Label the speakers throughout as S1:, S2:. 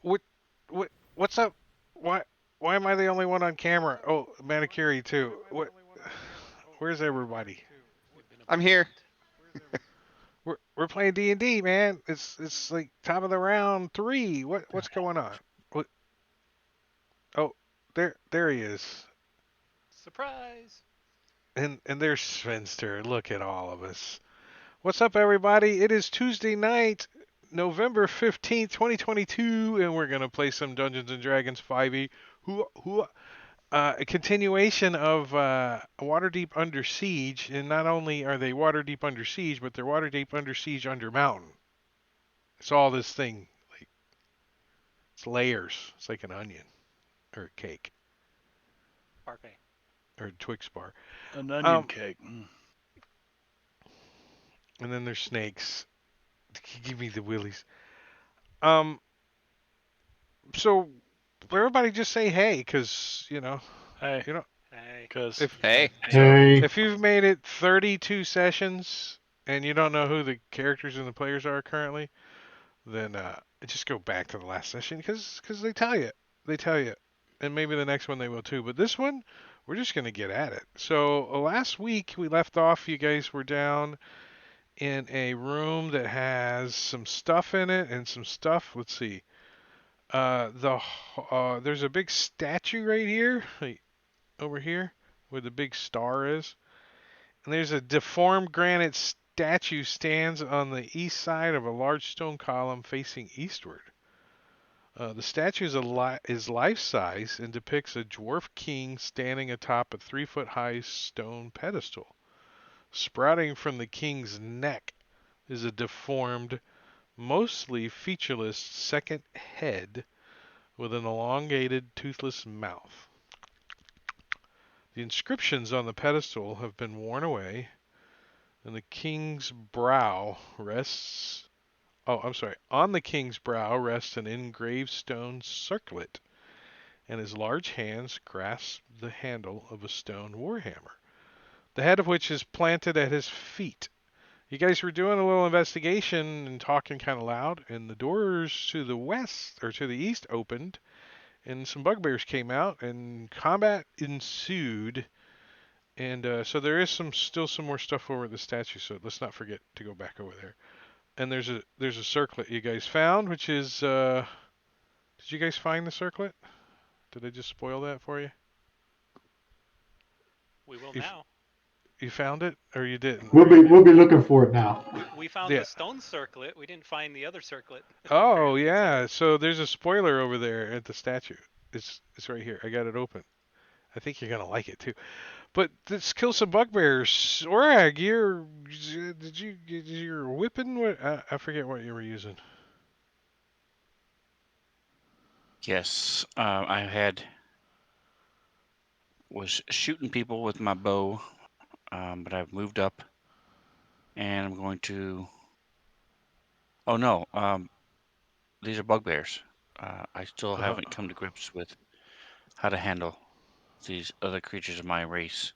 S1: What, what's up? Why, why am I the only one on camera? Oh, Manicuri too. What? Where's everybody?
S2: We've been
S3: I'm here.
S2: abandoned.
S1: We're playing D&D, man. It's like top of the round three. What's going on? What? Oh, there he is.
S2: Surprise!
S1: And there's Svenster. Look at all of us. What's up, everybody? It is Tuesday night, November 15th, 2022, and we're gonna play some Dungeons and Dragons 5e. Who a continuation of Waterdeep Under Siege, and not only are they Waterdeep Under Siege, but they're Waterdeep Under Siege Undermountain. It's all this thing, like it's layers. It's like an onion or a cake
S2: Parfait.
S1: or a Twix bar.
S4: An onion
S1: Um,
S4: cake.
S1: and then there's snakes. Give me the willies. Um, so everybody just say hey, cause
S4: Hey,
S1: you know
S2: Hey.
S4: because
S1: if
S3: Hey.
S1: so
S5: Hey,
S1: if you've made it 32 sessions and you don't know who the characters and the players are currently, then just go back to the last session because they tell you, and maybe the next one they will too. But this one, we're just gonna get at it. So last week we left off. You guys were down in a room that has some stuff in it and some stuff. Let's see. There's a big statue right here, like, over here, where the big star is, and there's a deformed granite statue stands on the east side of a large stone column facing eastward. The statue is life-size and depicts a dwarf king standing atop a 3-foot high stone pedestal. Sprouting from the king's neck is a deformed, mostly featureless second head with an elongated, toothless mouth. The inscriptions on the pedestal have been worn away, and the king's brow rests. Oh, I'm sorry. On the king's brow rests an engraved stone circlet, and his large hands grasp the handle of a stone warhammer, the head of which is planted at his feet. You guys were doing a little investigation and talking kind of loud, and the doors to the west or to the east opened, and some bugbears came out, and combat ensued. And so there is still some more stuff over at the statue. So let's not forget to go back over there. And there's a circlet you guys found, which is did you guys find the circlet? Did I just spoil that for you?
S2: We will
S1: You
S2: now.
S1: you found it or you didn't?
S5: we'll be looking for it now.
S2: We found
S1: Yeah.
S2: the stone circlet. We didn't find the other circlet.
S1: Oh
S2: Apparently, so
S1: yeah. So there's a spoiler over there at the statue. It's right here. I got it open. I think you're gonna like it too. But let's kill some bugbears. Orag, you're whipping? What I forget what you were using.
S4: yes, was shooting people with my bow, but I've moved up, and I'm going to. Oh no, these are bugbears. I still
S1: Uh,
S4: haven't come to grips with how to handle these other creatures of my race.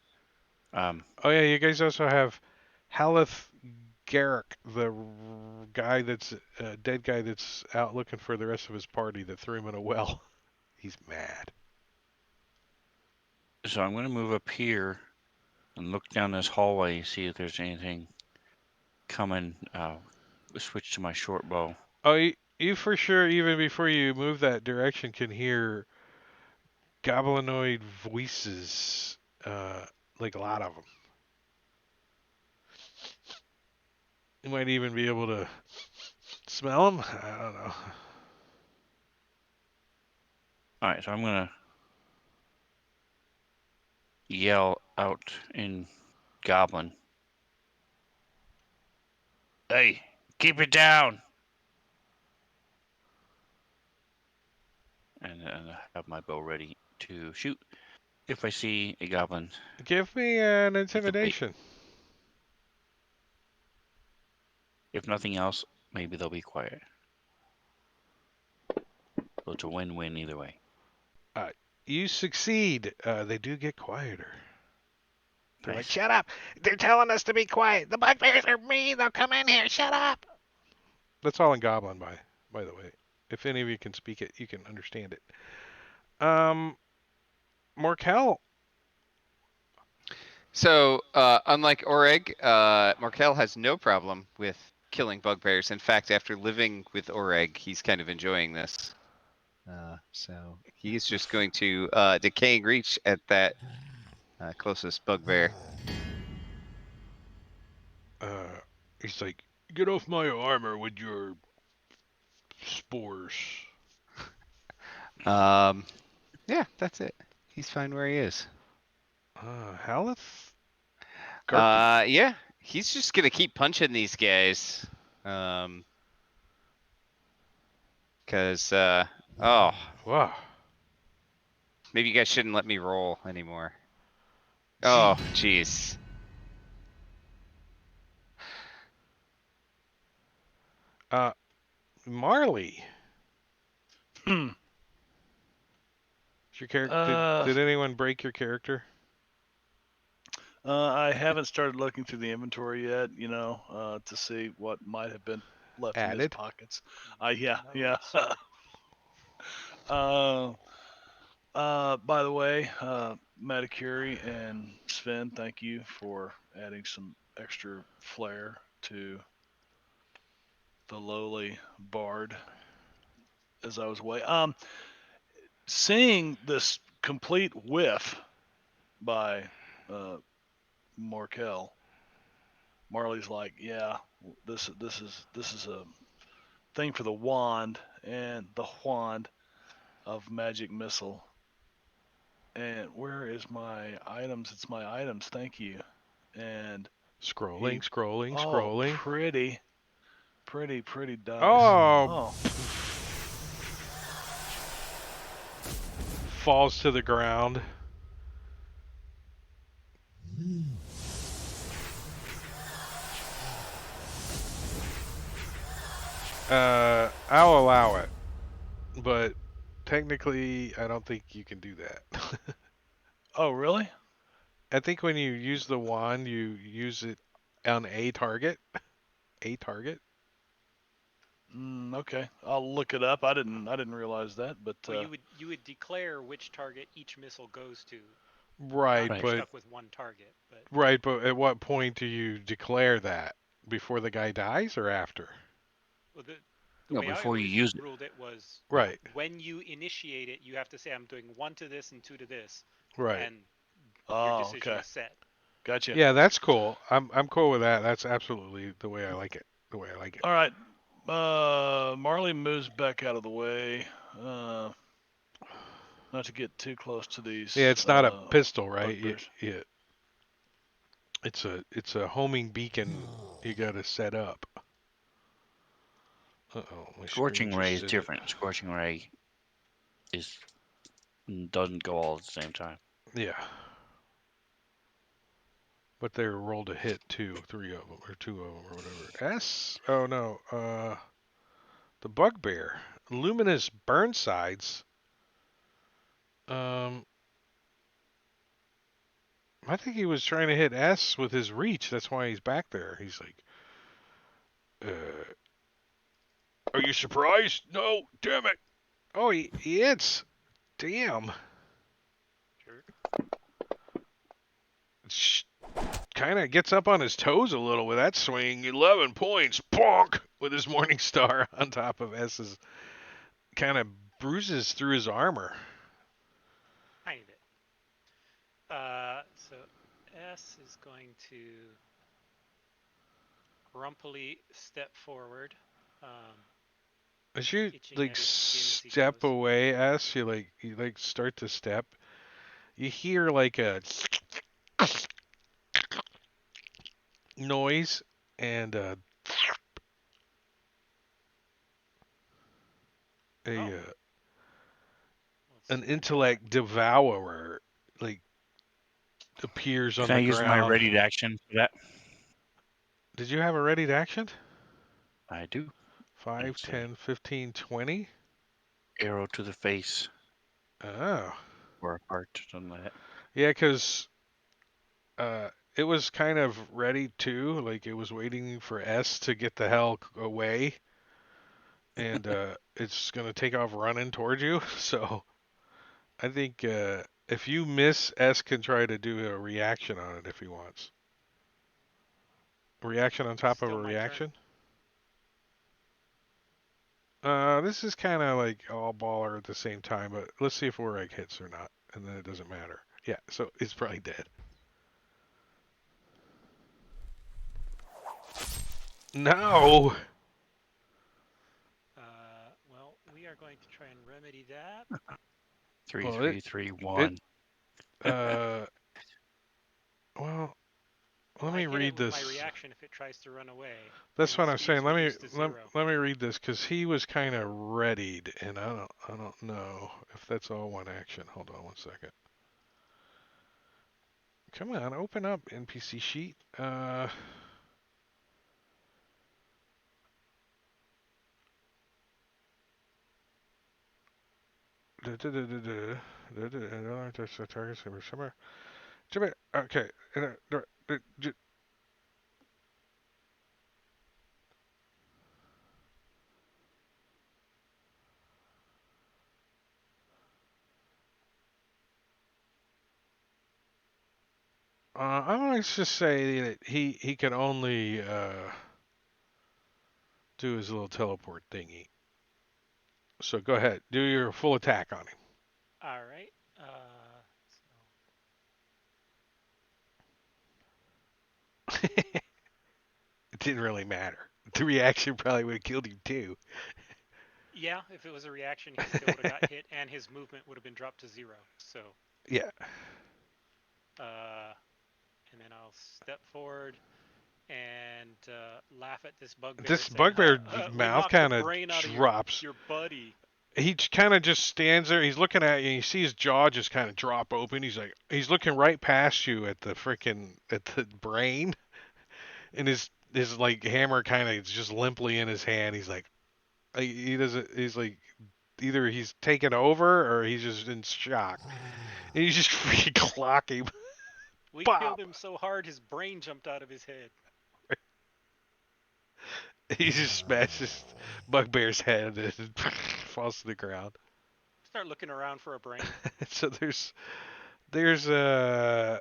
S4: Um,
S1: oh yeah, you guys also have Haleth Garrick, the guy that's dead guy that's out looking for the rest of his party that threw him in a well. He's mad.
S4: so I'm going to move up here and look down this hallway, see if there's anything coming. Switch to my short bow.
S1: Oh, you for sure, even before you move that direction, can hear goblinoid voices, like a lot of them. You might even be able to smell them. I don't know.
S4: All right, so I'm going to yell out in Goblin. Hey, keep it down! And I have my bow ready to shoot if I see a goblin
S1: Give me an
S4: with the bait.
S1: intimidation.
S4: If nothing else, maybe they'll be quiet. So it's a win-win either way.
S1: Uh, you succeed. They do get quieter. They're like,
S4: Nice.
S1: shut up. They're telling us to be quiet. The bugbears are mean. They'll come in here. Shut up. That's all in Goblin, by the way. If any of you can speak it, you can understand it. Morkel.
S3: So, unlike Oreg, Markel has no problem with killing bugbears. In fact, after living with Oreg, he's kind of enjoying this. So he's just going to decaying reach at that closest bugbear.
S1: He's like, get off my armor with your spores.
S3: Yeah, that's it. He's fine where he is.
S1: Haleth? Garpy.
S3: Yeah, he's just gonna keep punching these guys. Cause oh,
S1: Wow.
S3: maybe you guys shouldn't let me roll anymore. Oh, jeez.
S1: Marley.
S6: Hmm.
S1: Is your character? Did anyone break your character?
S6: I haven't started looking through the inventory yet, to see what might have been left in his
S1: Added?
S6: pockets. Yeah.
S2: Notes
S6: By the way, Matakuri and Sven, thank you for adding some extra flair to the lowly bard as I was away. Seeing this complete whiff by Markel, Marley's like, yeah, this is a thing for the wand and the wand of magic missile. And where is my items? It's my items. Thank you. And
S1: Scrolling, scrolling,
S6: oh,
S1: scrolling.
S6: pretty dice.
S1: Oh. Falls to the ground. I'll allow it, but technically, I don't think you can do that.
S6: Oh, really?
S1: I think when you use the wand, you use it on a target. A target.
S6: Okay, I'll look it up. I didn't realize that, but
S2: Well, you would declare which target each missile goes to.
S1: Right,
S2: Not
S1: but
S2: stuck with one target, but
S1: right, but at what point do you declare that? Before the guy dies or after?
S2: well, the
S4: No,
S2: way I
S4: before you
S2: always
S4: use it.
S2: ruled it was
S1: Right,
S2: when you initiate it, you have to say I'm doing 1 to this and 2 to this,
S1: right.
S2: and your
S6: oh,
S2: decision
S6: okay,
S2: is set.
S6: gotcha.
S1: Yeah, that's cool. I'm cool with that. That's absolutely the way I like it. The way I like it.
S6: All right. Marley moves back out of the way. Not to get too close to these.
S1: Yeah, it's not a pistol, right?
S6: Bugbears.
S1: Yeah. It's a homing beacon you got to set up. Uh-oh, my screen
S4: Scorching ray
S1: just
S4: is
S1: did it.
S4: different. Scorching ray doesn't go all at the same time.
S1: Yeah. But they were rolled a hit too, 3 of them or 2 of them or whatever. S? Oh no, the bugbear, luminous burnsides. I think he was trying to hit S with his reach. That's why he's back there. He's like, are you surprised? No, damn it. Oh, he hits. Damn.
S2: Sure.
S1: Kind of gets up on his toes a little with that swing. 11 points. Bonk! With his Morning Star on top of S's. Kind of bruises through his armor.
S2: Tiny bit. So S is going to grumpily step forward.
S1: As you
S2: Itching
S1: like
S2: at his skin as he
S1: step
S2: goes.
S1: away, S, you start to step. You hear like a noise and a
S2: Oh.
S1: an intellect devourer like appears on
S4: Can I
S1: the
S4: use my
S1: ground.
S4: ready to action for that?
S1: Did you have a ready to action?
S4: I do.
S1: 5,
S4: Let's see.
S1: 10, 15, 20?
S4: Arrow to the face
S1: Oh.
S4: or a heart, something like that.
S1: Yeah, because it was kind of ready too. Like it was waiting for S to get the hell away. and it's gonna take off running towards you. So I think if you miss, S can try to do a reaction on it if he wants. A reaction on top of a
S2: Still my turn.
S1: reaction. This is kind of like all baller at the same time, but let's see if Oreg hits or not, and then it doesn't matter. Yeah, so it's probably dead. No.
S2: Well, we are going to try and remedy that.
S4: 3,
S1: Well,
S4: 3, 3, 1.
S1: uh, well,
S2: Well,
S1: let
S2: I
S1: me
S2: hit it
S1: read
S2: with my
S1: this.
S2: reaction if it tries to run away.
S1: That's
S2: and
S1: what
S2: his
S1: I'm
S2: speed is
S1: saying. Let me
S2: reduced to 0.
S1: let me read this because he was kind of readied, and I don't know if that's all one action. Hold on one second. Come on, open up NPC sheet. Okay. I'm going to just say that he can only do his little teleport thingy. So go ahead, do your full attack on
S2: All right.
S1: him. It didn't really matter. The reaction probably would have killed him too.
S2: Yeah, if it was a reaction, he still would have got hit, and his movement would have been dropped to 0. So,
S1: Yeah.
S2: and then I'll step forward and laugh at this bugbear,
S1: This
S2: saying,
S1: bugbear
S2: "We
S1: mouth
S2: knocked the
S1: kind of
S2: brain out of
S1: drops.
S2: your buddy."
S1: He kind of just stands there. He's looking at you. And you see his jaw just kind of drop open. He's looking right past you at the brain, and his like hammer kind of just limply in his hand. He's like he doesn't. He's like either he's taken over or he's just in shock. And you just freaking clock him.
S2: We killed
S1: Pop.
S2: him so hard his brain jumped out of his head.
S1: He just smashes Bugbear's head and falls to the ground.
S2: Start looking around for a brain.
S1: So there's are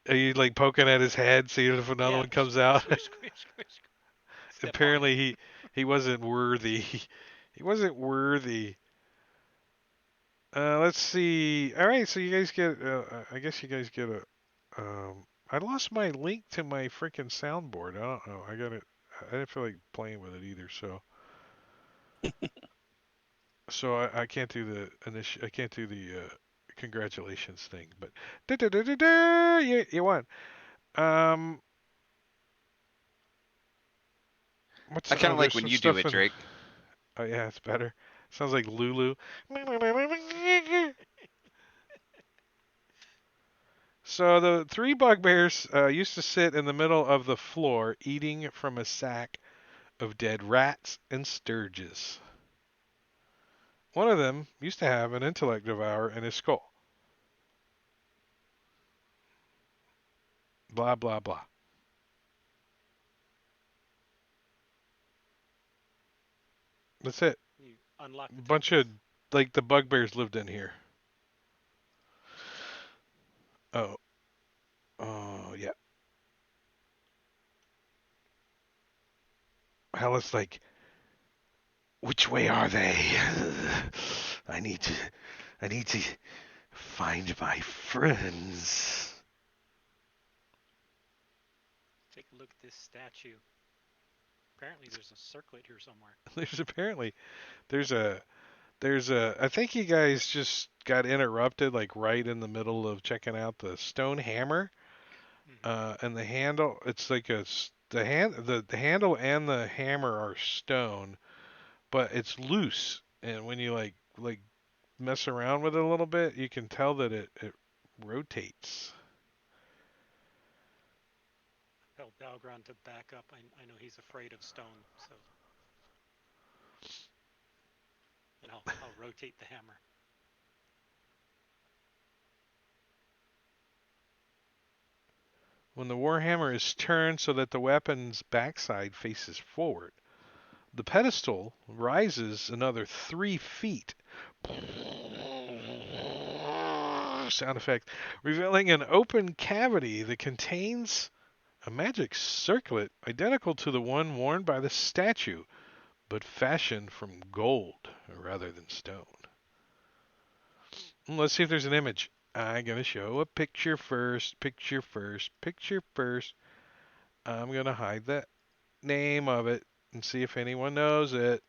S1: you like poking at his head, seeing if another
S2: Yeah.
S1: one comes out?
S2: Squish, squish, squish. Step on
S1: Apparently
S2: him.
S1: he wasn't worthy. He wasn't worthy. Let's see. All right, so you guys get. I guess you guys get a. I lost my link to my freaking soundboard. I don't know. I got it. I didn't feel like playing with it either. So I can't do the I can't do the congratulations thing. But you won. Um,
S3: I kind of like
S1: there's
S3: when
S1: some
S3: you do
S1: stuff
S3: it,
S1: in.
S3: Drake.
S1: Oh yeah, it's better. Sounds like Lulu. So the three bugbears used to sit in the middle of the floor eating from a sack of dead rats and sturges. One of them used to have an intellect devourer in his skull. Blah, blah, blah. That's it.
S2: You unlock the
S1: Bunch of,
S2: tokens.
S1: like, the bugbears lived in here. Oh. Oh, yeah. Hell, it's like, which way are they? I need to, I need to find my friends.
S2: Take a look at this statue. Apparently there's a circlet here somewhere.
S1: There's I think you guys just got interrupted like right in the middle of checking out the stone hammer. And the handle, it's like the handle and the hammer are stone, but it's loose. And when you like mess around with it a little bit, you can tell that it rotates.
S2: Tell Balgron to back up. I know he's afraid of stone, so. And I'll rotate the hammer.
S1: When the warhammer is turned so that the weapon's backside faces forward, the pedestal rises another 3 feet. Sound effect, revealing an open cavity that contains a magic circlet identical to the one worn by the statue, but fashioned from gold rather than stone. Let's see if there's an image. I'm going to show a picture first. Picture first. Picture first. I'm going to hide the name of it and see if anyone knows it.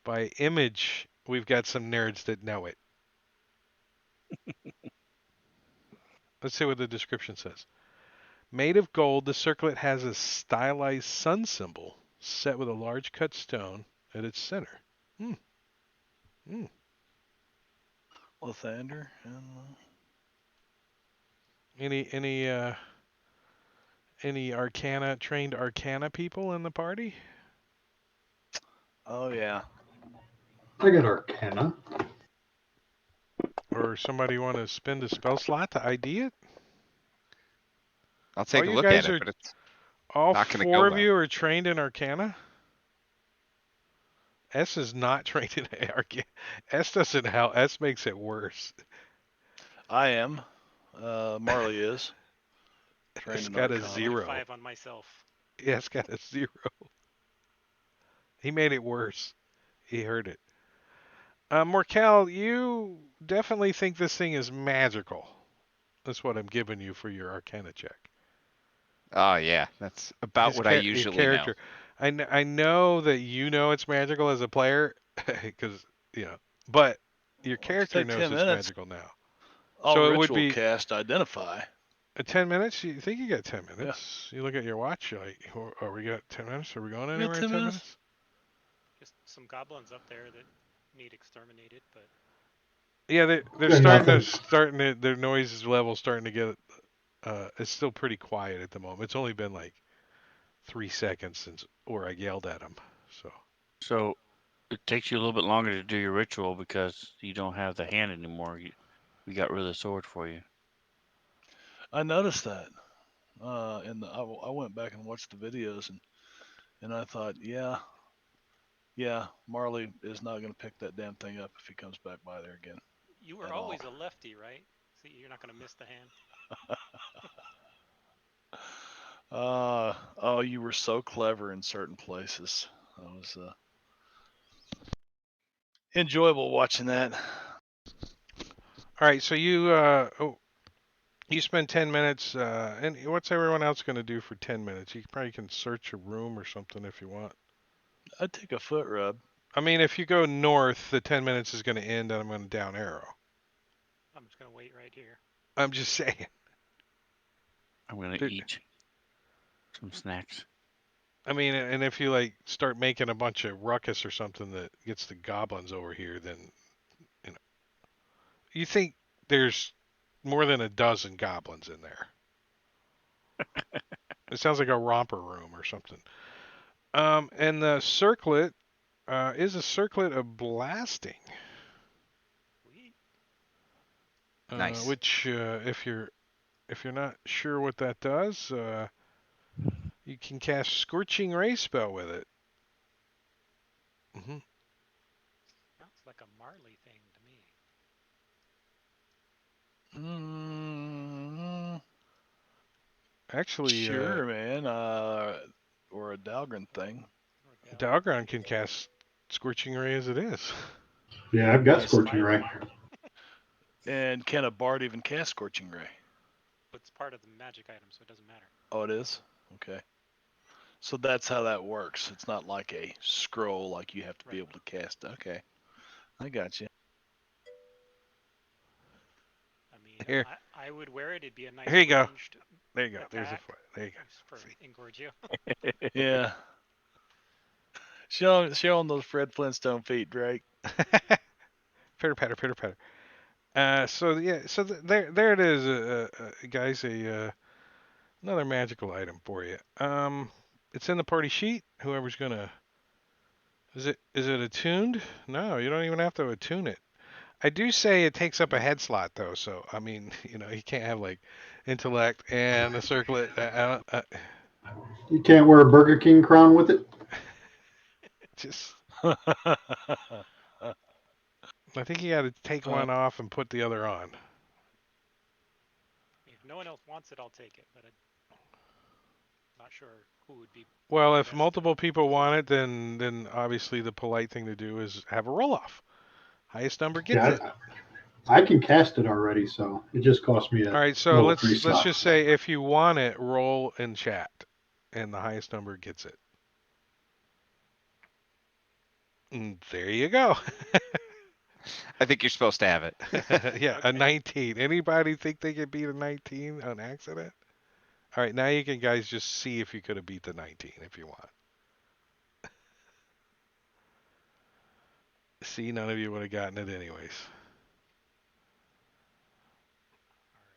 S1: By image, we've got some nerds that know it. Let's see what the description says. Made of gold, the circlet has a stylized sun symbol set with a large cut stone at its center. Hmm. Hmm.
S6: Lathander.
S1: Any arcana trained arcana people in the party?
S6: Oh yeah.
S5: I got Arcana.
S1: Or somebody want to spend a spell slot to ID it?
S3: I'll take a
S1: you
S3: look at
S1: guys
S3: it,
S1: are
S3: but it's
S1: all
S3: not going to go
S1: 4 of
S3: well.
S1: you are trained in arcana? S is not trained in arcana. S doesn't help. S makes it worse.
S6: I am. Marley is. Trained
S1: S
S6: in
S1: got a
S6: Arcana.
S1: 0.
S2: 5 on myself.
S1: S got a 0. He made it worse. He heard it. Morkel, you definitely think this thing is magical. That's what I'm giving you for your Arcana check.
S3: Oh yeah, that's about what I
S1: His
S3: usually know.
S1: character. I know that you know it's magical as a player, because but your
S6: Well, just
S1: character
S6: take
S1: knows
S6: 10
S1: it's
S6: minutes.
S1: magical now.
S6: I'll
S1: So it would
S6: ritual
S1: be
S6: cast identify.
S1: 10 minutes. You think you got 10
S6: Yeah.
S1: minutes? You look at your watch. You're like, oh, we got 10 minutes. Are we going
S6: got
S1: anywhere in
S6: 10
S1: 10
S6: minutes?
S1: minutes?
S2: Just some goblins up there that need exterminated, but
S1: Yeah, they're
S5: They're
S1: starting to their noise level starting to get. It's still pretty quiet at the moment. It's only been like 3 seconds since I yelled at him.
S4: So it takes you a little bit longer to do your ritual because you don't have the hand anymore. We got rid of the sword for you.
S6: I noticed that. I went back and watched the videos and I thought, yeah, Marley is not going to pick that damn thing up if he comes back by there again.
S2: you were
S6: At all.
S2: always a lefty, right? See, you're not going to miss the hand.
S6: Oh, you were so clever in certain places. That was enjoyable watching that.
S1: All right, so you you spend 10 minutes, and what's everyone else going to do for 10 minutes? You probably can search a room or something if you want.
S6: I'd take a foot rub.
S1: I mean, if you go north, the 10 minutes is going to end, and I'm going to down arrow.
S2: I'm just going to wait right here.
S1: I'm just saying.
S4: I'm gonna
S1: Dude.
S4: eat some snacks.
S1: I mean, and if you like start making a bunch of ruckus or something that gets the goblins over here, then you think there's more than a dozen goblins in there. It sounds like a romper room or something. And the circlet is a circlet of blasting.
S2: Sweet.
S3: Nice.
S1: Which, if you're not sure what that does, you can cast Scorching Ray spell with it. Mm-hmm.
S2: Sounds like a Marley thing to me.
S1: Actually,
S6: Sure, man. Or a Dalgren thing.
S1: Dalgron can cast Scorching Ray as it is.
S5: Yeah, I've got
S6: Yes.
S5: Scorching Ray.
S6: And can a bard even cast Scorching Ray?
S2: It's part of the magic item, so it doesn't matter.
S6: Oh, it is? Okay. So that's how that works. It's not like a scroll like you have to be
S2: Right.
S6: able to cast. Okay. I got you.
S2: I mean,
S1: Here.
S2: I would wear it. It'd be a nice
S1: Here you go.
S2: ranged
S1: There you go. There's a
S2: attack.
S1: foot. There you go.
S2: For Engorgio.
S6: Yeah. Show 'em those Fred Flintstone feet, Drake.
S1: Pitter patter, pitter patter. So there it is, guys. Another magical item for you. It's in the party sheet. Whoever's gonna. Is it attuned? No, you don't even have to attune it. I do say it takes up a head slot though, so I mean, you can't have like intellect and a circlet.
S5: You can't wear a Burger King crown with it.
S1: Just, I think you got to take one off and put the other on.
S2: If no one else wants it, I'll take it, but I'm not sure who would be.
S1: Well, if
S2: Best to
S1: multiple people
S2: use
S1: want
S2: it.
S1: it, then obviously the polite thing to do is have a roll off. Highest number gets
S5: Yeah,
S1: it.
S5: I can cast it already, so it just cost me
S1: All
S5: a
S1: right, so
S5: level 3
S1: let's
S5: slot.
S1: just say if you want it, roll in chat, and the highest number gets it. And there you go.
S3: I think you're supposed to have it.
S1: Yeah, a
S2: Okay.
S1: 19. Anybody think they could beat a 19 on accident? All right, now you can guys just see if you could have beat the 19 if you want. See, none of you would have gotten it anyways.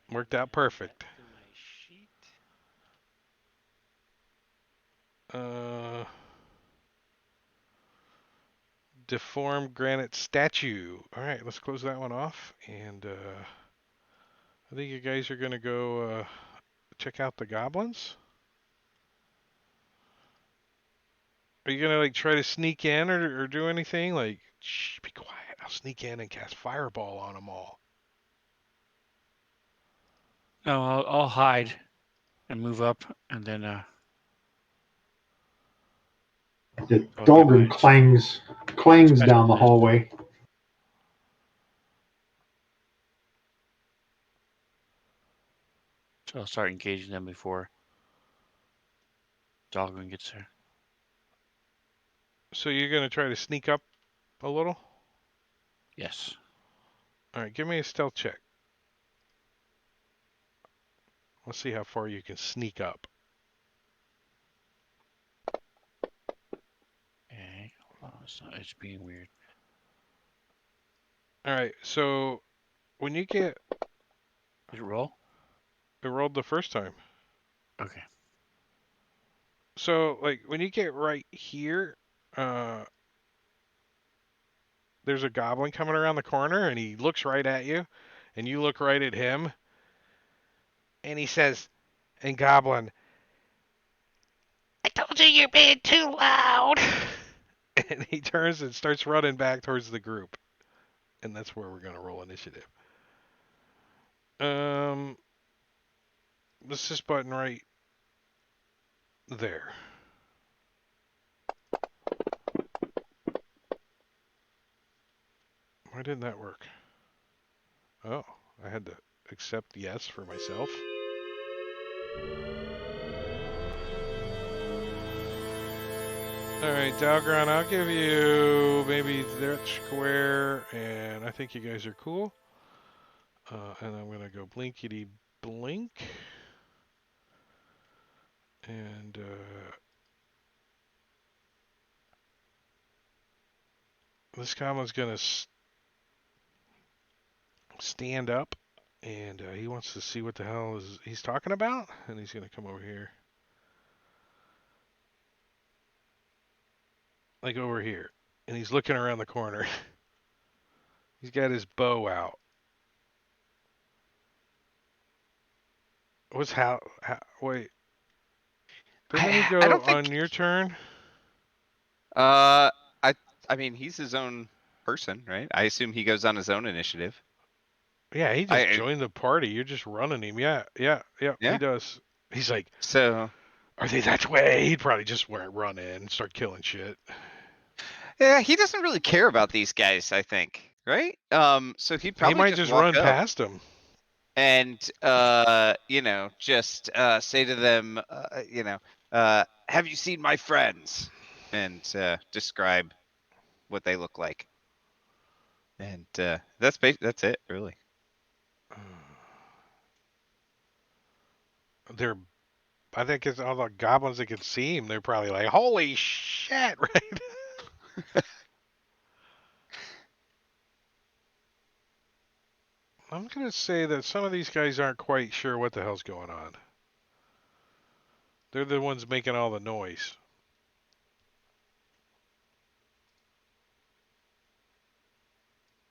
S2: All right.
S1: Worked out
S2: Let me add
S1: perfect.
S2: that to my sheet.
S1: Uh, deformed granite statue. All right, let's close that one off. And I think you guys are going to go check out the goblins. Are you going to like try to sneak in or do anything? Like, shh, be quiet. I'll sneak in and cast fireball on them all.
S4: No, I'll hide and move up, and then
S5: The
S4: I'll get
S5: Dahlgren
S4: my
S5: clangs
S4: special
S5: down the
S4: plan.
S5: hallway.
S4: So I'll start engaging them before Dahlgren gets there.
S1: So you're going to try to sneak up a little?
S4: Yes.
S1: All right, give me a stealth check. Let's see how far you can sneak up.
S4: Okay. Hold on, it's being weird.
S1: All right, so when you get
S4: Did it roll?
S1: it rolled the first time.
S4: Okay.
S1: So like when you get right here, there's a goblin coming around the corner and he looks right at you and you look right at him and he says in goblin, I told you you're being too loud. And he turns and starts running back towards the group. And that's where we're going to roll initiative. Let's this button right there. Why didn't that work? Oh, I had to accept yes for myself. All right, Dalgron, I'll give you maybe that square, and I think you guys are cool. And I'm going to go blinkety blink. And this goblin's going to stand up, and he wants to see what the hell he's talking about, and he's going to come over here. Like over here. And he's looking around the corner. He's got his bow out. What's wait. Doesn't he
S3: I
S1: go
S3: don't
S1: on
S3: think.
S1: your turn?
S3: Uh, I mean, he's his own person, right? I assume he goes on his own initiative.
S1: Yeah, he just
S3: I
S1: joined the party. You're just running him. Yeah, yeah, yeah, he
S3: yeah.
S1: does. He's like,
S3: So
S1: are they that way? He'd probably just run in and start killing shit.
S3: yeah, he doesn't really care about these guys. I think, right? So he'd
S1: He
S3: probably
S1: might
S3: just
S1: just
S3: walk
S1: run
S3: up
S1: past him.
S3: and just say to them, have you seen my friends? And describe what they look like. And that's it, really.
S1: They're, I think it's all the goblins that can see him. They're probably like, holy shit, right? I'm gonna say that some of these guys aren't quite sure what the hell's going on. They're the ones making all the noise.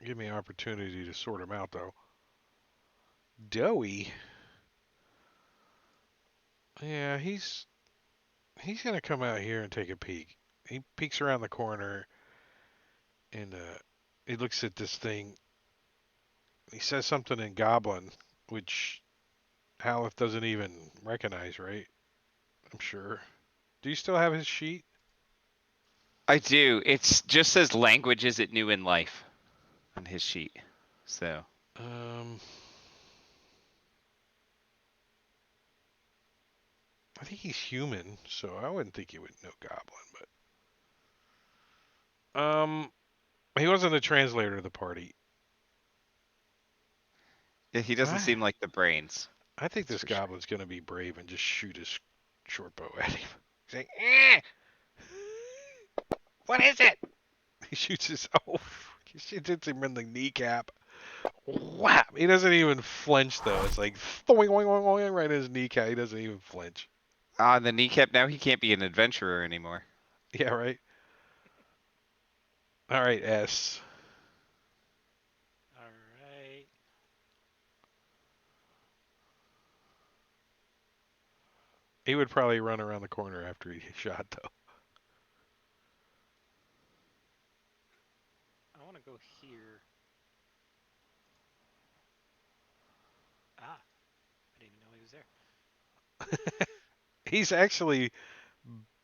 S1: Give me an opportunity to sort them out, though. Doughy. Yeah, he's gonna come out here and take a peek. He peeks around the corner and he looks at this thing. He says something in Goblin, which Haleth doesn't even recognize, right? I'm sure. Do you still have his sheet?
S3: I do. It's just says languages it knew in life on his sheet. So
S1: Um, I think he's human, so I wouldn't think he would know Goblin, but he wasn't a translator of the party.
S3: yeah, he doesn't
S1: I
S3: seem like the brains.
S1: I think
S3: That's
S1: this
S3: for sure.
S1: Goblin's gonna be brave and just shoot his short bow at him. He's like, eh! What is it? He shoots his he shoots him in the kneecap. Whap! He doesn't even flinch though. It's like boing, boing, boing, boing, right in his kneecap. He doesn't even flinch.
S3: On the kneecap now, he can't be an adventurer anymore.
S1: Yeah, right. All right, S.
S2: All right.
S1: He would probably run around the corner after he shot though.
S2: I want to go here. Ah, I didn't even know he was there.
S1: He's actually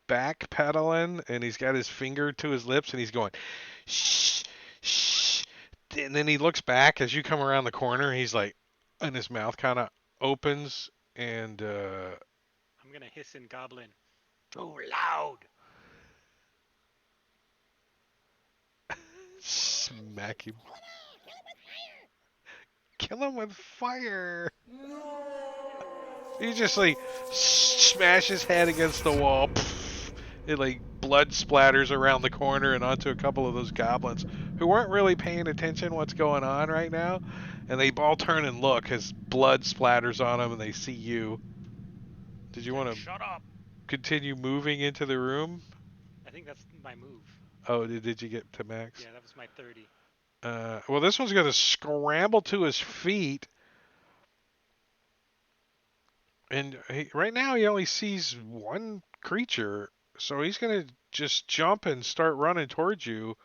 S1: backpedaling and he's got his finger to his lips and he's going shh shh, and then he looks back as you come around the corner. He's like, and his mouth kind of opens and
S2: I'm gonna hiss in Goblin. Too loud.
S1: smack him. Kill him with fire. He just like smash his head against the wall. It like blood splatters around the corner and onto a couple of those goblins who weren't really paying attention what's going on right now, and they all turn and look as blood splatters on them and they see you. Did you want to
S2: Shut up.
S1: continue moving into the room?
S2: I think that's my move.
S1: Oh, did you get to max?
S2: Yeah, that was my 30.
S1: Well, this one's going to scramble to his feet. And right now he only sees one creature, so he's going to just jump and start running towards you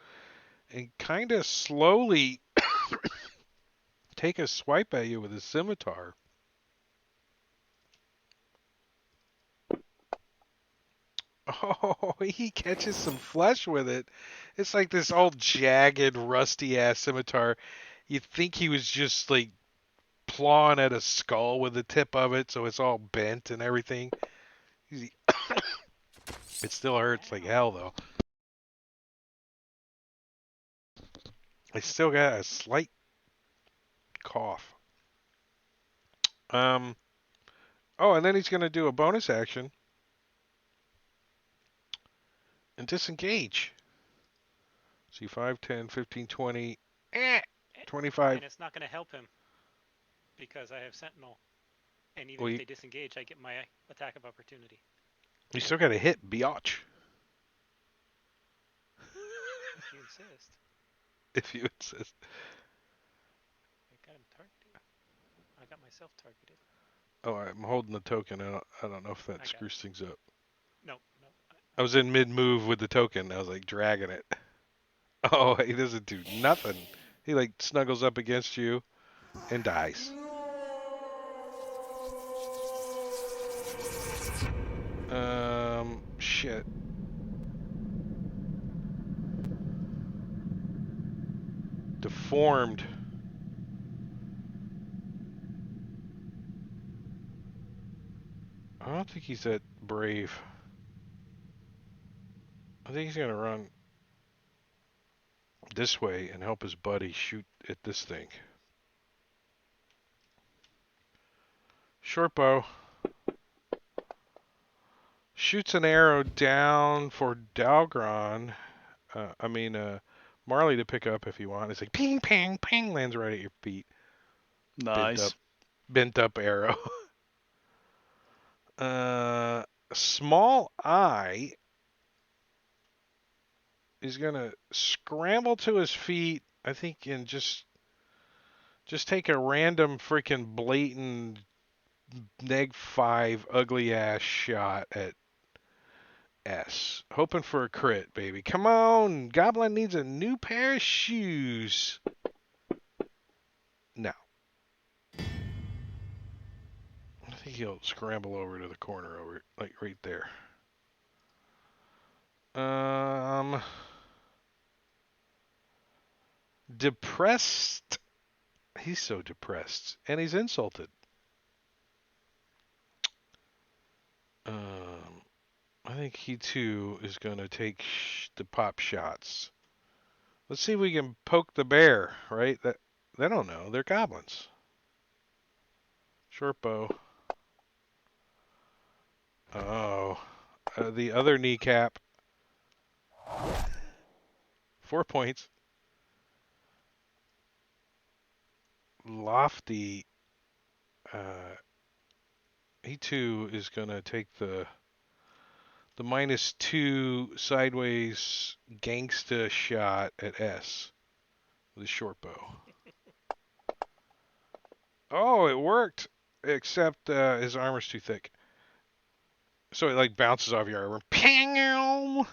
S1: and kind of slowly take a swipe at you with his scimitar. Oh, he catches some flesh with it. It's like this old jagged, rusty ass scimitar. You'd think he was just like clawing at a skull with the tip of it, so it's all bent and everything. It still hurts like hell, though. I still got a slight cough. Um. Oh, and then he's going to do a bonus action and disengage. See, 5, 10, 15, 20, 25.
S2: And it's not gonna help him because I have Sentinel. And even
S1: Well,
S2: if they disengage, I get my attack of opportunity.
S1: you still got to hit biatch.
S2: If you insist.
S1: If you insist.
S2: I got him targeted. I got myself targeted.
S1: Oh, I'm holding the token. I don't know if that
S2: I got
S1: screws things up.
S2: No.
S1: I was in mid move with the token. I was like dragging it. Oh, he doesn't do nothing. He like snuggles up against you and dies. Shit. Deformed. I don't think he's that brave. I think he's gonna run this way and help his buddy shoot at this thing. Short bow. Shoots an arrow down for Dalgron. Marley to pick up if you want. It's like ping, ping, ping, lands right at your feet.
S6: Nice.
S1: Bent up arrow. Small Eye is gonna scramble to his feet I think and just take a random freaking blatant -5 ugly ass shot at S. Hoping for a crit, baby. Come on, Goblin needs a new pair of shoes. No. I think he'll scramble over to the corner over, like right there. Depressed. He's so depressed, and he's insulted. I think he too is going to take the pop shots. Let's see if we can poke the bear. Right? That they don't know. They're goblins. Short bow. Oh, the other kneecap. 4 points. Lofty. He too is going to take the -2 sideways gangsta shot at S with a short bow. Oh, it worked, except his armor's too thick, so it like bounces off your armor. Ping!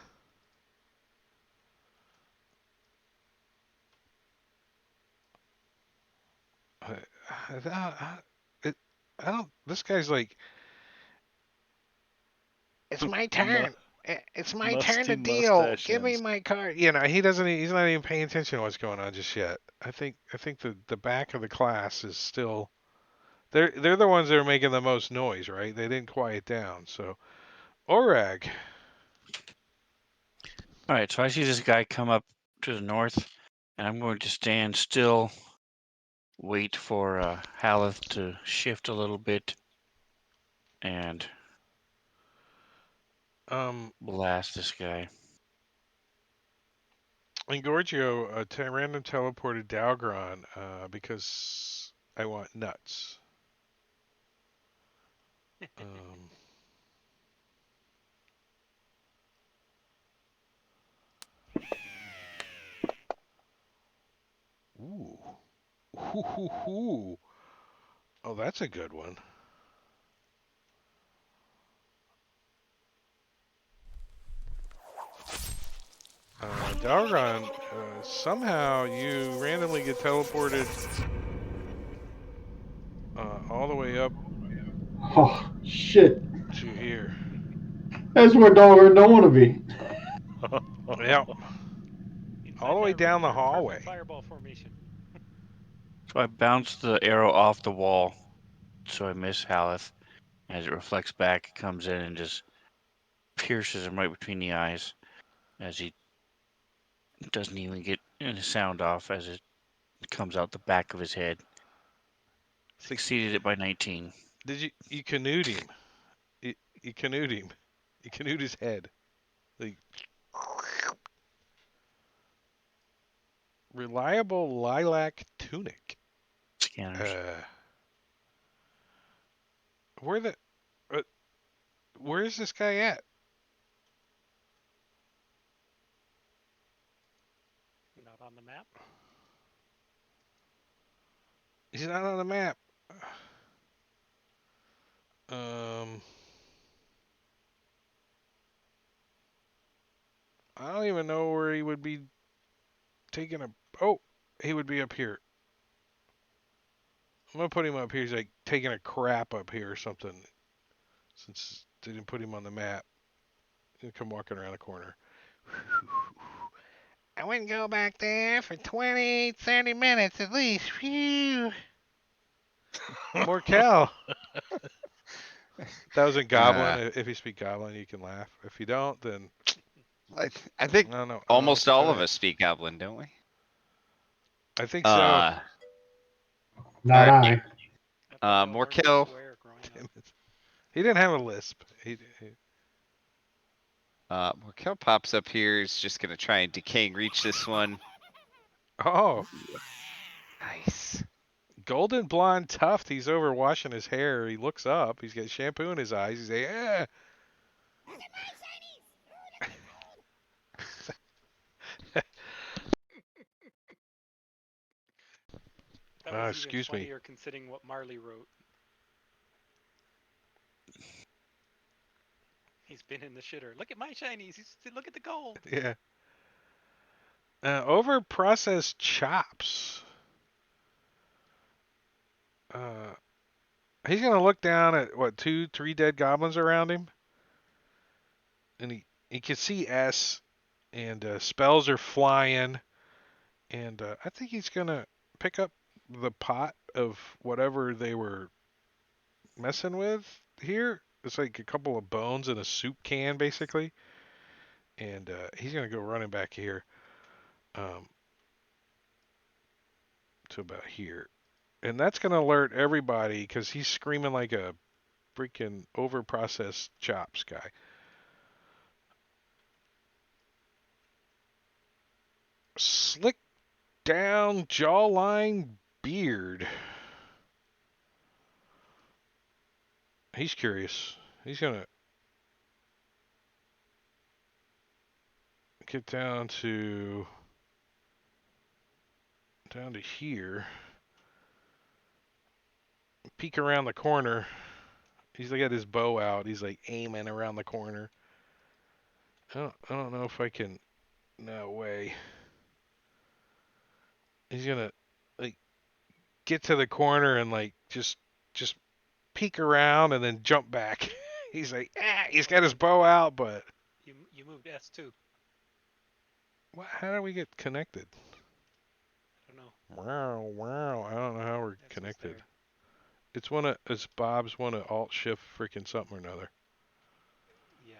S1: I don't. This guy's like, it's my turn. It's my turn
S6: Musty
S1: to deal.
S6: mustache
S1: Give me
S6: ends.
S1: my card. You know, he doesn't. He's not even paying attention to what's going on just yet. I think the back of the class is still. They're the ones that are making the most noise, right? They didn't quiet down. So, Orag.
S4: All right, so I see this guy come up to the north, and I'm going to stand still, wait for Haleth to shift a little bit, and blast this guy.
S1: And Gorgio random teleported Dalgron because I want nuts. Um, ooh. Ooh. Oh, that's a good one. Dalgron, somehow you randomly get teleported all the way up
S5: Oh, shit.
S1: to here.
S5: That's where Dogger don't want to be.
S1: Yep.
S2: Inside
S1: All the way
S2: that room,
S1: down the
S2: you're in
S1: hallway.
S2: perfect fireball formation.
S4: So I bounce the arrow off the wall, so I miss Haleth. As it reflects back, it comes in and just pierces him right between the eyes, as he doesn't even get any sound off as it comes out the back of his head. Succeeded it by 19.
S1: Did you canoed him? You canoed him. You canoed his head. Like reliable lilac tunic.
S4: Scanners.
S1: Where the uh, where is this guy at?
S2: Not on the map.
S1: He's not on the map. Um, I don't even know where he would be taking a. Oh, he would be up here. I'm gonna put him up here. He's like taking a crap up here or something. Since they didn't put him on the map, he'll come walking around the corner. I wouldn't go back there for 20, 30 minutes at least. Phew. Morkel. That was in Goblin. If you speak Goblin, you can laugh. If you don't, then
S3: I think
S1: I don't know.
S3: almost all of us speak Goblin, don't we?
S1: I think so.
S5: Not
S3: Alright.
S5: I.
S2: I thought we all learned to
S3: Morkel.
S2: swear growing
S1: Damn
S2: up.
S1: it. He didn't have a lisp.
S3: Morkel pops up here. He's just gonna try and decaying reach this one.
S1: Oh,
S3: Nice.
S1: golden blonde tuft. He's over washing his hair. He looks up. He's got shampoo in his eyes. He's like, eh.
S2: That was even
S1: Excuse me.
S2: funnier considering what Marley wrote. He's been in the shitter. Look at my shinies. Look at the gold.
S1: Yeah. Over processed chops. Uh, he's gonna look down at what 2, 3 dead goblins around him, and he can see S, and spells are flying, and I think he's gonna pick up the pot of whatever they were messing with here. It's like a couple of bones in a soup can, basically, and he's gonna go running back here, um, to about here, and that's gonna alert everybody because he's screaming like a freaking overprocessed chops guy. Slick down jawline beard. He's curious. He's gonna get down to here. Peek around the corner. He's got his bow out. He's like aiming around the corner. I don't know if I can. No way. He's gonna like get to the corner and like just peek around and then jump back. He's like, he's got his bow out, but
S2: You moved S2.
S1: how do we get connected?
S2: I don't know.
S1: Wow. I don't know how we're
S2: S was
S1: connected.
S2: there.
S1: It's Bob's one of Alt Shift freaking something or another.
S2: Yeah,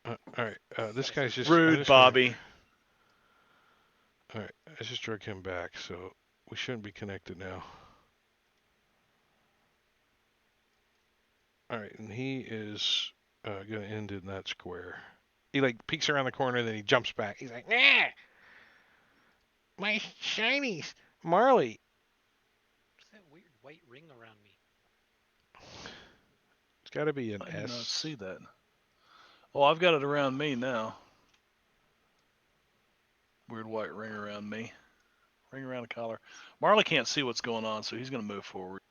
S2: weird.
S1: All right, this
S2: Gotta
S1: guy's
S2: see
S1: just
S6: Rude, Bobby.
S1: All right, I just drug him back, so we shouldn't be connected now. All right, and he is gonna end in that square. He like peeks around the corner, then he jumps back. He's like, nah, my shinies, Marley.
S2: What's that weird white ring around me?
S1: It's got to be an
S6: I did not
S1: S.
S6: see that. Oh, I've got it around me now. Weird white ring around me. Ring around the collar. Marley can't see what's going on, so he's going to move forward.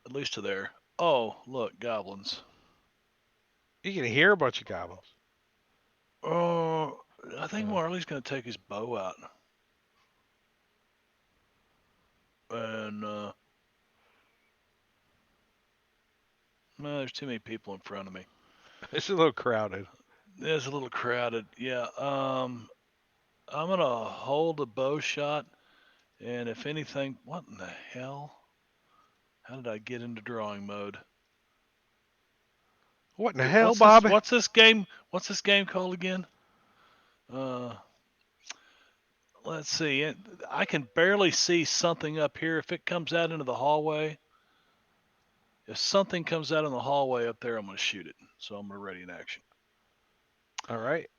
S6: At least to there. Oh, look, goblins.
S1: You can hear a bunch of goblins.
S6: Oh, I think Marley's going to take his bow out. And, no, there's too many people in front of me.
S1: It's a little crowded.
S6: It's a little crowded. Yeah. I'm going to hold a bow shot. And if anything, what in the hell? How did I get into drawing mode?
S1: What in the hell, Bob?
S6: What's this game? What's this game called again? Let's see. I can barely see something up here. If it comes out into the hallway, if something comes out in the hallway up there, I'm going to shoot it. So I'm going to ready in action.
S1: All right.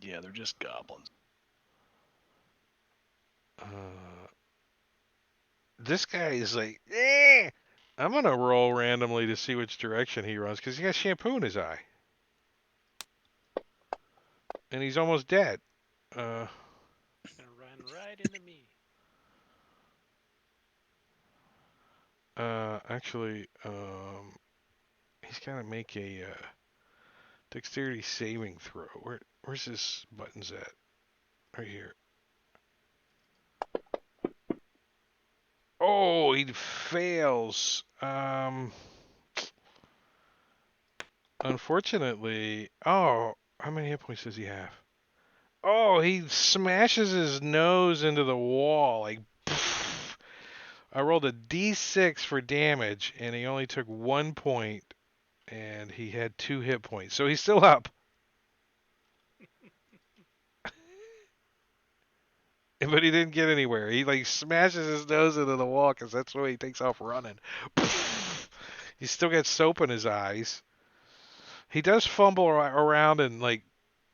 S6: Yeah, they're just goblins.
S1: This guy is like, I'm gonna roll randomly to see which direction he runs because he got shampoo in his eye, and he's almost dead.
S2: Gonna run right into me.
S1: Actually, he's gotta make a dexterity saving throw. Where's his buttons at? Right here. Oh, he fails. Unfortunately, how many hit points does he have? Oh, he smashes his nose into the wall. Like, poof. I rolled a d6 for damage, and he only took 1 point, and he had 2 hit points. So he's still up. But he didn't get anywhere. He like smashes his nose into the wall because that's why he takes off running. He still got soap in his eyes. He does fumble around and like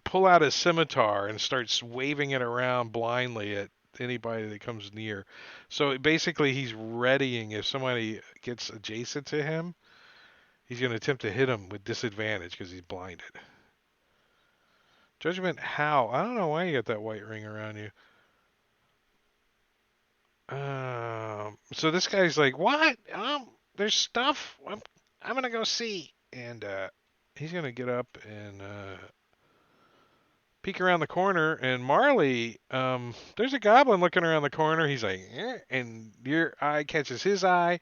S1: pull out his scimitar and starts waving it around blindly at anybody that comes near. So basically, he's readying if somebody gets adjacent to him, he's going to attempt to hit him with disadvantage because he's blinded. Judgment how? I don't know why you got that white ring around you. So this guy's like, what? There's stuff. I'm gonna go see, and he's gonna get up and peek around the corner, and Marley, there's a goblin looking around the corner. He's like, and your eye catches his eye,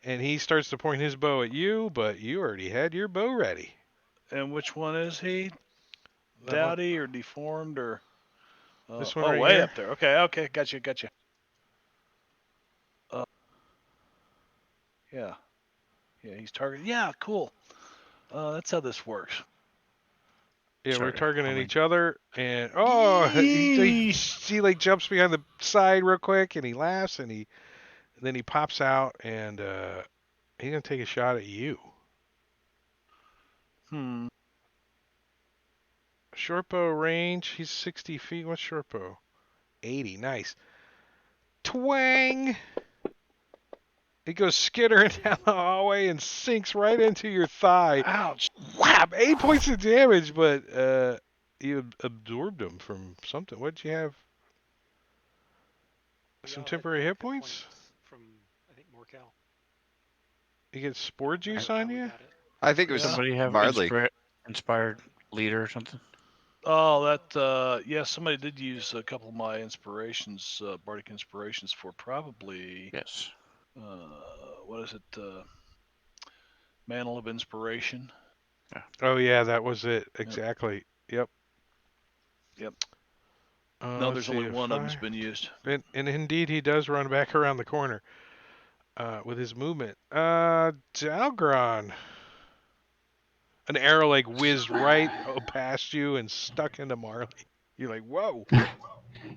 S1: and he starts to point his bow at you, but you already had your bow ready.
S6: And which one is he?
S1: That one,
S6: Dowdy or deformed or?
S1: this one
S6: Oh,
S1: right
S6: way
S1: here.
S6: up there. Okay, gotcha. Yeah, he's targeted. Yeah, cool. That's how this works.
S1: Yeah, we're
S4: Sorry,
S1: targeting
S4: humming.
S1: each other, and
S6: Yee!
S1: he like jumps behind the side real quick, and he laughs, and then he pops out, and he's gonna take a shot at you.
S6: Hmm.
S1: Short bow range. He's 60 feet. What's short bow? 80. Nice. Twang! It goes skittering down the hallway and sinks right into your thigh.
S6: Ouch.
S1: Whap! 8 points of damage, but you absorbed them from something. What'd you have?
S2: We
S1: Some
S2: all had
S1: temporary
S2: more
S1: hit points?
S2: from, I think, Morkel.
S1: You get spore
S2: That's
S1: juice
S2: how
S1: on
S2: we
S1: you?
S2: got it.
S3: I think it was
S6: Yeah.
S4: Somebody have
S3: Marley.
S4: inspired leader or something?
S6: Oh, that. Yeah, somebody did use a couple of my inspirations, bardic inspirations for probably.
S4: Yes.
S6: What is it? Mantle of Inspiration.
S1: Oh yeah, that was it. Exactly. Yep.
S6: Yep. No,
S1: Let's
S6: there's
S1: see
S6: only
S1: if
S6: one of them's been used.
S1: and indeed he does run back around the corner with his movement. Dalgron. An arrow like whizzed right past you and stuck into Marley. You're like, whoa.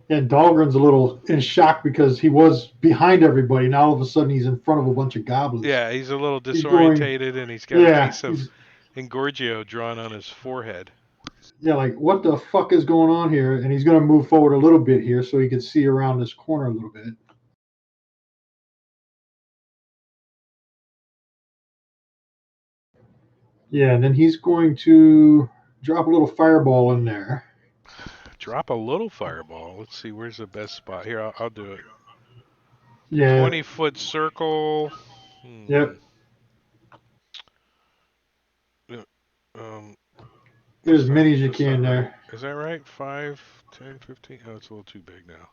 S5: And Dahlgren's a little in shock because he was behind everybody. Now all of a sudden he's in front of a bunch of goblins.
S1: Yeah, he's a little
S5: He's going,
S1: disorientated and he's got a
S5: yeah,
S1: piece of Engorgio drawn on his forehead.
S5: yeah, like what the fuck is going on here? And he's going to move forward a little bit here so he can see around this corner a little bit. Yeah, and then he's going to drop a little fireball in there.
S1: Drop a little fireball. Let's see, where's the best spot? Here, I'll do it.
S5: Yeah,
S1: 20-foot circle.
S5: yep.
S1: Yeah, Um,
S5: Get as many as you
S1: that's not
S5: can
S1: right.
S5: there.
S1: Is that right? 5, 10, 15? Oh, it's a little too big now.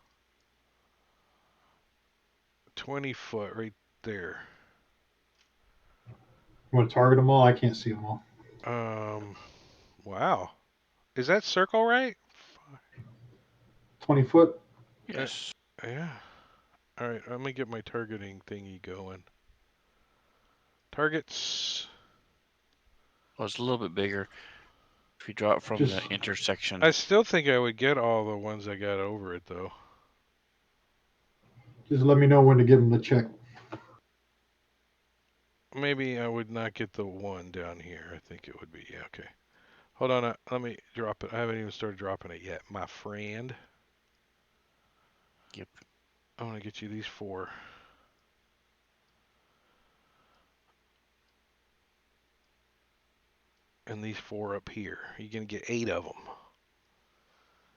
S1: 20 foot right there.
S5: You want to target them all? I can't see them all.
S1: Wow. Is that circle right?
S5: 20 foot?
S4: Yes.
S1: Yeah. All right, let me get my targeting thingy going. Targets.
S4: Well, it's a little bit bigger. If you draw it from the
S5: Just
S4: intersection.
S1: I still think I would get all the ones I got over it, though.
S5: let me know when to give them the check.
S1: Maybe I would not get the one down here. I think it would be. Yeah, okay. Hold on. Let me drop it. I haven't even started dropping it yet, my friend.
S4: Yep.
S1: I want to get you these 4. And these 4 up here. You're going to get 8 of them.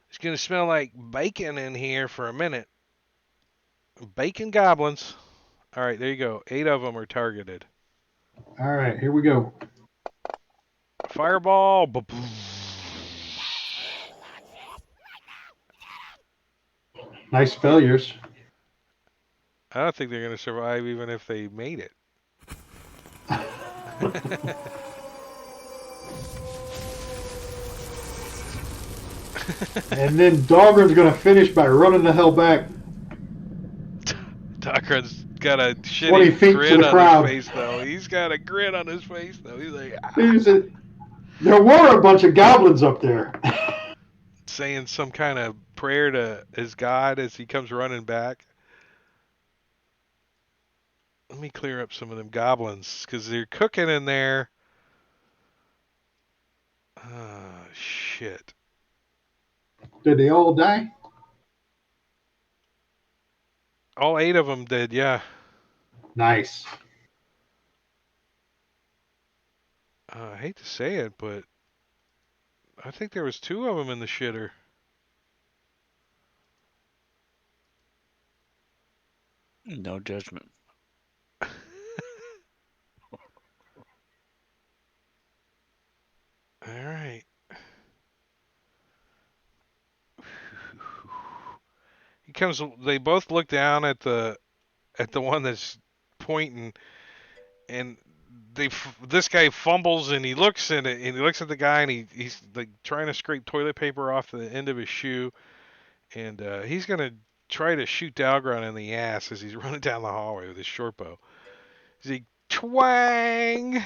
S1: It's going to smell like bacon in here for a minute. Bacon goblins. All right, there you go. 8 of them are targeted.
S5: All right, here we go.
S1: Fireball.
S5: Nice failures.
S1: I don't think they're going to survive even if they made it.
S5: And then Dahlgren's going to finish by running the hell back.
S1: Tucker's got a
S5: 20
S1: shitty
S5: feet to
S1: grin
S5: the
S1: on
S5: crowd.
S1: his face, though. He's got a grin on his face, though. He's like,
S5: There were a bunch of goblins up there.
S1: saying some kind of prayer to his god as he comes running back. Let me clear up some of them goblins, because they're cooking in there. Ah, shit.
S5: Did they all die?
S1: All 8 of them did, yeah.
S5: Nice.
S1: I hate to say it, but I think there was 2 of them in the shitter.
S4: No judgment.
S1: All right. He comes. They both look down at the one that's pointing, and this guy fumbles and he looks at it and he looks at the guy and he's like trying to scrape toilet paper off the end of his shoe, and he's gonna try to shoot Dalgron in the ass as he's running down the hallway with his short bow. He twang,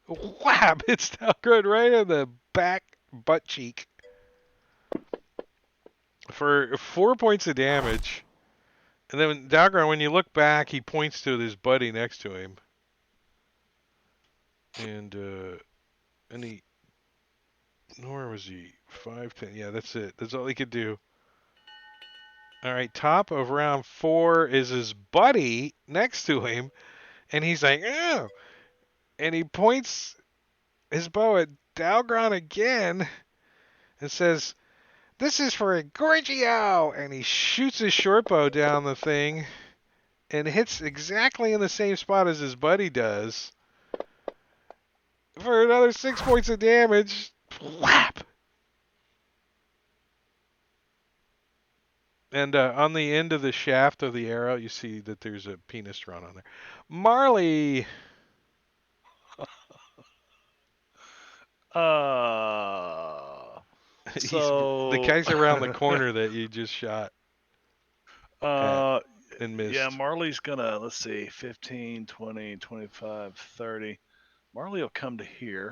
S1: whap! It's Dalgron right in the back butt cheek for 4 points of damage. And then Dalgron, when you look back, he points to his buddy next to him, and he, where was he? 5, 10. Yeah, that's it. That's all he could do. All right, top of round 4 is his buddy next to him, and he's like, "Oh!" And he points his bow at Dalgron again and says, "This is for Gorgio!" And he shoots his short bow down the thing and hits exactly in the same spot as his buddy does for another 6 points of damage. Whap! And on the end of the shaft of the arrow, you see that there's a penis drawn on there. Marley. The
S6: So
S1: guy's around the corner that you just shot at and missed.
S6: yeah, Marley's gonna, let's see, 15, 20, 25, 30. Marley will come to here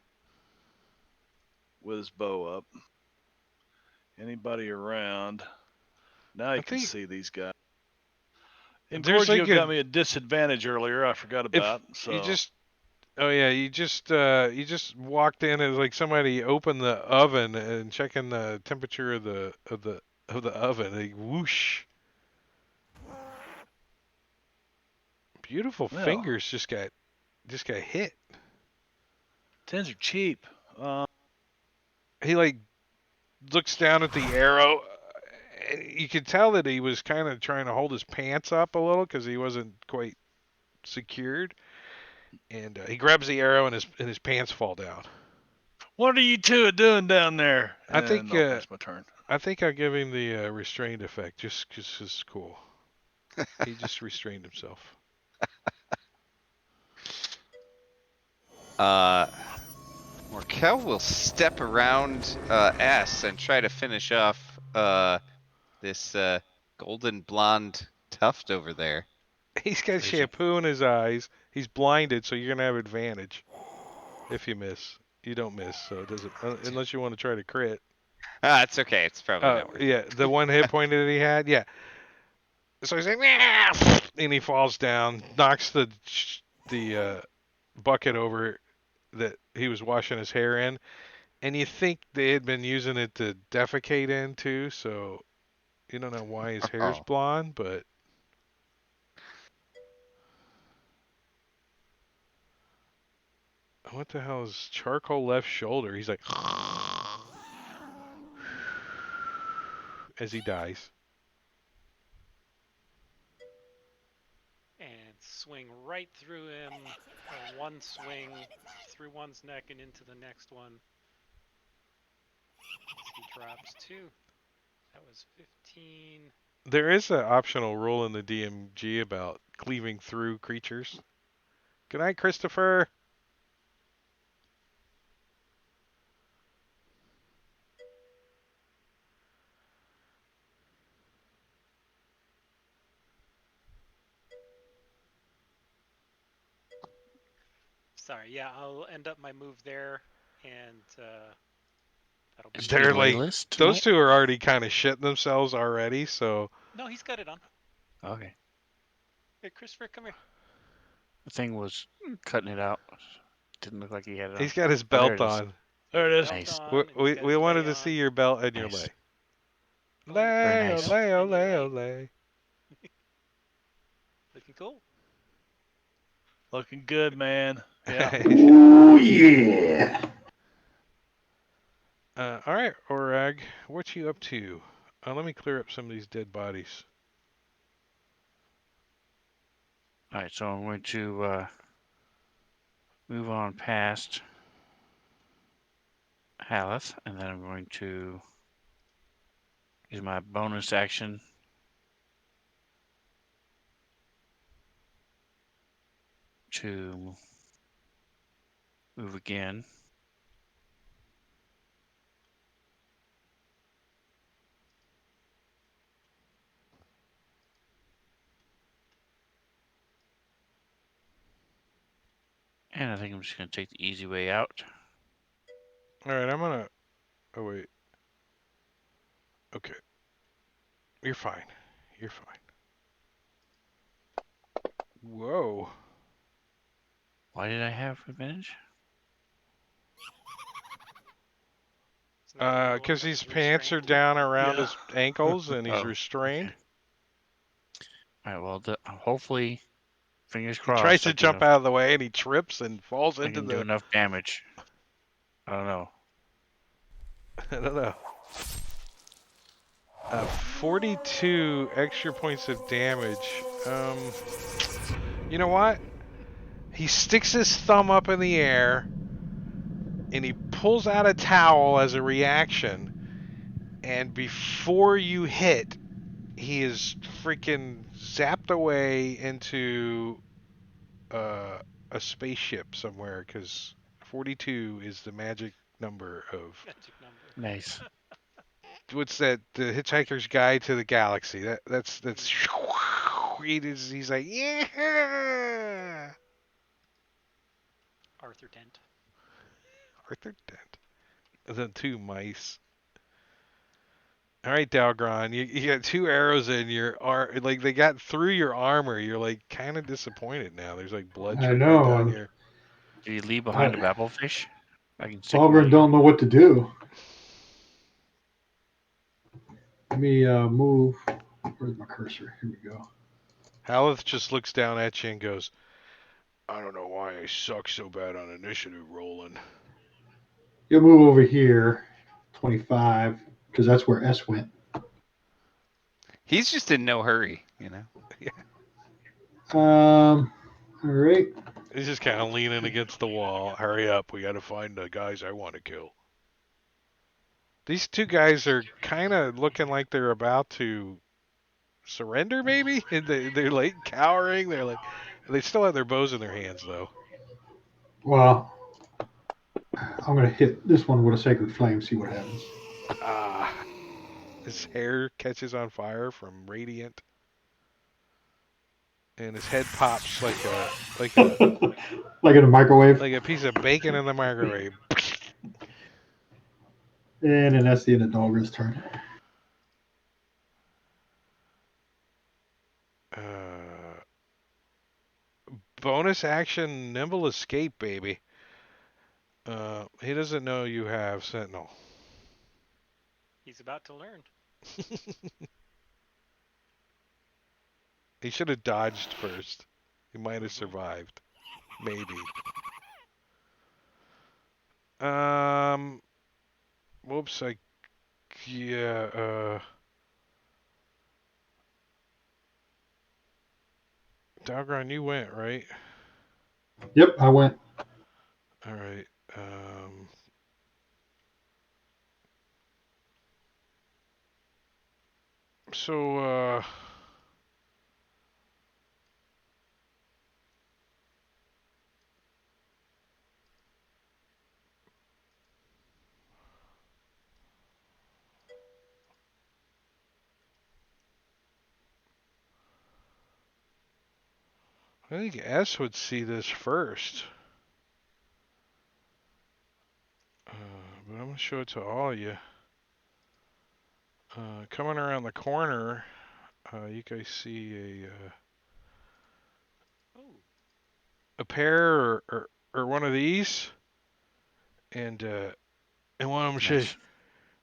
S6: with his bow up. Anybody around? Now you can see these guys. And
S1: There's
S6: Gorgio
S1: like a-
S6: got me a disadvantage earlier. I forgot about. So
S1: You just, oh yeah, you just walked in. It was like somebody opened the oven and checking the temperature of the oven. Like whoosh. Beautiful
S6: Well.
S1: fingers just got hit.
S6: 10s are cheap.
S1: He like looks down at the arrow. You could tell that he was kind of trying to hold his pants up a little because he wasn't quite secured. And he grabs the arrow and his pants fall down.
S6: What are you two doing down there?
S1: I think
S6: that's my turn.
S1: I think I'll give him the restrained effect just because it's cool. He just restrained himself.
S3: Morkel will step around S and try to finish off this golden blonde tuft over there.
S1: He's got shampoo in his eyes. He's blinded, so you're gonna have advantage if you miss. You don't miss, so it doesn't unless you want to try to crit.
S3: It's okay. It's probably not worth it.
S1: Yeah, the one hit point that he had, yeah. So he's like, and he falls down, knocks the bucket over that he was washing his hair in, and you think they had been using it to defecate in too, so you don't know why his hair's blonde, but what the hell is charcoal left shoulder? He's like as he dies.
S2: And swing right through him. One swing through one's neck and into the next one. He drops 2. That was 15.
S1: There is an optional rule in the DMG about cleaving through creatures. Good night, Christopher.
S2: Sorry, yeah, I'll end up my move there, and that'll be.
S1: They're like those two are already kind of shitting themselves already, so.
S2: No, he's got it on.
S4: Okay.
S2: Hey, Christopher, come here.
S4: The thing was cutting it out. Didn't look like he had it on.
S1: He's got his belt on.
S6: There it is.
S4: Nice.
S1: We wanted to see your belt and your
S4: Nice.
S1: lay.
S4: Very nice.
S1: Lay.
S2: Looking cool.
S6: Looking good, man. Yeah.
S5: Oh yeah.
S1: All right, Orag, what you up to? Let me clear up some of these dead bodies.
S4: All right, so I'm going to move on past Haleth, and then I'm going to use my bonus action to move again. And I think I'm just going to take the easy way out.
S1: All right, I'm gonna. Oh wait. Okay. You're fine. You're fine. Whoa.
S4: Why did I have advantage?
S2: Isn't that the rule?
S1: Because his
S2: Restrained?
S1: pants are down around
S6: Yeah.
S1: his ankles and he's
S4: Oh,
S1: restrained.
S4: okay. All right, well, hopefully, fingers
S1: He tries
S4: crossed,
S1: to jump out of the way and he trips and falls
S4: I
S1: into
S4: can do
S1: the.
S4: enough damage. I don't know.
S1: I don't know. 42 extra points of damage. You know what? He sticks his thumb up in the air and he pulls out a towel as a reaction. And before you hit, he is freaking zapped away into a spaceship somewhere because 42 is the magic number of
S2: Magic number.
S4: Nice.
S1: what's that? The Hitchhiker's Guide to the Galaxy. That's he's like yeah.
S2: Arthur Dent.
S1: Arthur Dent. And then two mice. All right, Dalgron, you got two arrows in your arm. Like they got through your armor. You're like kind of disappointed now. There's like blood
S5: I
S1: trickling down
S5: know.
S1: your.
S4: Did you leave behind a
S5: I,
S4: babblefish? I can stick
S5: Dahlgren
S4: my.
S5: don't know what to do. Let me move. Where's my cursor? Here we go.
S1: Haleth just looks down at you and goes, "I don't know why I suck so bad on initiative rolling."
S5: You'll move over here, 25, because that's where S went.
S3: He's just in no hurry, you know.
S5: All right.
S1: He's just kind of leaning against the wall. Hurry up, we got to find the guys I want to kill. These two guys are kind of looking like they're about to surrender, maybe. They're like cowering. They're like, they still have their bows in their hands, though.
S5: Well, I'm going to hit this one with a sacred flame, see what happens.
S1: Ah, his hair catches on fire from radiant, and his head pops
S5: Like in a microwave.
S1: like a piece of bacon in the microwave.
S5: And then that's the end of Dahlgren's turn.
S1: Uh, bonus action, nimble escape, baby. He doesn't know you have Sentinel.
S2: He's about to learn.
S1: He should have dodged first. He might have survived. Maybe. Whoops, yeah, Dalgron, you went, right?
S5: Yep, I went.
S1: Alright, so, I think S would see this first. But I'm going to show it to all of you. Coming around the corner, you guys see
S2: Oh,
S1: a pair or one of these, and one of them says,
S4: Nice.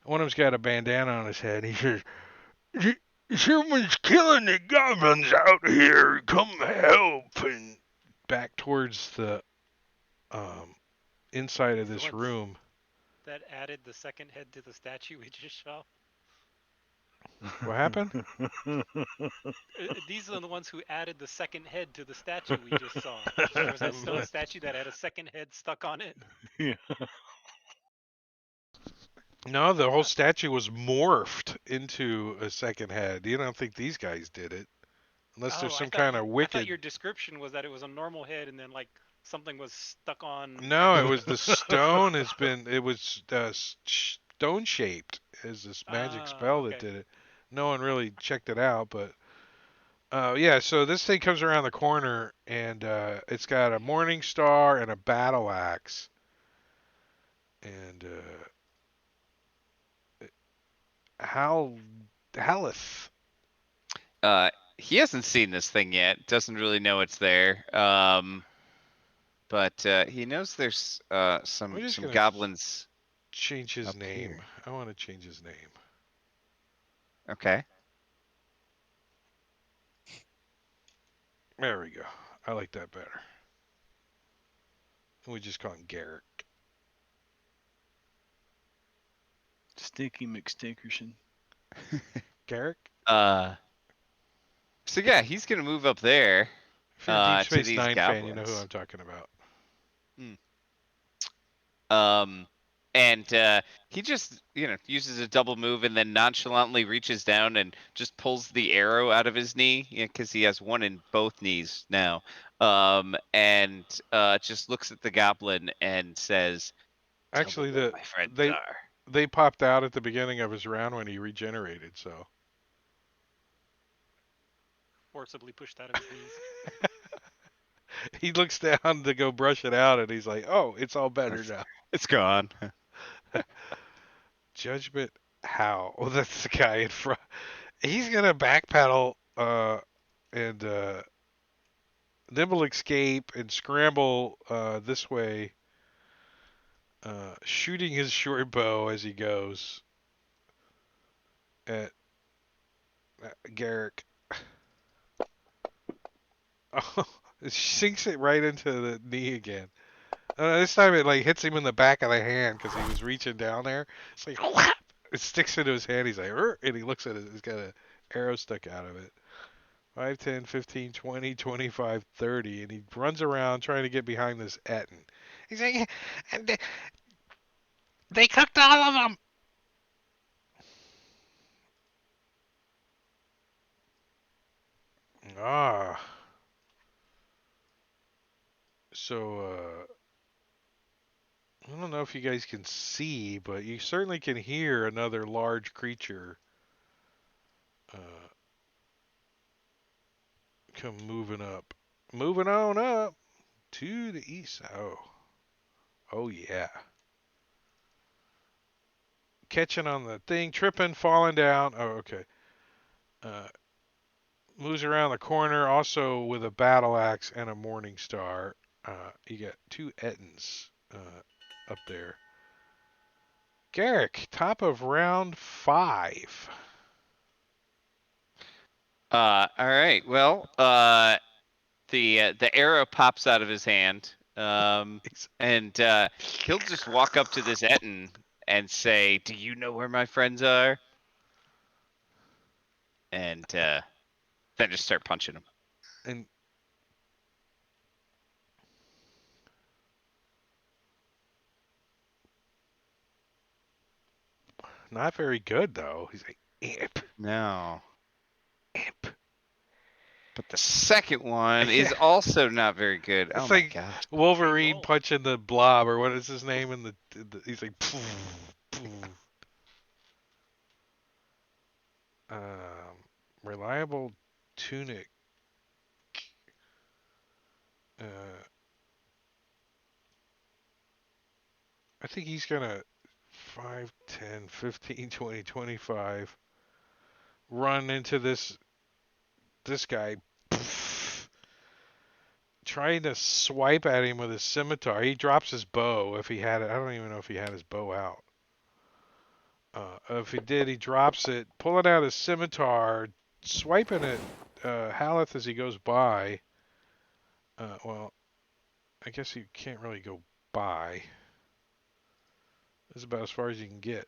S1: one of them's got a bandana on his head. He says, "Someone's killing the goblins out here. Come help!" And back towards the inside of
S2: the
S1: this
S2: ones
S1: room.
S2: that added the second head to the statue we just saw?
S1: What happened?
S2: These are the ones who added the second head to the statue we just saw. There was that stone statue that had a second head stuck on it.
S6: Yeah.
S1: No, the whole statue was morphed into a second head. You don't think these guys did it? Unless there's
S2: Oh,
S1: some kind of
S2: I thought
S1: wicked.
S2: your description was that it was a normal head and then like something was stuck on
S1: No, it
S2: after.
S1: was the stone has been. It was stone shaped as this magic spell that
S2: Okay.
S1: did it. No one really checked it out, but yeah. So this thing comes around the corner and it's got a morning star and a battle axe. And Haleth.
S3: He hasn't seen this thing yet. Doesn't really know it's there. But he knows there's some
S1: just gonna
S3: goblins
S1: change his
S3: up
S1: name.
S3: here.
S1: I want to change his name.
S3: Okay.
S1: There we go. I like that better. We just call him Garrick.
S6: Stinky McStinkerson.
S1: Garrick?
S3: So yeah, he's gonna move up there
S1: If you're a Deep
S3: to
S1: Space
S3: these
S1: Nine fan, you know who
S3: goblins.
S1: I'm talking about.
S3: And he just uses a double move and then nonchalantly reaches down and just pulls the arrow out of his knee because he has one in both knees now. And just looks at the goblin and says, "Tell
S1: Actually,
S3: me where my friends
S1: they
S3: are."
S1: they popped out at the beginning of his round when he regenerated. So
S2: Forcibly pushed out of his knees.
S1: he looks down to go brush it out, and he's like, "Oh, it's all better now."
S3: It's gone.
S1: Judgment How? Oh, that's the guy in front. He's gonna backpedal and nimble escape and scramble this way, shooting his short bow as he goes at Garrick. Oh, it sinks it right into the knee again. This time it like hits him in the back of the hand because he was reaching down there. It's like whap! It sticks into his hand. He's like, and he looks at it. He's got an arrow stuck out of it. 5, 10, 15, 20, 25, 30, and he runs around trying to get behind this Etten. He's like, they cooked all of them. Ah. So, I don't know if you guys can see, but you certainly can hear another large creature uh, come moving up. Moving on up to the east. Oh yeah. Catching on the thing, tripping, falling down. Oh, okay. Uh, Moves around the corner, also with a battle axe and a morning star. You got two Ettins up there. Garrick, top of round 5.
S3: All right. Well, the arrow pops out of his hand, and he'll just walk up to this Etten and say, "Do you know where my friends are?" And then just start punching him.
S1: And not very good though. He's like, imp,
S3: No.
S1: imp.
S3: But the second one is also not very good.
S1: It's
S3: Oh my
S1: like
S3: gosh.
S1: Wolverine
S2: roll.
S1: punching the blob, or what is his name? In he's like, poof, poof. Reliable tunic. Uh, I think he's gonna 5, 10, 15, 20, 25 run into this guy, poof, trying to swipe at him with his scimitar. He drops his bow if he had it. I don't even know if he had his bow out. If he did, he drops it, pulling out his scimitar, swiping at Haleth as he goes by. Well, I guess he can't really go by. That's about as far as you can get.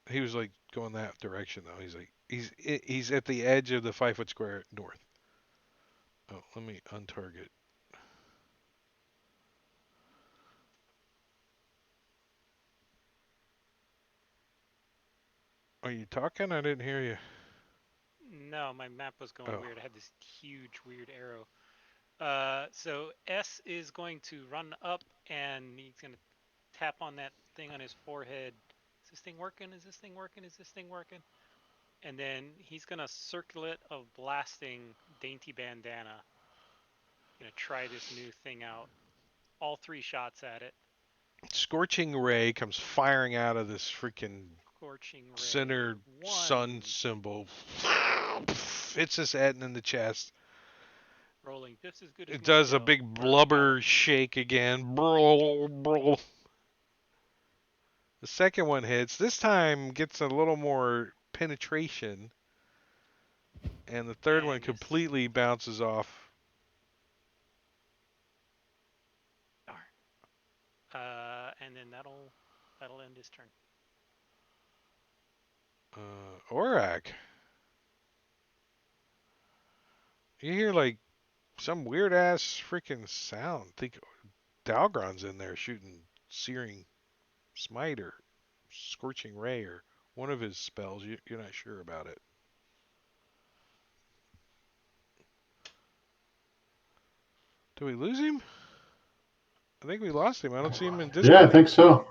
S1: He was like going that direction though. He's like he's at the edge of the 5 foot square north. Oh, let me untarget. Are you talking? I didn't hear you.
S2: No, my map was going
S1: Oh.
S2: weird. I had this huge weird arrow. So S is going to run up and he's going to tap on that thing on his forehead. Is this thing working? Is this thing working? Is this thing working? And then he's going to circlet of blasting Dainty Bandana. Going to try this new thing out. All 3 shots at it.
S1: Scorching ray comes firing out of this freaking
S2: Scorching ray.
S1: center sun symbol. Hits this Etten in the chest.
S2: Rolling just as good as
S1: It does a
S2: Markel.
S1: big blubber shake again. The second one hits. This time gets a little more penetration. And the third one completely bounces off.
S2: Darn. And then that'll end his turn.
S1: Aurak. You hear like some weird ass freaking sound. I think Dalgron's in there shooting Searing Smite or Scorching Ray or one of his spells. You're not sure about it. Do we lose him? I think we lost him. I don't see him in Discord.
S5: Yeah, I think so.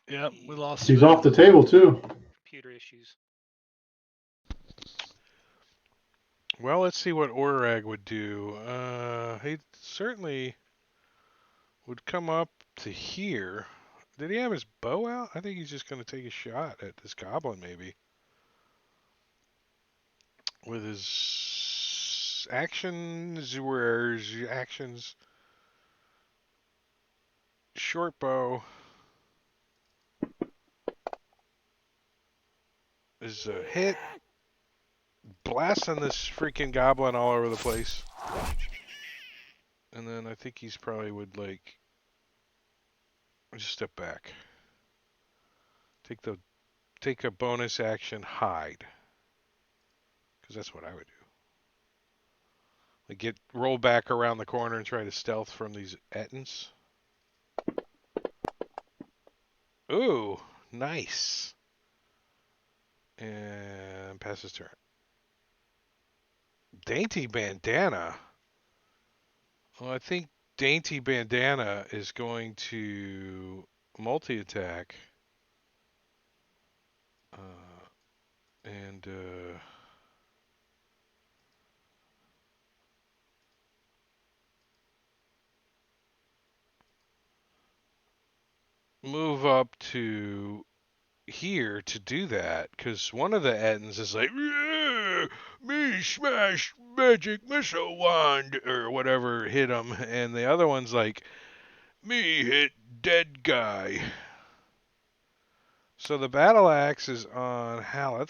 S6: Yeah, we lost
S5: He's
S6: Sven.
S5: off the table too.
S2: Computer issues.
S1: Well, let's see what Orag would do. He certainly would come up to here. Did he have his bow out? I think he's just going to take a shot at this goblin, maybe. With his actions, short bow is a hit, blasting this freaking goblin all over the place. And then I think he's probably would like just step back. Take a bonus action, hide. Because that's what I would do. Like roll back around the corner and try to stealth from these Ettins. Ooh, nice. And pass his turn. Dainty Bandana. Well, I think Dainty Bandana is going to multi-attack. And move up to here to do that, because one of the Ettins is like, yeah, me smash magic missile wand, or whatever hit him, and the other one's like, me hit dead guy. So the battle axe is on Haleth.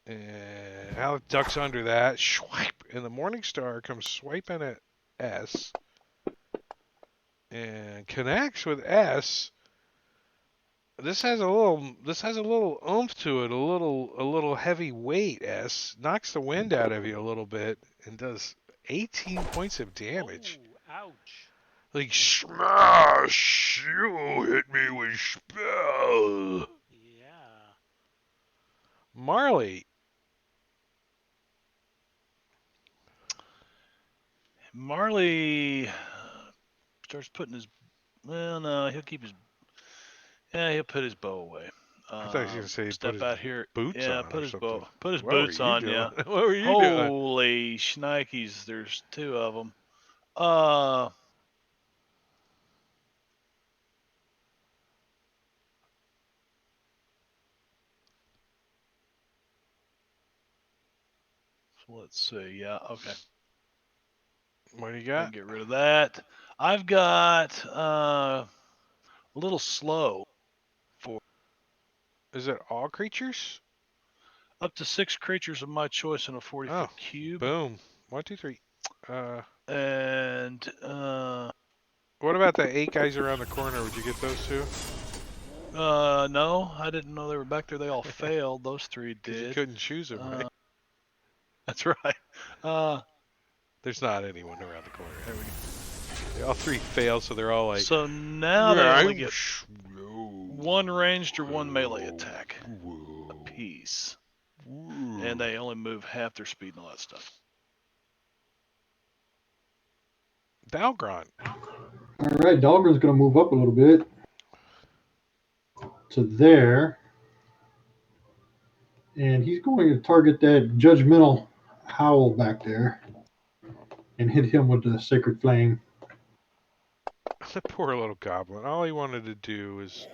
S1: And Haleth ducks under that. Swipe. And the Morningstar comes swiping at S. And connects with S. This has a little oomph to it, a little heavy weight. S knocks the wind out of you a little bit and does 18 points of damage.
S2: Oh, ouch.
S1: Like, smash! You hit me with spell.
S2: Yeah.
S1: Marley.
S6: Marley starts putting his. Well, no, he'll keep his. Yeah, he'll put his bow away.
S1: I thought he was going to say
S6: step
S1: put his
S6: out here.
S1: boots
S6: Yeah,
S1: on
S6: put
S1: or
S6: his
S1: something.
S6: bow. Put his
S1: What
S6: boots
S1: were you
S6: on.
S1: doing?
S6: Yeah.
S1: What were you doing?
S6: Holy shnikes! There's 2 of them. So let's see. Yeah. Okay.
S1: What do you
S6: I
S1: got?
S6: can get rid of that. I've got a little slow for
S1: Is it all creatures?
S6: up to 6 creatures of my choice in a 40-foot cube.
S1: Boom. 1, 2, 3.
S6: And
S1: What about the 8 guys around the corner? Would you get those 2?
S6: No, I didn't know they were back there. They all failed. Those three
S1: Because you
S6: did.
S1: couldn't choose them, right?
S6: That's right.
S1: There's not anyone around the corner. There we go. They all three failed, so they're all like,
S6: So now they only get
S1: slow.
S6: one ranged or one melee attack apiece, and they only move half their speed and all that stuff.
S1: Dalgron.
S5: All right, Dahlgren's going to move up a little bit to there, and he's going to target that judgmental howl back there and hit him with the sacred flame.
S1: The poor little goblin. All he wanted to do was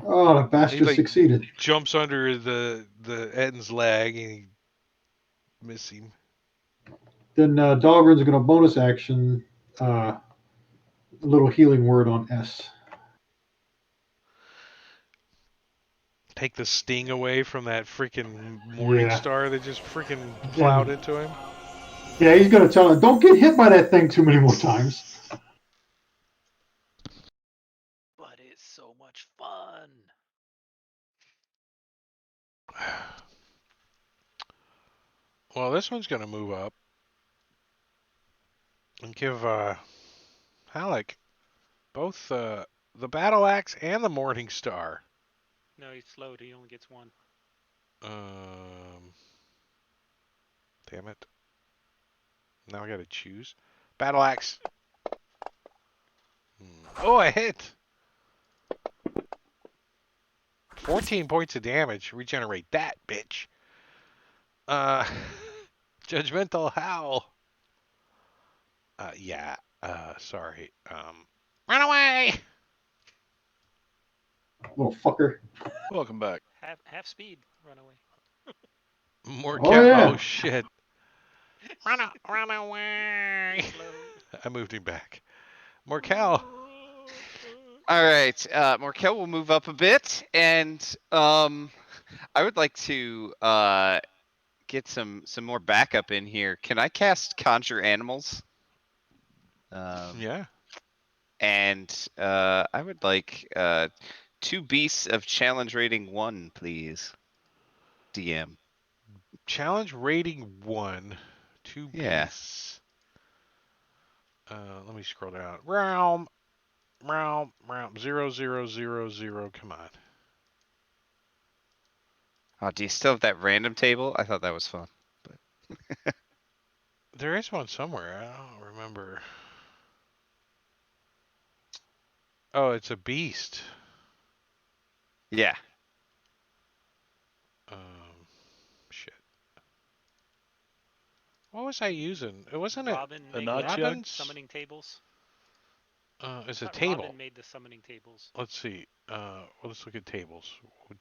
S5: Oh, the
S1: he
S5: bastard
S1: like
S5: succeeded.
S1: jumps under the Eden's leg and he miss him.
S5: Then Dahlgren's going to bonus action a little healing word on S.
S1: Take the sting away from that freaking morning
S5: Yeah.
S1: star that just freaking plowed
S5: And
S1: into him.
S5: yeah, he's going to tell him, don't get hit by that thing too many more times.
S2: But it's so much fun.
S1: Well, this one's gonna move up and give Halleck both the battle axe and the morning star.
S2: No, he's slowed. He only gets one.
S1: Um, damn it. Now I gotta choose. Battle axe. Oh, I hit. 14 points of damage. Regenerate that, bitch. Uh, Judgmental Howl. Yeah. Sorry. Run away.
S5: Little fucker.
S6: Welcome back.
S2: Half speed. Run away.
S1: More
S5: Oh,
S1: cat.
S5: yeah.
S1: Oh shit. Run away.
S2: Slow.
S1: I moved him back. Morkel.
S3: All right, Morkel will move up a bit, and I would like to get some more backup in here. Can I cast Conjure Animals?
S1: Yeah.
S3: And I would like 2 beasts of challenge rating 1, please. DM.
S1: Challenge rating 1. 2
S3: Yeah.
S1: beasts. Let me scroll down. Realm. 0000. Come on.
S3: Oh, do you still have that random table? I thought that was fun.
S1: There is one somewhere. I don't remember. Oh, it's a beast.
S3: Yeah.
S1: Shit. What was I using? It wasn't it.
S2: Robin made
S6: Anaccia?
S2: the
S1: Robin's?
S2: summoning tables.
S1: It's a
S2: Thought
S1: table.
S2: Robin made the summoning tables.
S1: Let's see. Well, let's look at tables. What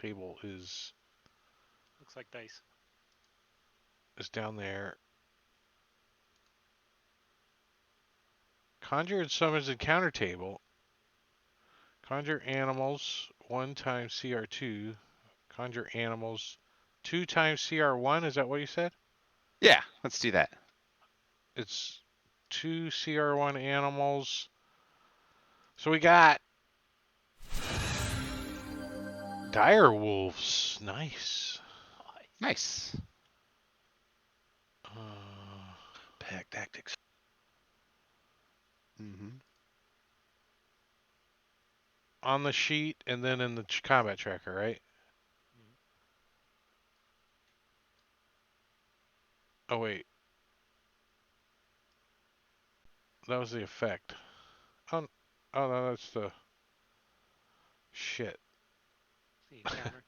S1: table is
S2: Looks like dice.
S1: down there? Conjure and summons encounter table. Conjure animals 1 times CR2. Conjure animals 2 times CR1. Is that what you said?
S3: Yeah, let's do that.
S1: It's 2 CR1 animals. So we got dire wolves. Nice.
S3: Nice.
S6: Pack tactics.
S3: Mm-hmm.
S1: On the sheet and then in the combat tracker, right? Oh wait, that was the effect. Oh no, that's the shit.
S2: The encounter.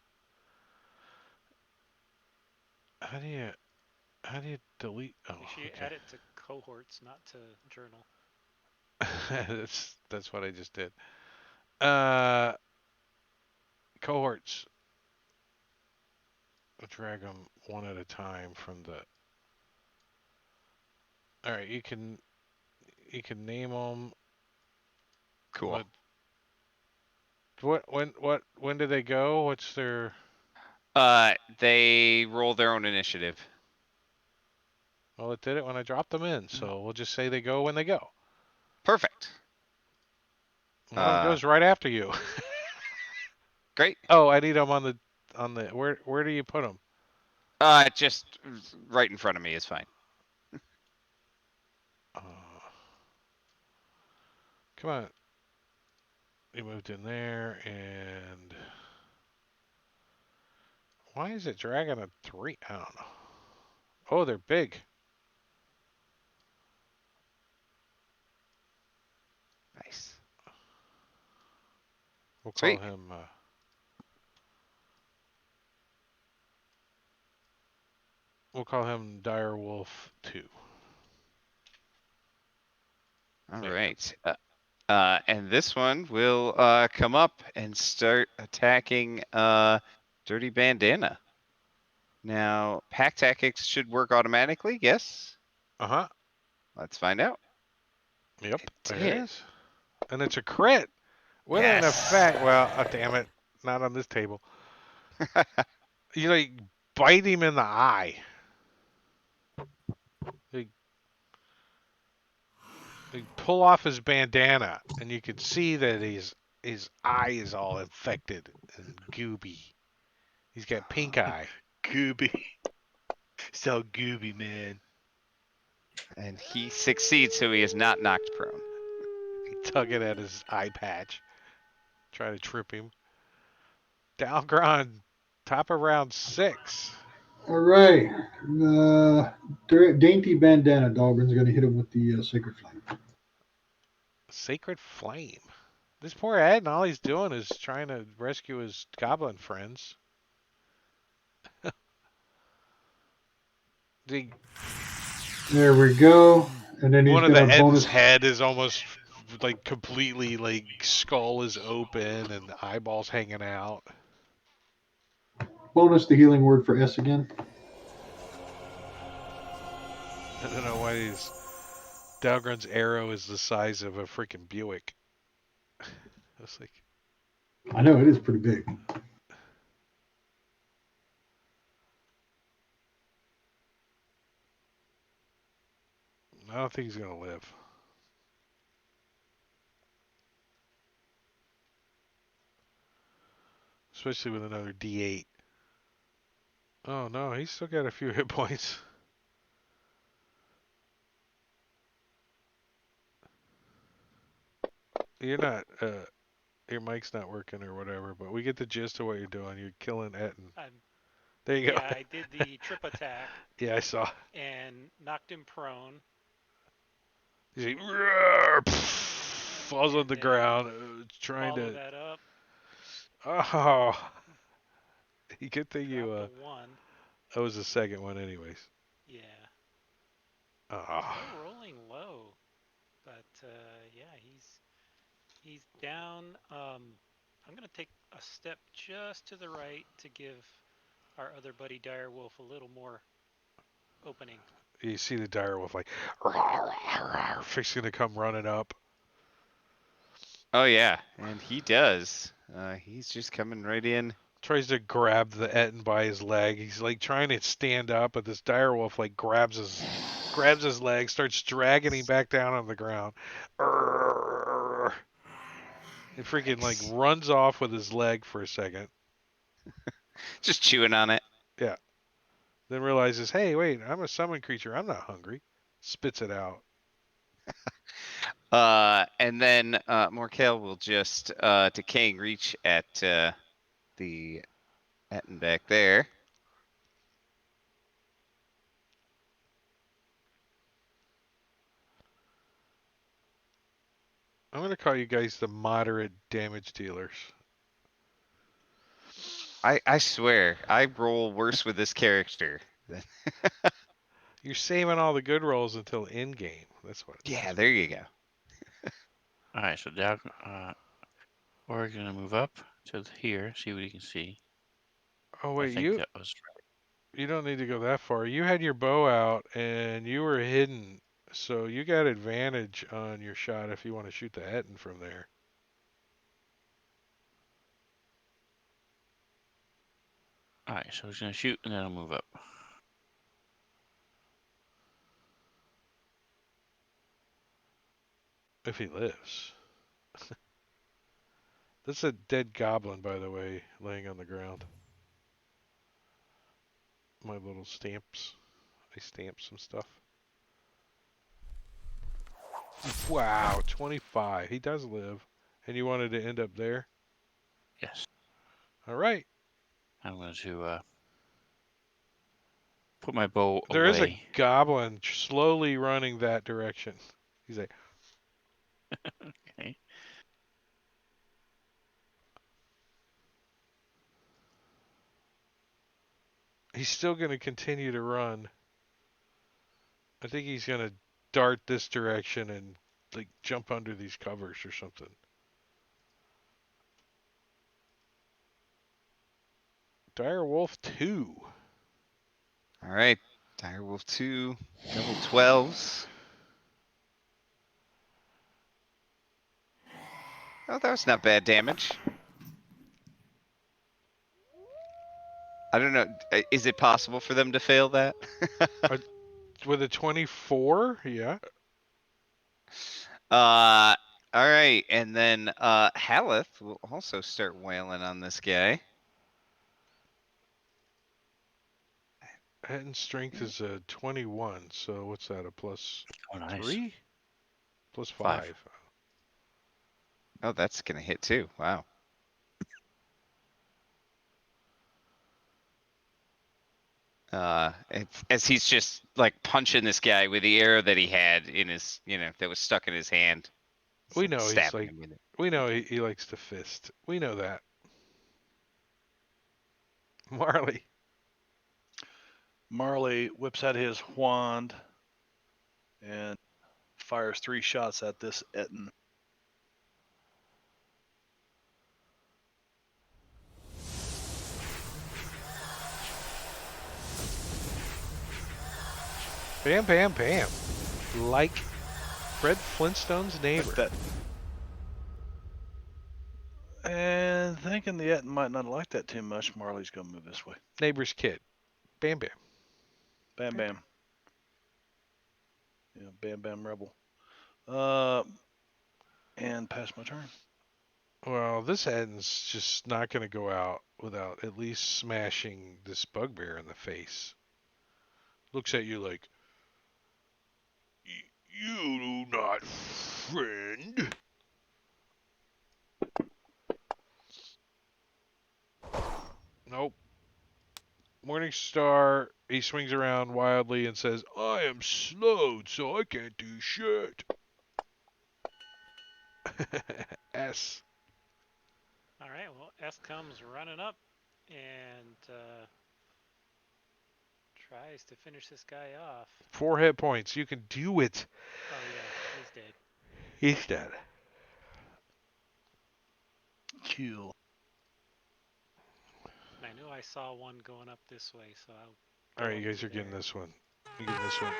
S1: How do you delete? Oh,
S2: You should
S1: okay.
S2: add it to cohorts, not to journal.
S1: That's what I just did. Cohorts. I'll drag them one at a time from the. All right, you can name them.
S3: Cool.
S1: When do they go? What's their?
S3: They roll their own initiative.
S1: Well, it did it when I dropped them in, so we'll just say they go when they go.
S3: Perfect.
S1: Well, it goes right after you.
S3: Great.
S1: Oh, I need them on the. Where do you put them?
S3: Just right in front of me is fine.
S1: Uh, come on. You moved in there, and why is it dragging a 3? I don't know. Oh, they're big.
S3: Nice.
S1: We'll call
S3: Sweet.
S1: him. We'll call him Direwolf 2.
S3: All
S1: There you go.
S3: right. And this one will come up and start attacking Dirty Bandana. Now, pack tactics should work automatically. Yes.
S1: Uh huh.
S3: Let's find out.
S1: Yep.
S3: It
S1: There it
S3: did.
S1: is. And it's a crit with an
S3: Yes.
S1: effect. Well, damn it. Not on this table. You like bite him in the eye. Like, pull off his bandana, and you can see that his eye is all infected and gooby. He's got pink eye.
S6: Gooby. So gooby, man.
S3: And he succeeds, so he is not knocked prone.
S1: Tugging at his eye patch, trying to trip him. Dalgron, top of round 6.
S5: All right. Dainty Bandana Dahlgren's going to hit him with the Sacred Flame.
S1: Sacred Flame. This poor Ed, and all he's doing is trying to rescue his goblin friends.
S5: There we go. And then he's
S1: One of
S5: going
S1: the
S5: to
S1: Ed's
S5: bonus.
S1: head is almost like completely like skull is open and eyeballs hanging out.
S5: Bonus the healing word for S again.
S1: I don't know why his Dalgrun's arrow is the size of a freaking Buick. It's like,
S5: I know it is pretty big.
S1: I don't think he's gonna live. Especially with another D8. Oh no, he's still got a few hit points. You're not your mic's not working or whatever, but we get the gist of what you're doing. You're killing Etten. There you go.
S2: Yeah, I did the trip attack
S1: Yeah, I saw.
S2: and knocked him prone.
S1: He's like, "Roar," falls on
S2: And
S1: the
S2: then
S1: ground, trying
S2: follow
S1: to.
S2: that up,
S1: Oh, good thing you.
S2: dropped a 1.
S1: That was the second one, anyways.
S2: Yeah.
S1: Oh,
S2: Still rolling low. But yeah, he's down. I'm gonna take a step just to the right to give our other buddy Direwolf a little more opening.
S1: you see the direwolf like, fixing to come running up.
S3: Oh yeah, and he does. He's just coming right in.
S1: Tries to grab the Etten by his leg. He's like trying to stand up, but this direwolf like grabs his leg, starts dragging him back down on the ground. He freaking like
S3: Nice.
S1: runs off with his leg for a second.
S3: Just chewing on it.
S1: Yeah. Then realizes, hey, wait, I'm a summon creature. I'm not hungry. Spits it out.
S3: And then Morkel will just decaying reach at the Etten back there.
S1: I'm going to call you guys the moderate damage dealers.
S3: I swear, I roll worse with this character.
S1: You're saving all the good rolls until end game. That's what it
S3: Yeah,
S1: is.
S3: there you go.
S4: All right, so down, we're gonna move up to here, see what you can see.
S1: Oh,
S4: I
S1: wait,
S4: think that was
S1: you don't need to go that far. You had your bow out and you were hidden. So you got advantage on your shot if you want to shoot the Etten from there.
S4: all right. So he's gonna shoot, and then I'll move up.
S1: If he lives. That's a dead goblin, by the way, laying on the ground. My little stamps. I stamped some stuff. Wow, 25. He does live. And you wanted to end up there?
S4: Yes.
S1: All right.
S4: I'm going to put my bow
S1: There is a
S4: away.
S1: goblin slowly running that direction. He's like,
S4: Okay.
S1: he's still going to continue to run. I think he's going to dart this direction and like jump under these covers or something. Direwolf 2.
S3: All right. Direwolf 2, double 12s. Oh, that was not bad damage. I don't know. Is it possible for them to fail that?
S1: With a 24? Yeah.
S3: All right. And then Haleth will also start wailing on this guy.
S1: And strength is a 21, so what's that, a plus
S4: Oh, nice.
S1: 3? Plus
S4: 5.
S1: 5.
S3: Oh, that's going to hit too. Wow. As he's just like punching this guy with the arrow that he had in his, that was stuck in his hand.
S1: We know he's
S3: Stabbing
S1: like,
S3: him with it.
S1: we know he likes to fist. We know that. Marley.
S6: Marley whips out his wand and fires 3 shots at this Etten.
S1: Bam, bam, bam. Like Fred Flintstone's neighbor.
S6: That. And thinking the Etten might not like that too much, Marley's going to move this way.
S1: Neighbor's kid. Bam, bam.
S6: Bam, bam. Yeah, bam, bam, rebel. And pass my turn.
S1: Well, this end's just not going to go out without at least smashing this bugbear in the face. Looks at you like, you do not, friend. Nope. Morningstar, he swings around wildly and says, I am slowed, so I can't do shit. S.
S2: All right. Well, S comes running up and tries to finish this guy off.
S1: 4 hit points. You can do it.
S2: Oh yeah, he's dead.
S1: He's dead.
S6: Kill.
S2: And I knew I saw one going up this way, so I'll.
S1: All right, you
S2: go
S1: guys
S2: to
S1: are getting
S2: there.
S1: this one. You get this one.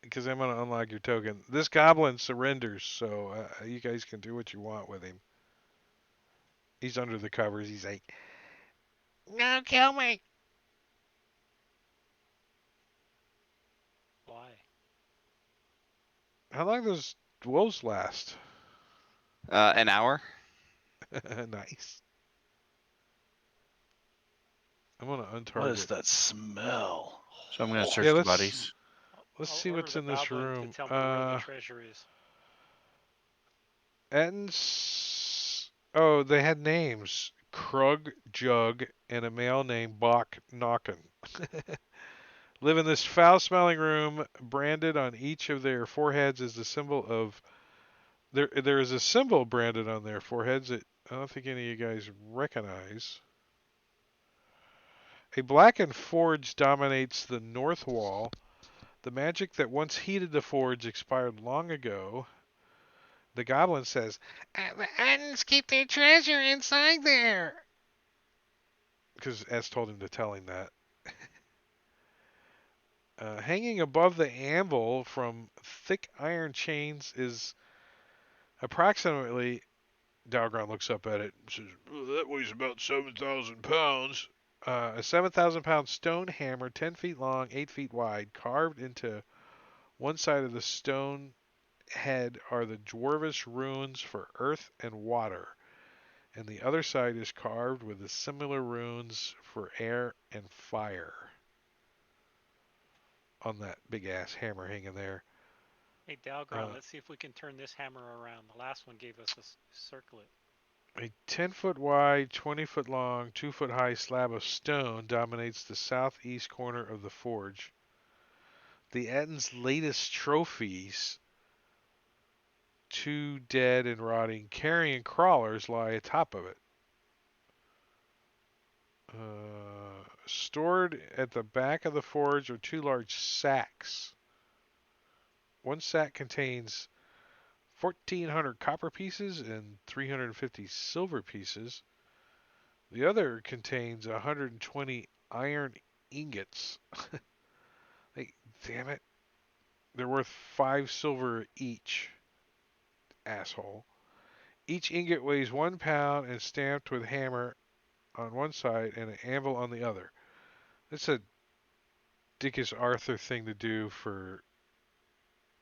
S1: Because I'm going to unlock your token. This goblin surrenders, so you guys can do what you want with him. He's under the covers. He's like, no, kill me.
S2: Why?
S1: How long does wolves last?
S3: An hour.
S1: Nice. I'm going to untarget.
S6: What is that smell?
S4: So I'm going to search
S1: Yeah,
S4: the
S1: let's-
S4: bodies.
S1: Let's
S2: I'll
S1: see
S2: order
S1: what's
S2: the
S1: in this
S2: goblin
S1: room.
S2: To tell me where the treasure is.
S1: Oh, they had names. Krug, Jug, and a male named Bach Knocken. Live in this foul-smelling room. Branded on each of their foreheads is the symbol of... There is a symbol branded on their foreheads that I don't think any of you guys recognize. A blackened forge dominates the north wall. The magic that once heated the forge expired long ago. The goblin says, the Attons keep their treasure inside there. Because S told him to tell him that. Hanging above the anvil from thick iron chains is approximately... Dalgron looks up at it and says, that weighs about 7,000 pounds. A 7,000-pound stone hammer, 10 feet long, 8 feet wide, carved into one side of the stone head are the dwarvish runes for earth and water, and the other side is carved with the similar runes for air and fire on that big ass hammer hanging there.
S2: Hey, Dalgron,
S1: Uh,
S2: let's see if we can turn this hammer around. The last one gave us a circlet.
S1: a 10-foot wide, 20-foot long, 2-foot high slab of stone dominates the southeast corner of the forge. The Ettin's latest trophies, two dead and rotting carrion crawlers, lie atop of it. Stored at the back of the forge are two large sacks. One sack contains 1,400 copper pieces and 350 silver pieces. The other contains 120 iron ingots. Like, damn it. They're worth 5 silver each, asshole. Each ingot weighs 1 pound and stamped with hammer on one side and an anvil on the other. That's a dickish Arthur thing to do for.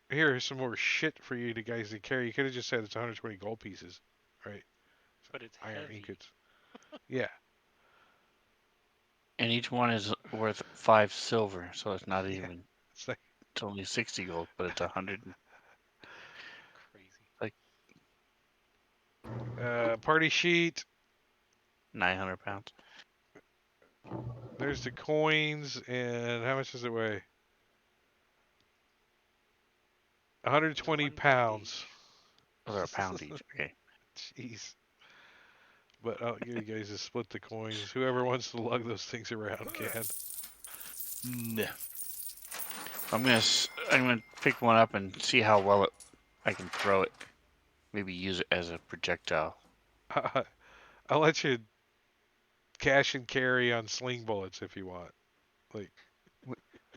S1: Here's some more shit for you to guys to carry. You could have just said it's 120 gold pieces, right?
S2: But it's
S1: Iron
S2: heavy.
S1: ingots. Yeah.
S4: And each one is worth 5 silver, so it's not
S1: Yeah.
S4: even.
S1: It's like,
S4: It's only 60 gold, but it's 100.
S2: Crazy.
S1: party sheet.
S4: 900 pounds.
S1: There's the coins, and how much does it weigh? 120 pounds.
S4: Those are a pound each. Okay.
S1: Jeez. But I'll give you guys to split the coins. Whoever wants to lug those things around can.
S6: Nah.
S4: I'm gonna pick one up and see how well I can throw it. Maybe use it as a projectile.
S1: I'll let you cash and carry on sling bullets if you want. Like,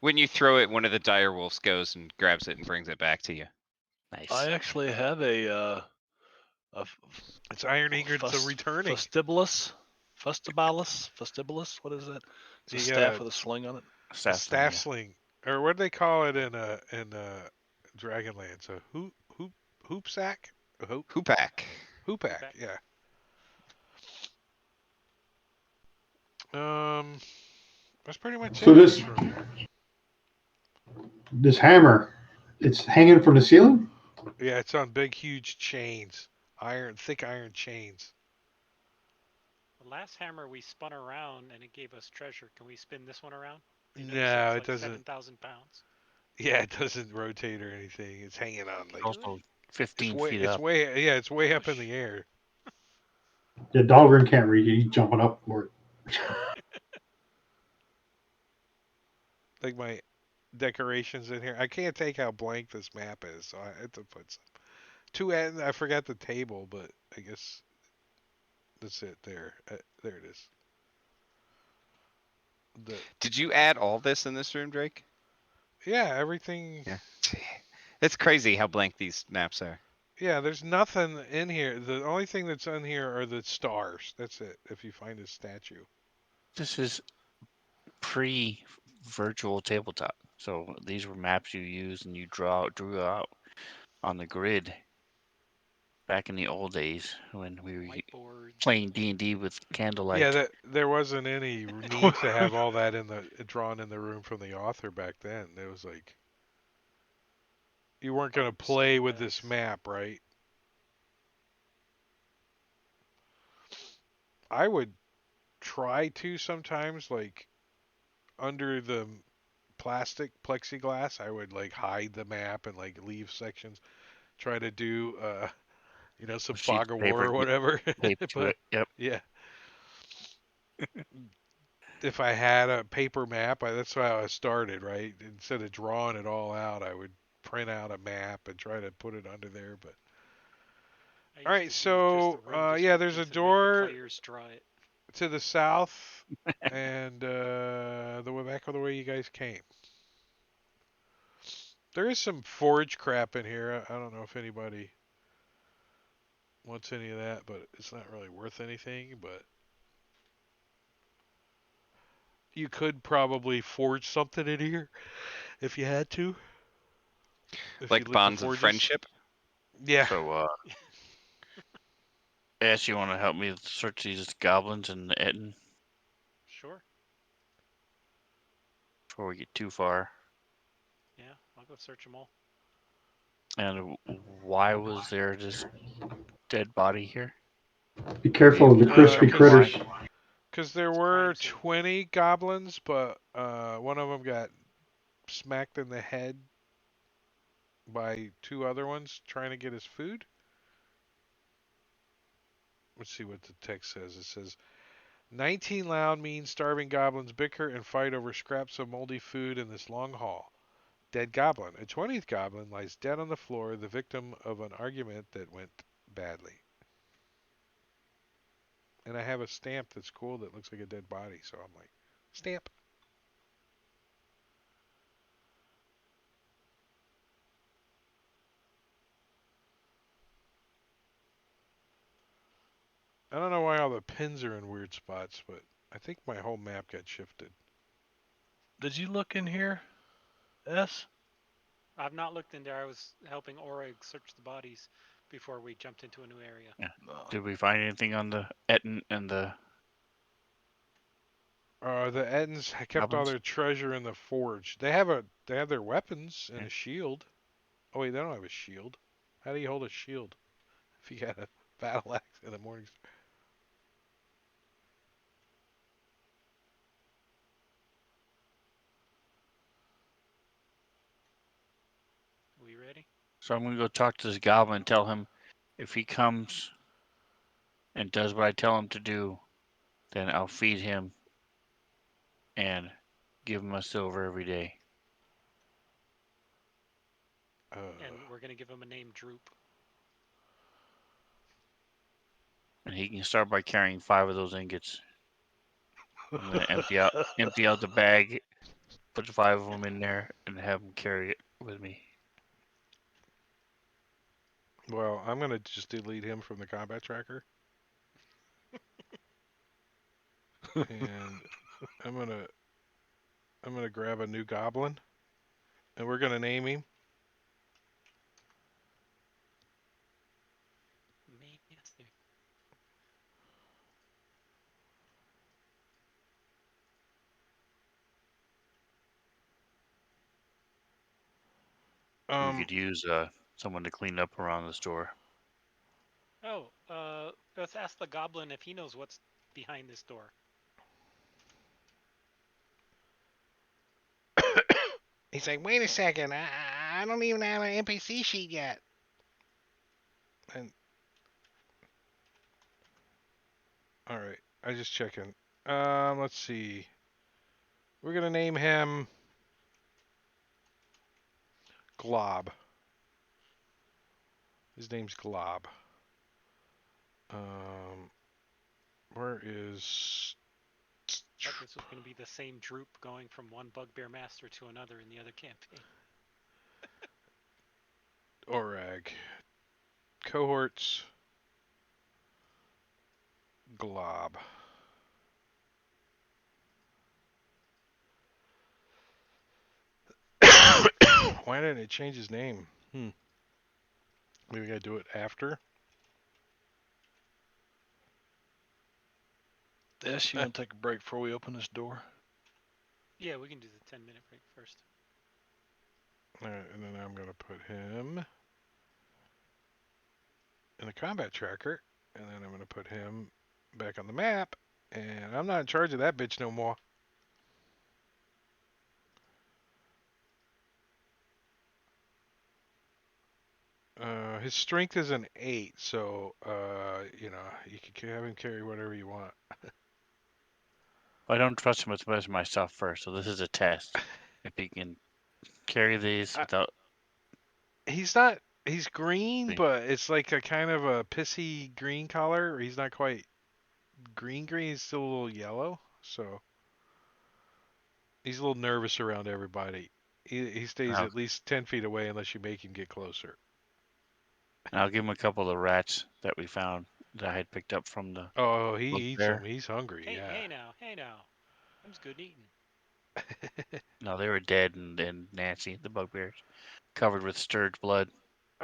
S3: When you throw it, one of the dire wolves goes and grabs it and brings it back to you.
S4: Nice.
S6: I actually have a
S1: it's iron ingots
S6: fust,
S1: returning.
S6: festibilis. What is that? It's a
S1: You
S6: staff
S1: got
S6: with a sling on it.
S1: a
S4: Staff
S1: staff
S4: yeah.
S1: sling, or what do they call it in Dragonlance? A hoop sack? A
S3: Hoopak.
S1: hoopak, yeah. That's pretty much
S5: So
S1: it in
S5: this
S1: this room.
S5: this hammer, it's hanging from the ceiling.
S1: Yeah, it's on big, huge chains, thick iron chains.
S2: The last hammer we spun around and it gave us treasure. Can we spin this one around? You notice
S1: No,
S2: it's
S1: it
S2: like
S1: doesn't.
S2: 7,000 pounds.
S1: Yeah, it doesn't rotate or anything. It's hanging on like
S4: Also 15 feet
S1: it's
S4: up.
S1: way yeah, it's way up in
S2: Whoosh.
S1: the air.
S5: Yeah, Dahlgren can't reach it. He's jumping up for it.
S1: Like my decorations in here. I can't take how blank this map is, so I had to put some. Two ends. I forgot the table, but I guess that's it. There it is. The
S3: Did you add all this in this room, Drake?
S1: yeah, everything.
S3: Yeah. It's crazy how blank these maps are.
S1: Yeah, there's nothing in here. The only thing that's in here are the stars. That's it. If you find a statue.
S4: This is pre-virtual tabletop. So these were maps you used and you drew out on the grid back in the old days when we were
S2: Whiteboards.
S4: playing D&D with candlelight.
S1: Yeah, that there wasn't any need to have all that in the drawn in the room from the author back then. It was like you weren't going to play with this map, right? I would try to sometimes, like under the plastic plexiglass, I would like hide the map and like leave sections. Try to do, some
S4: Sheets
S1: fog
S4: of
S1: of war
S4: paper
S1: or whatever.
S4: taped to
S1: But
S4: it. Yep.
S1: yeah, if I had a paper map, that's how I started, right? Instead of drawing it all out, I would print out a map and try to put it under there. But all right, so yeah, there's a door
S2: Players draw it.
S1: to the south, and the way back of the way you guys came. There is some forage crap in here. I don't know if anybody wants any of that, but it's not really worth anything. But you could probably forge something in here if you had to. If you
S3: Like
S1: lit the
S3: bonds of
S1: forges.
S3: friendship.
S1: Yeah.
S4: So, Ash, you want to help me search these goblins and the Etten
S2: Sure.
S4: before we get too far?
S2: Yeah, I'll go search them all.
S4: And why was there this dead body here?
S5: Be
S4: Are you
S5: careful of
S4: able
S5: the
S4: to
S5: crispy
S4: determine why?
S5: critters.
S1: Because there
S2: It's a crime
S1: were
S2: scene.
S1: 20 goblins, but one of them got smacked in the head by two other ones trying to get his food. Let's see what the text says. It says 19 loud, mean, starving goblins bicker and fight over scraps of moldy food in this long hall. Dead goblin. A 20th goblin lies dead on the floor, the victim of an argument that went badly. And I have a stamp that's cool that looks like a dead body, so I'm like, stamp. I don't know why all the pins are in weird spots, but I think my whole map got shifted.
S6: Did you look in here, S?
S2: I've not looked in there. I was helping Oreg search the bodies before we jumped into a new area.
S4: Yeah.
S6: No.
S4: Did we find anything on the Etten and the
S1: The Ettins kept all
S4: goblins?
S1: their treasure in the forge. They have their weapons and
S4: Okay.
S1: a shield. Oh wait, they don't have a shield. How do you hold a shield if you got a battle axe in the morning?
S2: We ready?
S4: So I'm gonna go talk to this goblin and tell him if he comes and does what I tell him to do, then I'll feed him and give him a silver every day.
S2: And we're gonna give him a name, Droop.
S4: And he can start by carrying 5 of those ingots. I'm gonna empty out the bag, put 5 of them in there, and have him carry it with me.
S1: Well, I'm gonna just delete him from the combat tracker, and I'm gonna I'm gonna grab a new goblin, and we're gonna name him.
S2: Master.
S4: We
S1: Um,
S4: could use someone to clean up around the store.
S2: Oh, let's ask the goblin if he knows what's behind this door.
S1: he's like, wait a second, I don't even have an NPC sheet yet. And all right, I just checking. Let's see. We're gonna name him Glob. His name's Glob. Um, where is
S2: Thought this was gonna be the same Droop going from one bugbear master to another in the other campaign.
S1: Orag? Cohorts Glob. Why didn't it change his name? Maybe we gotta do it after.
S6: S, you want to take a break before we open this door?
S2: Yeah, we can do the 10-minute break first.
S1: And then I'm gonna put him in the combat tracker, and then I'm gonna put him back on the map. And I'm not in charge of that bitch no more. His strength is an 8, so you can have him carry whatever you want.
S4: I don't trust him as much as my stuff first, so this is a test. If he can carry these
S1: I,
S4: without.
S1: he's not. He's green,
S4: being-
S1: but it's like a kind of a pissy green color. He's not quite green. He's still a little yellow, so he's a little nervous around everybody. He stays
S4: I'll,
S1: at least 10 feet away unless you make him get closer.
S4: I'll give him a couple of the rats that we found that I had picked up from the
S1: Oh, he eats them.
S4: bugbear.
S1: He's hungry.
S2: Hey,
S1: Yeah.
S2: hey now. Them's good eating.
S4: No, they were dead and Nancy, the bugbears, covered with stirred blood.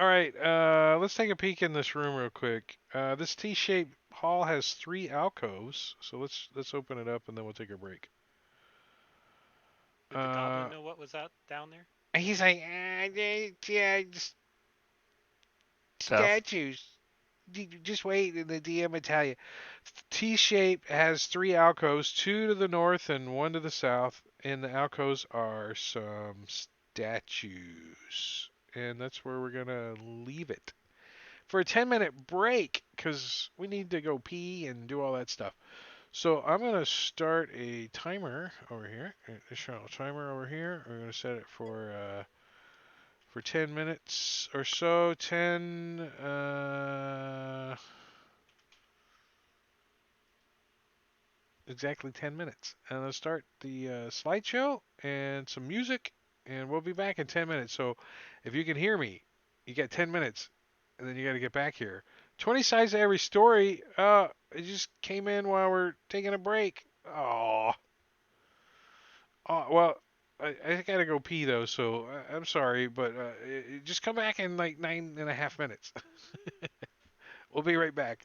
S1: All right, let's take a peek in this room real quick. This T-shaped hall has 3 alcoves, so let's open it up and then we'll take a break.
S2: Did the goblin know what was out down there?
S1: He's like, yeah, just
S4: Tough.
S1: statues. Just wait, and the DM will tell you. T-shape has 3 alcoves, 2 to the north and 1 to the south, and the alcoves are some statues, and that's where we're gonna leave it for a 10-minute break because we need to go pee and do all that stuff. So I'm gonna start a timer over here. Additional timer over here. We're gonna set it for 10 minutes or so. 10. Exactly 10 minutes. And let's start the slideshow and some music, and we'll be back in 10 minutes. So if you can hear me, you got 10 minutes, and then you got to get back here. 20 sides to every story. It just came in while we're taking a break. Oh, well, I got to go pee, though, so I'm sorry, but just come back in like 9.5 minutes. We'll be right back.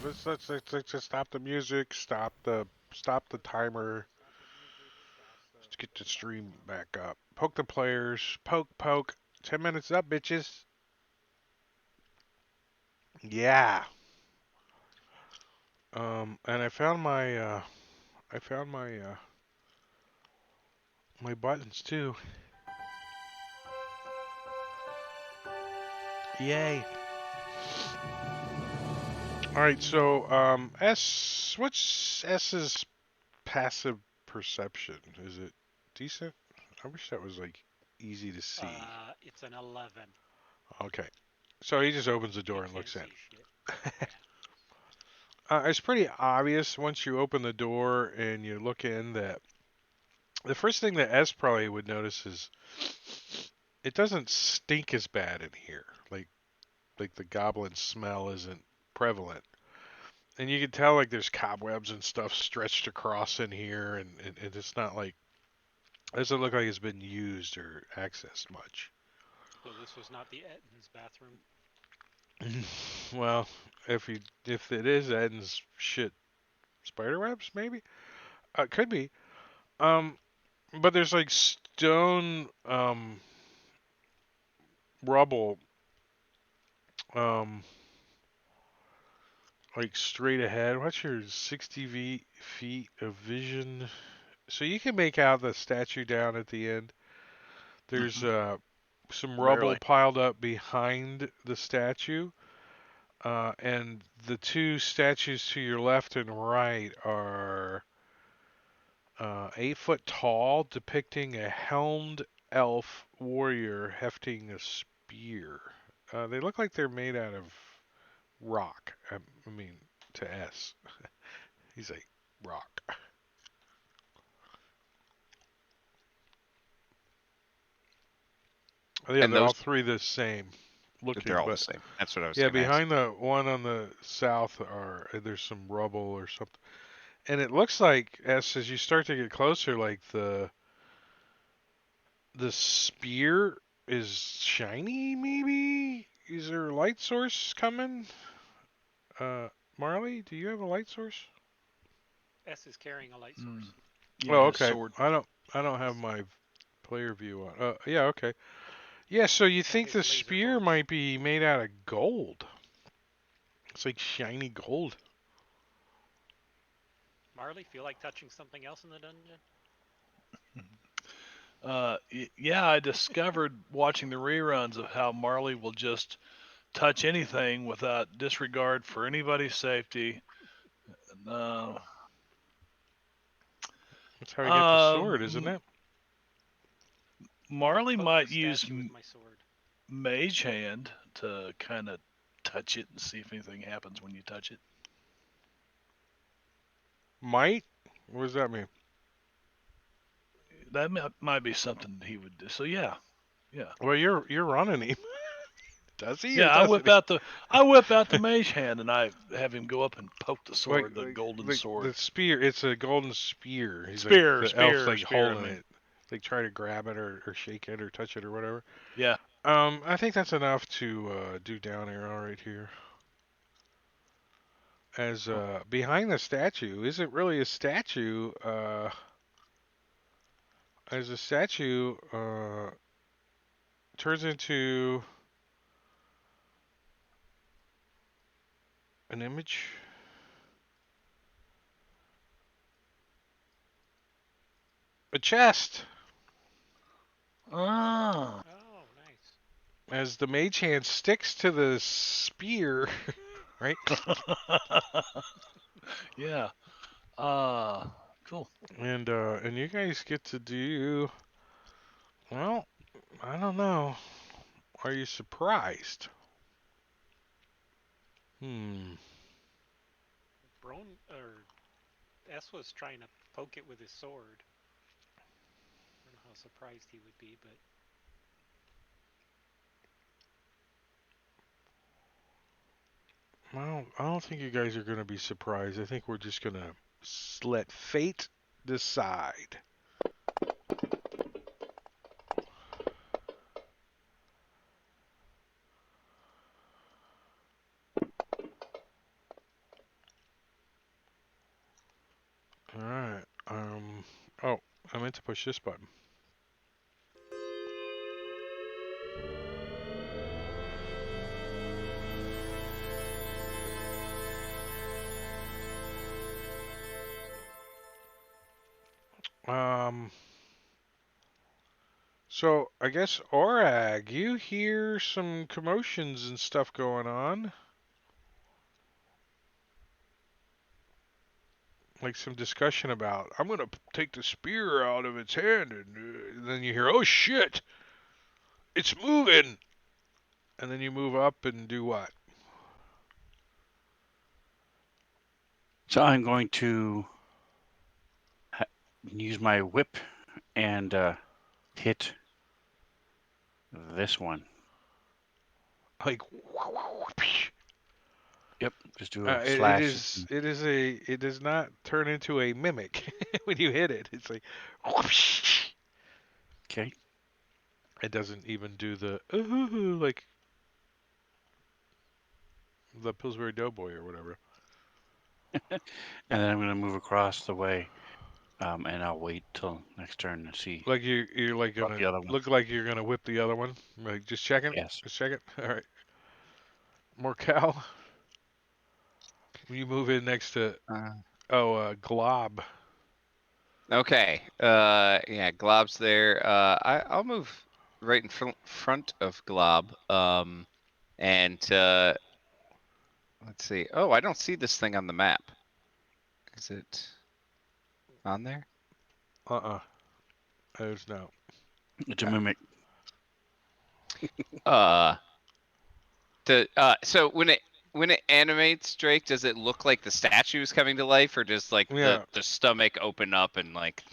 S1: Let's just stop the music. Stop the timer. Let's get the stream back up. Poke the players. Poke. 10 minutes up, bitches. Yeah. And I found my buttons too. Yay. All right, so what's S's passive perception? Is it decent? I wish that was like easy to see.
S2: It's an 11.
S1: Okay. So he just opens the
S2: He
S1: door and
S2: can't
S1: looks in.
S2: see shit. Yeah.
S1: It's pretty obvious once you open the door and you look in that the first thing that S probably would notice is it doesn't stink as bad in here. Like the goblin smell isn't prevalent. And you can tell like there's cobwebs and stuff stretched across in here and it's not like it doesn't look like it's been used or accessed much.
S2: So this was not the Etton's bathroom.
S1: Well, if it is Eden's shit spider webs, maybe? Could be. Um but there's like stone rubble um like straight ahead. What's your 60 feet of vision? So you can make out the statue down at the end. There's some rubble
S6: Barely.
S1: piled up behind the statue. And the two statues to your left and right are 8 foot tall, depicting a helmed elf warrior hefting a spear. They look like they're made out of rock. I mean, to S. He's like, rock. Yeah,
S3: And
S1: they're all
S3: those,
S1: three the same
S3: they're
S1: looking,
S3: all the
S1: but
S3: same. That's what I was
S1: yeah,
S3: going to ask.
S1: behind the one on the south are there's some rubble or something, and it looks like as you start to get closer, like the spear is shiny. Maybe is there a light source coming? Uh, Marley, do you have a light source?
S2: S is carrying a light source.
S6: Yeah,
S1: Oh,
S6: his
S1: okay.
S6: sword.
S1: I don't have my player view on. Yeah, okay. Yeah, so you
S2: And
S1: think
S2: his
S1: the
S2: laser
S1: spear
S2: torch.
S1: might be made out of gold? It's like shiny gold.
S2: Marley, feel like touching something else in the dungeon?
S6: Yeah, I discovered watching the reruns of how Marley will just touch anything without disregard for anybody's safety. Uh,
S1: That's how you get the sword, isn't
S6: um,
S1: it?
S2: I
S6: Marley
S2: poked the
S6: might use
S2: statue with my sword.
S6: Mage Hand to kind of touch it and see if anything happens when you touch it.
S1: Might? What does that mean?
S6: That might be something he would do. So yeah, yeah,
S1: Well, you're running him. Does he or
S6: yeah.
S1: doesn't he?
S6: I whip out the Mage Hand and I have him go up and poke the
S1: Like
S6: sword, the
S1: like
S6: golden
S1: like the
S6: sword.
S1: spear. It's a golden spear. He's like
S6: Spear,
S1: the elf's
S6: spear,
S1: like
S6: spear. I
S1: holding
S6: mean,
S1: it, like try to grab it or shake it or touch it or whatever.
S6: yeah.
S1: I think that's enough to do down arrow right here. As
S6: Cool.
S1: behind the statue isn't really a statue. As a statue turns into an image. A chest.
S6: Ah.
S2: Oh, nice.
S1: As the mage hand sticks to the spear, right?
S6: Yeah. Cool.
S1: And you guys get to do well, I don't know. Are you surprised? Hmm.
S2: Brone or S was trying to poke it with his sword. I don't know how surprised he would be, but
S1: I don't think you guys are gonna be surprised. I think we're just gonna let fate decide. to push this button. So I guess Orag, you hear some commotions and stuff going on. Like some discussion about, I'm gonna take the spear out of its hand, and then you hear, oh shit, it's moving, and then you move up and do what?
S4: So I'm going to use my whip and hit this one.
S1: Like,
S4: Yep, just do a slash.
S1: it does not turn into a mimic when you hit it. It's like,
S4: Okay.
S1: it doesn't even do the like the Pillsbury Doughboy or whatever.
S4: And then I'm going to move across the way, and I'll wait till next turn to see
S1: Like you're like
S4: about
S1: gonna
S4: the other one.
S1: look like you're gonna whip the other one. Like just checking,
S4: Yes.
S1: just checking. All right, more cow. You move in next to Glob.
S3: Okay. Yeah, Glob's there. I'll move right in front of Glob. And let's see. Oh, I don't see this thing on the map. Is it on there?
S1: There's no.
S4: It's a mimic.
S3: So when it animates, Drake, does it look like the statue is coming to life, or does like
S1: Yeah.
S3: the stomach open up and like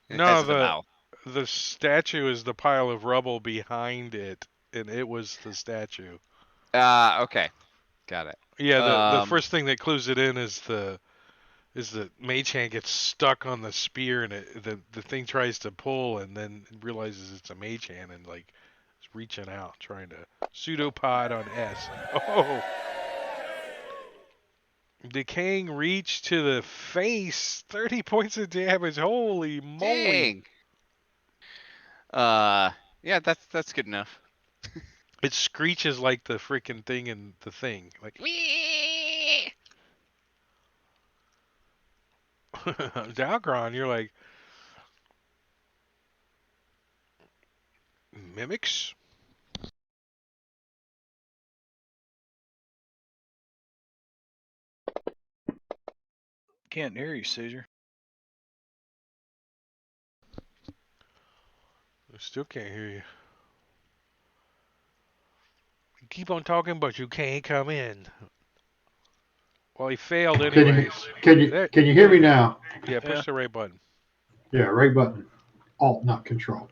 S3: it
S1: No,
S3: has the mouth?
S1: the statue is the pile of rubble behind it, and it was the statue.
S3: Okay, got it.
S1: Yeah, the first thing that clues it in is the mage hand gets stuck on the spear, and the thing tries to pull, and then realizes it's a mage hand, and like is reaching out trying to pseudopod on S. Oh, decaying reach to the face, 30 points of damage. Holy moly!
S3: Dang. Yeah, that's good enough.
S1: It screeches like the freaking thing in the thing, like Dalgron. You're like mimics.
S6: Can't hear you, Caesar.
S1: I still can't hear you. You keep on talking, but you can't come in. Well, he failed anyways.
S5: Can you hear
S1: there
S5: me
S1: you go.
S5: now?
S1: Yeah, push
S6: Yeah.
S1: the right button.
S5: Yeah, right button. Alt, not control.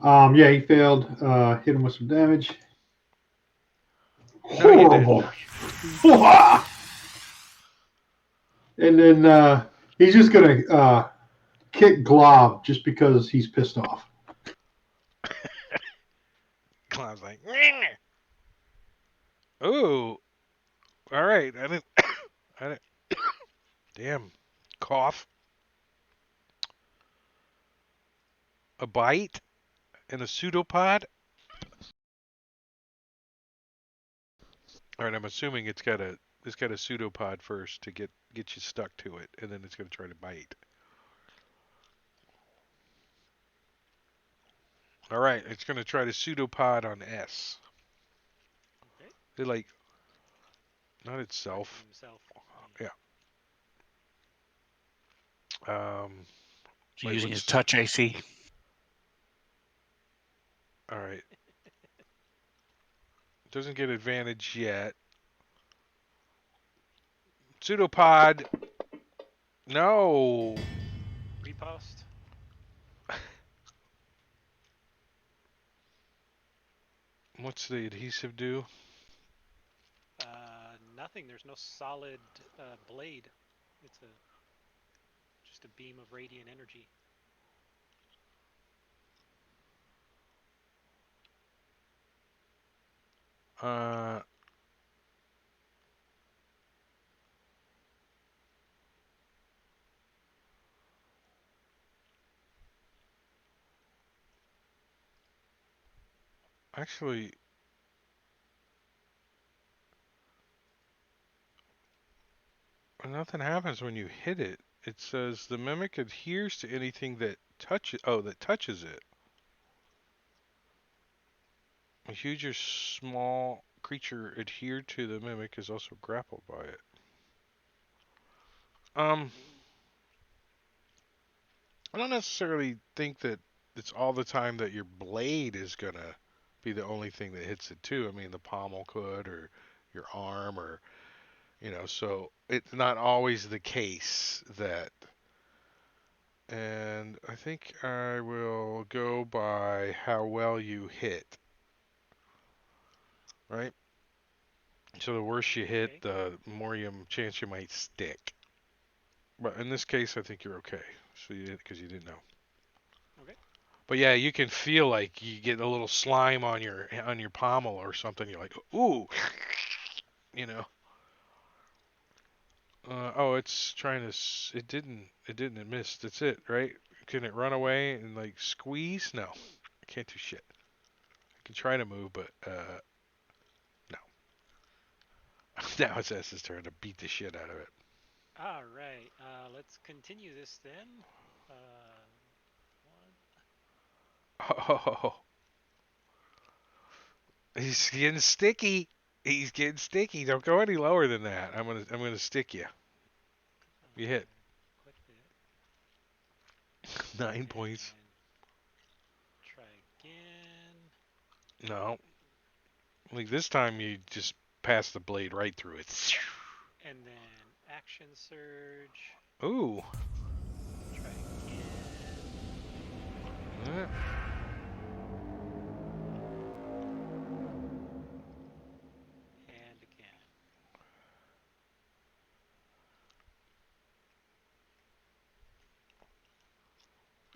S5: Yeah, he failed. Hit him with some damage.
S1: No, you didn't.
S5: Horrible. And then he's just gonna kick Glob just because he's pissed off.
S1: Clown's like, ooh, all right. I didn't. Damn, cough. A bite and a pseudopod. All right, I'm assuming it's got a pseudopod first to get you stuck to it, and then it's gonna try to bite. All right, it's gonna try to pseudopod on S.
S2: Okay.
S1: It like not
S2: Right
S1: itself.
S2: himself.
S1: Yeah.
S4: So
S1: Wait,
S4: using his
S1: what's
S4: touch AC.
S1: all right? Doesn't get advantage yet. Pseudopod. No.
S2: Repost.
S1: What's the adhesive do?
S2: Nothing. There's no solid blade. It's just a beam of radiant energy.
S1: Uh, Actually, nothing happens when you hit it. It says the mimic adheres to anything that touches. Oh, that touches it. A huge or small creature adhered to the mimic is also grappled by it. I don't necessarily think that it's all the time that your blade is gonna be the only thing that hits it too. I mean, the pommel could, or your arm, or so it's not always the case that. And I think I will go by how well you hit, right? So the worse you hit,
S2: Okay.
S1: the more chance you might stick. But in this case, I think you're okay. So because you didn't know.
S2: Okay.
S1: But yeah, you can feel like you get a little slime on your pommel or something. You're like, ooh, you know. Oh, it's trying to. It didn't. It didn't. It missed. That's it, right? Can it run away and like squeeze? No, I can't do shit. I can try to move, but no. Now it's S's turn to beat the shit out of it.
S2: All right. Let's continue this then. One.
S1: Oh, he's getting sticky. He's getting sticky. Don't go any lower than that. I'm gonna stick you. You hit
S2: Quit it.
S1: 9 points.
S2: And try again.
S1: No, like this time you just pass the blade right through it.
S2: And then action surge.
S1: Ooh.
S2: Try again.
S1: Eh,
S2: And again.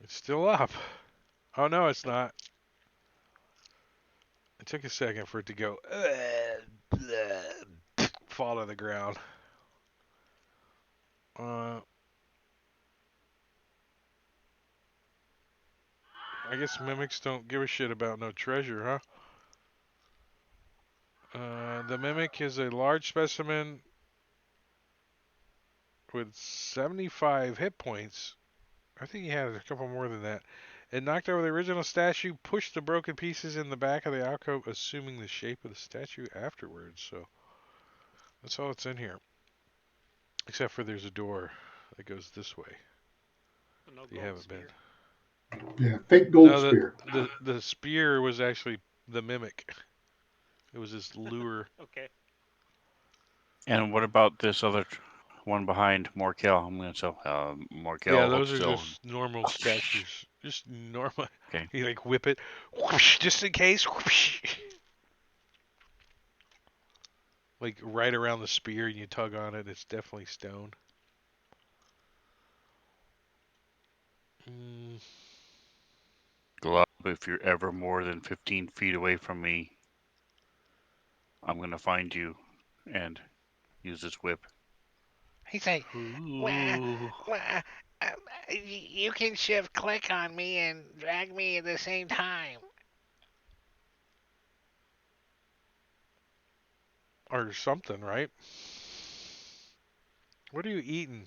S1: It's still up. Oh no, it's not. It took a second for it to go fall to the ground. Uh, I guess mimics don't give a shit about no treasure, huh? The mimic is a large specimen with 75 hit points. I think he had a couple more than that. It knocked over the original statue, pushed the broken pieces in the back of the alcove, assuming the shape of the statue afterwards. So that's all that's in here. Except for there's a door that goes this way.
S2: So no
S1: You
S2: gold
S1: haven't been.
S2: spear.
S5: Yeah, fake gold
S1: No,
S5: spear.
S1: the spear was actually the mimic. It was this lure.
S2: Okay.
S4: And what about this other one behind Morkel? I'm going to sell
S1: Yeah,
S4: Morkel
S1: those are
S4: Hookstone.
S1: just normal statues. Just normal.
S4: Okay.
S1: You like whip it, whoosh, just in case. Whoosh. Like right around the spear, and you tug on it. It's definitely stone. Mm,
S4: Glove, if you're ever more than 15 feet away from me, I'm going to find you and use this whip.
S7: He's like, well,
S6: Ooh.
S7: well, uh, you can shift click on me and drag me at the same time.
S1: or something, right? What are you eating?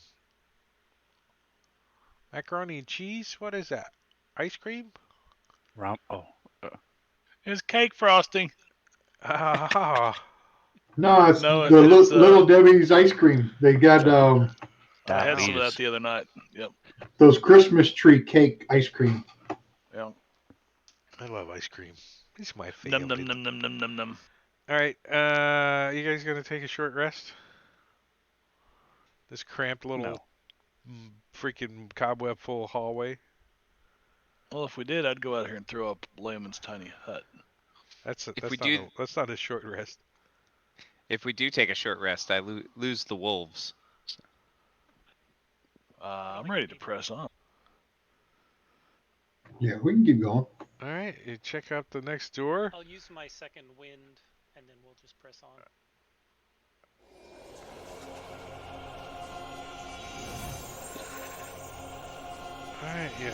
S1: Macaroni and cheese? What is that? Ice cream?
S4: Oh,
S6: It's cake frosting.
S1: Ah,
S5: No, it's
S6: No,
S5: the
S6: it's
S5: Little Debbie's ice cream. They got
S6: I had some of that
S4: diabetes.
S6: the other night. Yep.
S5: those Christmas tree cake ice cream.
S6: Yeah.
S1: I love ice cream. It's my
S6: Num num
S1: favorite.
S6: num num num num num.
S1: All right, you guys gonna take a short rest? This cramped little
S4: No.
S1: freaking cobweb full hallway.
S6: Well, if we did, I'd go out here and throw up Layman's tiny hut.
S1: That's a,
S3: If we
S1: not
S3: do,
S1: a that's not a short rest.
S3: if we do take a short rest, I lose the wolves.
S2: I
S6: I'm
S2: like
S6: ready
S2: the
S6: to
S2: idea.
S6: press on.
S5: Yeah, we can keep going.
S1: All right, you check out the next door.
S2: I'll use my second wind, and then we'll just press on.
S1: All right, yeah.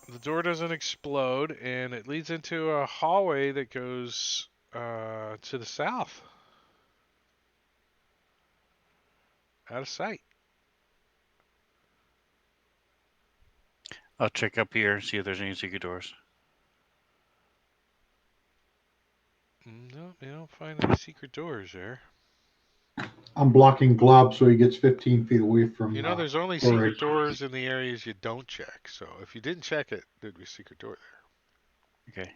S1: The door doesn't explode, and it leads into a hallway that goes to the south, out of sight.
S4: I'll check up here and see if there's any secret doors.
S1: No, you don't find any secret doors there.
S5: I'm blocking Glob so he gets 15 feet away
S1: You
S5: from
S1: know, there's only
S5: Ulrich.
S1: secret doors in the areas you don't check. So if you didn't check it, there'd be a secret door
S4: Okay.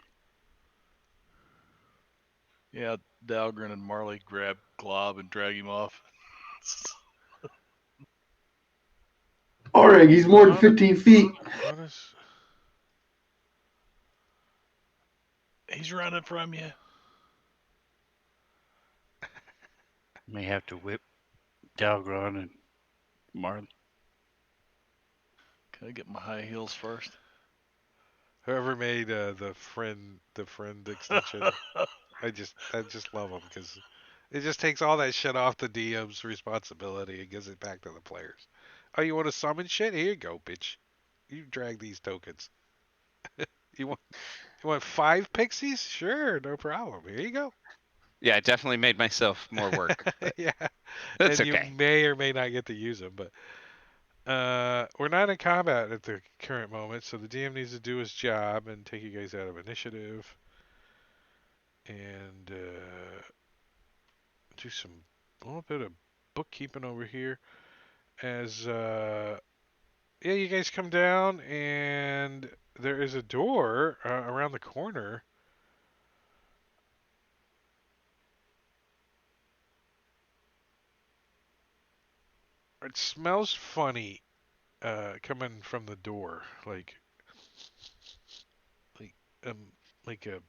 S6: Yeah, Dahlgren and Marley grab Glob and drag him off.
S5: Ulrich, he's more than 15 feet.
S1: there. What is?
S6: He's running from you.
S4: May have to whip Dalgron and Marley.
S6: Can I get my high heels first?
S1: Whoever made the friend extension, I just love them because it just takes all that shit off the DM's responsibility and gives it back to the players. Oh, you want to summon shit? Here you go, bitch. You drag these tokens. You want 5 pixies? Sure, no problem. Here you go.
S3: Yeah, I definitely made myself more work, but
S1: Yeah,
S3: that's
S1: and you
S3: okay.
S1: may or may not get to use them, but we're not in combat at the current moment, so the DM needs to do his job and take you guys out of initiative and do some a little bit of bookkeeping over here. As yeah, you guys come down and there is a door around the corner. It smells funny coming from the door, like um like a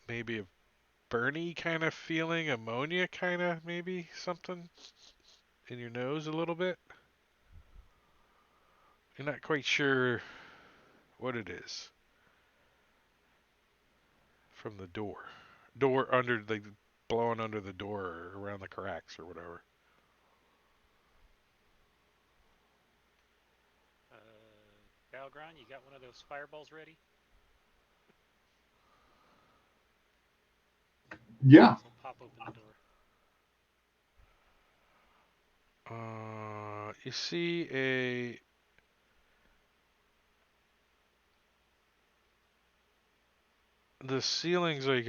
S1: maybe a Bernie kind of feeling, ammonia kind of maybe something in your nose a little bit. You're not quite sure what it is from the door. Door under like blowing under the door or around the cracks or whatever.
S2: Balgron, you got one of those fireballs ready?
S5: Yeah.
S2: So pop open the door.
S1: You see a the ceiling's like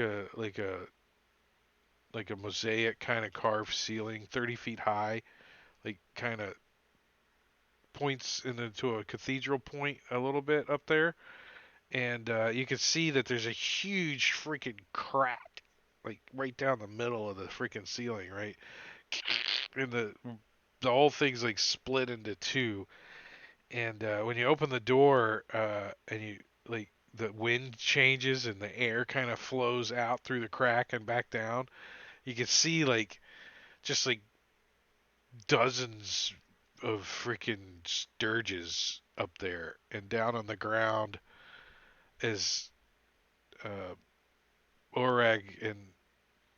S1: a mosaic kind of carved ceiling, 30 feet high, like kind of points into a cathedral point a little bit up there, and you can see that there's a huge freaking crack, like right down the middle of the freaking ceiling, right, and the whole thing's like split into two, and when you open the door and you like the wind changes and the air kind of flows out through the crack and back down, you can see like just like dozens of freaking sturges up there, and down on the ground is uh, Orag and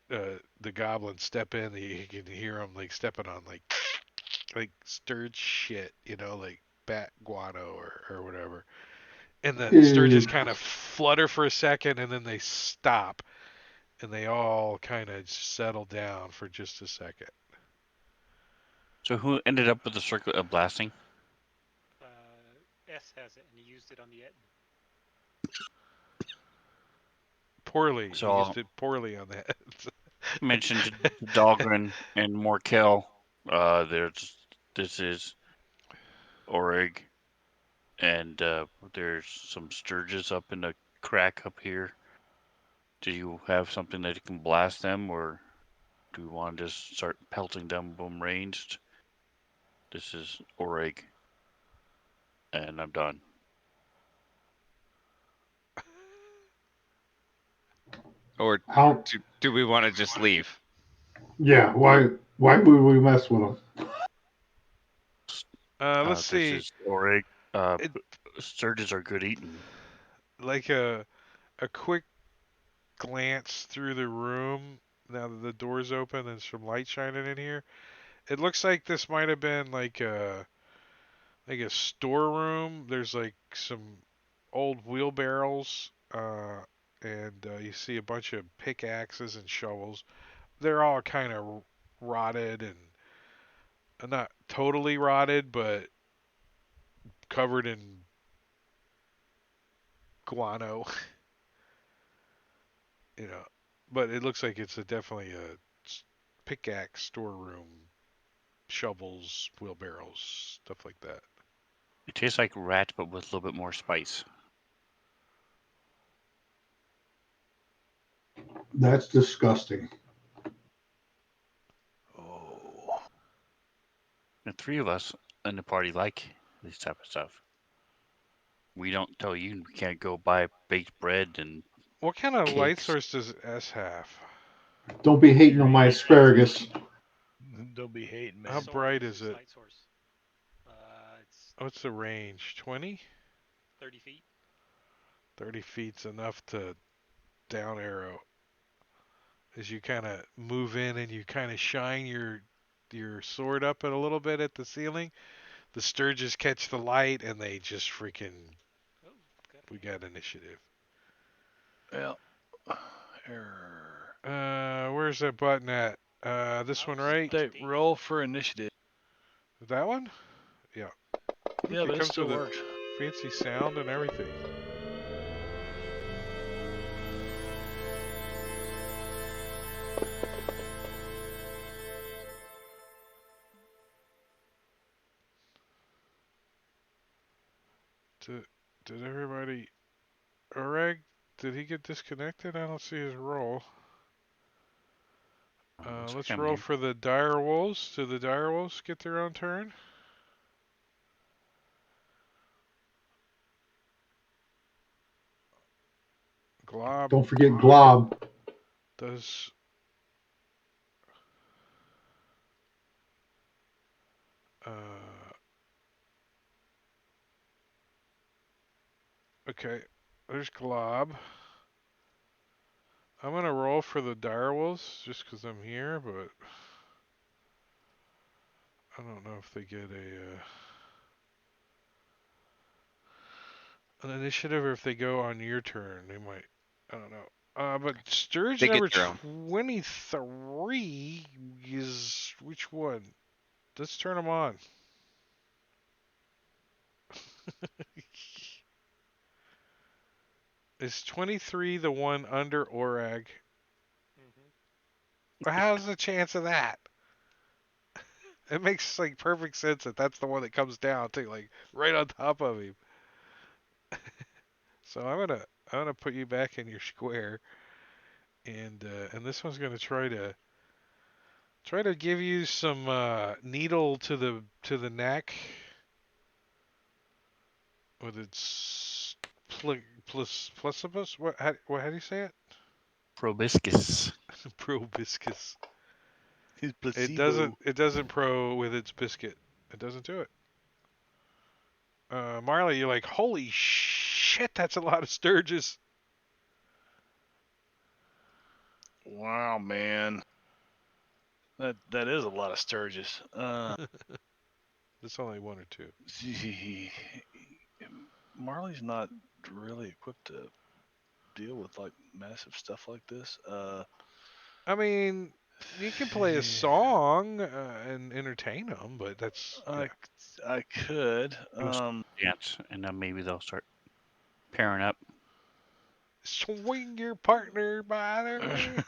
S1: the goblin step in. You can hear them like stepping on like sturge shit, like bat guano or whatever. And the sturges
S5: Is
S1: kind of flutter for a second, and then they stop, and they all kind of settle down for just a second.
S4: So who ended up with the circuit of blasting?
S2: S has it, and he used it on the Etten.
S1: Poorly,
S4: So
S1: he used
S4: I'll
S1: it poorly on that.
S4: mention to Dahlgren and Morkel. There's this is Orig, and there's some sturges up in the crack up here. Do you have something that can blast them, or do you want to just start pelting them boom ranged? This is Orig, and I'm done.
S3: Or
S5: how?
S3: do we want to just leave?
S5: Yeah. Why would we mess with him?
S1: Let's
S4: This
S1: see.
S4: is Orig. Uh,
S1: It
S4: sturges are good eating.
S1: like a quick glance through the room now that the door's open and some light shining in here. It looks like this might have been like a storeroom. There's like some old wheelbarrows, and you see a bunch of pickaxes and shovels. They're all kind of rotted and not totally rotted, but covered in guano, you know. But it looks like it's definitely a pickaxe storeroom, shovels, wheelbarrows, stuff like that.
S4: It tastes like rat, but with a little bit more spice.
S5: That's disgusting.
S6: Oh.
S4: The three of us in the party like this type of stuff. We don't tell you we can't go buy baked bread and
S1: What kind of light
S4: cakes.
S1: source does S have?
S5: Don't be hating on my asparagus.
S6: Don't be hating,
S1: How
S6: man.
S1: bright
S2: Source,
S1: is
S2: it's
S1: it?
S2: light source. It's
S1: What's the range? 20?
S2: 30 feet.
S1: 30 feet's enough to down arrow. As you kind of move in and you kind of shine your sword up a little bit at the ceiling, the sturges catch the light and they just freaking.
S2: Oh, got
S1: We
S2: a hit.
S1: got initiative.
S6: Yeah. Error.
S1: Where's that button at? This one,
S2: Mouse
S1: right?
S6: They
S2: D.
S6: roll for initiative.
S1: That one? Yeah. Look,
S6: Yeah,
S1: it
S6: but it
S1: comes
S6: still
S1: with a
S6: works.
S1: fancy sound and everything. Did, did everybody... Oreg, did he get disconnected? I don't see his roll.
S4: Looks like
S1: Let's
S4: I'm
S1: roll
S4: here.
S1: for the dire wolves. Do the dire wolves get their own turn? Glob
S5: Don't forget Glob.
S1: does. Okay, there's Glob. I'm gonna roll for the dire wolves just because I'm here, but I don't know if they get an initiative or if they go on your turn. They might. I don't know. But Sturge
S3: They get
S1: number
S3: their own.
S1: 23 is which one? Let's turn them on. Is 23 the one under Orag? How's the chance of that? It makes like perfect sense that that's the one that comes down to like right on top of him. So I'm gonna put you back in your square, and this one's gonna try to give you some needle to the neck with its plusibus. How do you say it?
S4: Proboscis.
S1: Probiscus.
S6: He's
S1: It
S6: placebo.
S1: doesn't pro with its biscuit. It doesn't do it. Marley, you're like, holy shit, that's a lot of Sturges.
S6: Wow, man. That is a lot of Sturgis.
S1: It's only one or two.
S6: Marley's not really equipped to deal with like massive stuff like this.
S1: I mean, you can play a song and entertain them, but that's yeah.
S6: I could.
S4: Do a dance, and then maybe they'll start pairing up.
S1: Swing your partner by the.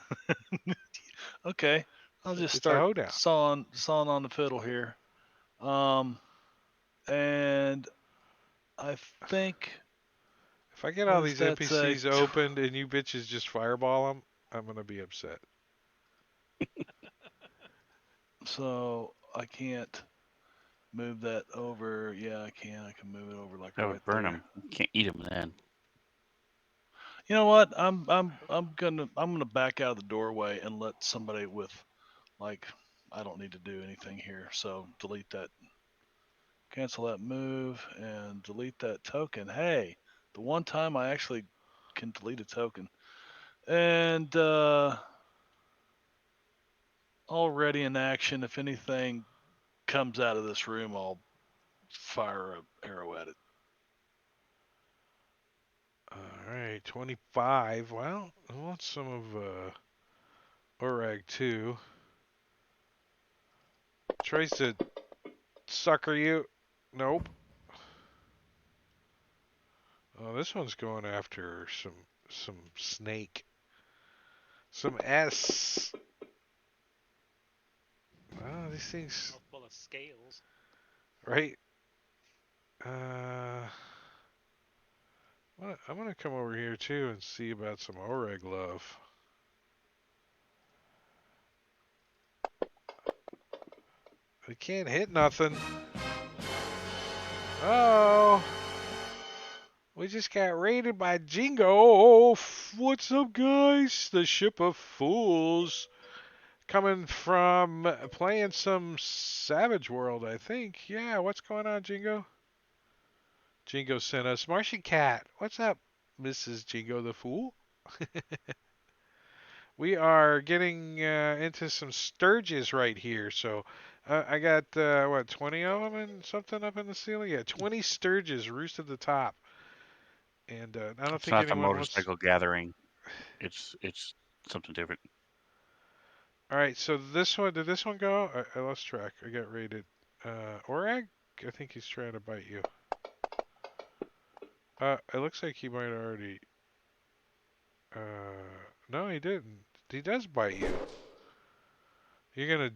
S6: Okay, I'll just
S1: It's a
S6: start
S1: hoedown.
S6: sawing on the fiddle here. And I think
S1: If I get
S6: what
S1: all
S6: does
S1: these
S6: that say?
S1: NPCs opened and you bitches just fireball them, I'm gonna be upset.
S6: So I can't move that over. Yeah, I can. I can move it over like
S4: That
S6: right
S4: would burn
S6: there.
S4: them. You can't eat them then.
S6: You know what? I'm gonna back out of the doorway and let somebody with like I don't need to do anything here. So delete that, cancel that move, and delete that token. Hey, the one time I actually can delete a token. And already in action. If anything comes out of this room, I'll fire an arrow at it.
S1: All right, 25. Well, I want some of Orag too. Tries to sucker you. Nope. Oh, this one's going after some snake. Some S. Oh, these things,
S2: Mouthful of scales.
S1: right? Uh, I'm gonna come over here too and see about some Oreg love. I can't hit nothing. Oh, we just got raided by Jingo. What's up, guys? The ship of fools coming from playing some Savage World, I think. Yeah, what's going on, Jingo? Jingo sent us Martian Cat. What's up, Mrs. Jingo the Fool? We are getting into some sturges right here. So I got, what, 20 of them and something up in the ceiling? Yeah, 20 sturges roost at the top. And I don't
S4: It's
S1: think
S4: not the
S1: anyone wants.
S4: motorcycle gathering. It's something different.
S1: All right, so this one, did this one go? I lost track. I got raided. Orag? I think he's trying to bite you. It looks like he might already. No, he didn't. He does bite you. You're gonna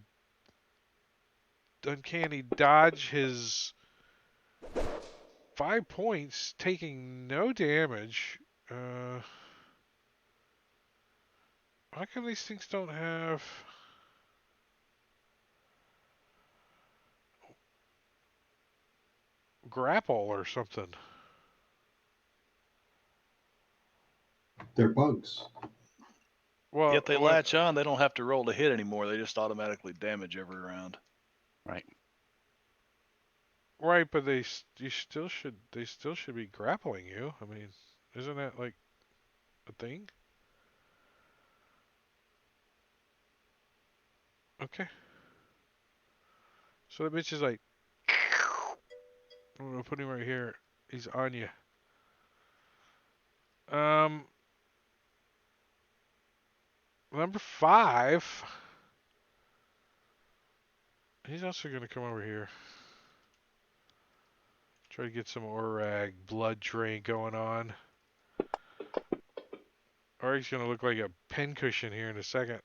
S1: uncanny dodge his 5 points, taking no damage. How come these things don't have grapple or something?
S5: They're bugs.
S1: Well,
S6: If they latch on, they don't have to roll to hit anymore. They just automatically damage every round.
S4: Right.
S1: right, but they still should be grappling you. I mean, isn't that like a thing? Okay. So the bitch is like, I'm gonna put him right here. He's on you. Um, number 5. He's also gonna come over here. Try to get some Orag blood drain going on. Orag's gonna look like a pincushion here in a second.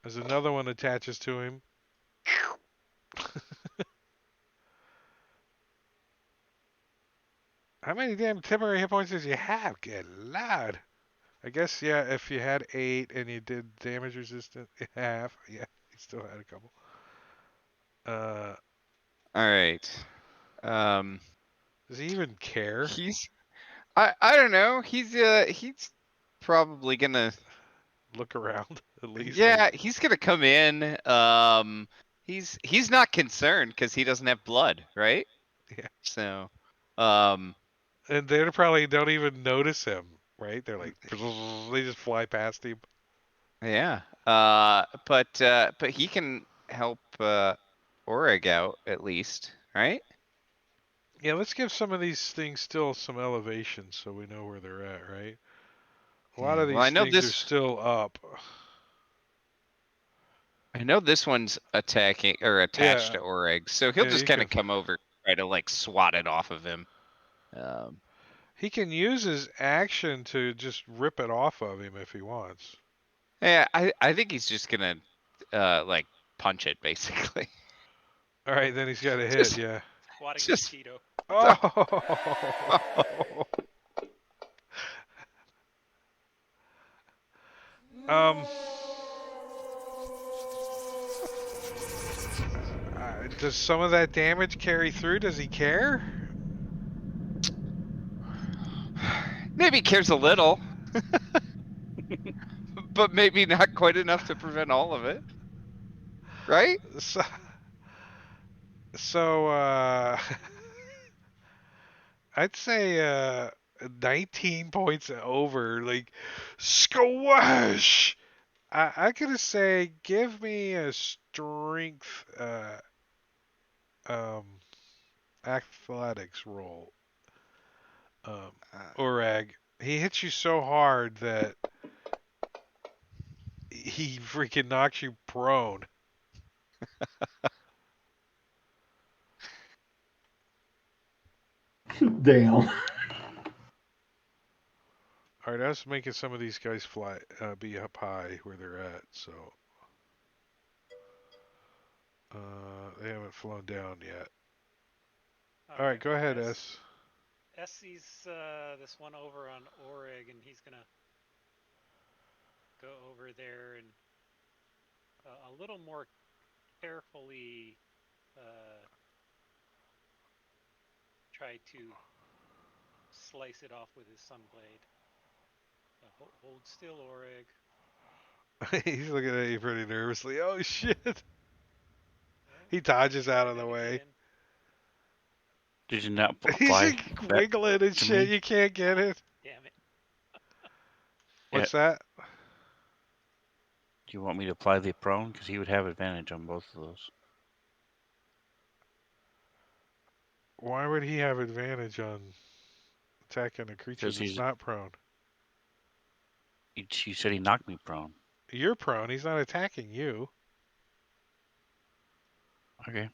S1: As another one attaches to him. How many damn temporary hit points does you have? Good lord. I guess, yeah, if you had 8 and you did damage resistant half, yeah, you still had a couple.
S3: All right.
S1: Does he even care?
S3: He's I don't know. He's probably gonna
S1: Look around, at least.
S3: yeah,
S1: Like,
S3: he's gonna come in. He's not concerned because he doesn't have blood, right?
S1: yeah.
S3: So, um,
S1: And they probably don't even notice him, right? They're like, they just fly past him.
S3: yeah. But he can help Oreg out at least, right?
S1: Yeah, let's give some of these things still some elevation so we know where they're at, right? A lot
S3: Yeah.
S1: of
S3: Well, I
S1: these
S3: know
S1: things are
S3: this.
S1: still up.
S3: I know this one's attacking or attached
S1: Yeah,
S3: to Oreg, so he'll
S1: yeah,
S3: just
S1: you
S3: kind
S1: can.
S3: of come over, try to like swat it off of him. Um,
S1: He can use his action to just rip it off of him if he wants.
S3: yeah, I think he's just gonna like punch it basically.
S1: All right, then he's got to hit.
S3: just
S1: Yeah.
S2: Squatting
S3: just
S2: mosquito.
S1: Oh. um. Does some of that damage carry through? Does he care?
S3: maybe he cares a little, but maybe not quite enough to prevent all of it, right?
S1: So, so I'd say 19 points over. Like, squash! I gotta say, give me a strength athletics roll.
S3: Uh,
S1: Orag, he hits you so hard that he freaking knocks you prone.
S5: Damn.
S1: All right, I was making some of these guys fly, be up high where they're at. So they haven't flown down yet. All right,
S2: Okay.
S1: go ahead,
S2: S
S1: S.
S2: S sees this one over on Orig, and he's gonna go over there and a little more carefully try to slice it off with his sunblade. Hold still, Orig.
S1: He's looking at you pretty nervously. Oh shit!
S2: Well,
S1: He dodges out
S2: try
S1: of the
S2: that
S1: way.
S2: again.
S4: Did you not
S1: He's
S4: apply that
S1: wiggling and
S4: to
S1: shit.
S4: me?
S1: You can't get
S2: Ah,
S1: it.
S2: damn it.
S4: Yeah.
S1: What's that?
S4: Do you want me to apply the prone? Because he would have advantage on both of those.
S1: Why would he have advantage on attacking a creature
S4: Because
S1: that's not prone?
S4: you said he knocked me prone.
S1: You're prone. He's not attacking you.
S4: Okay.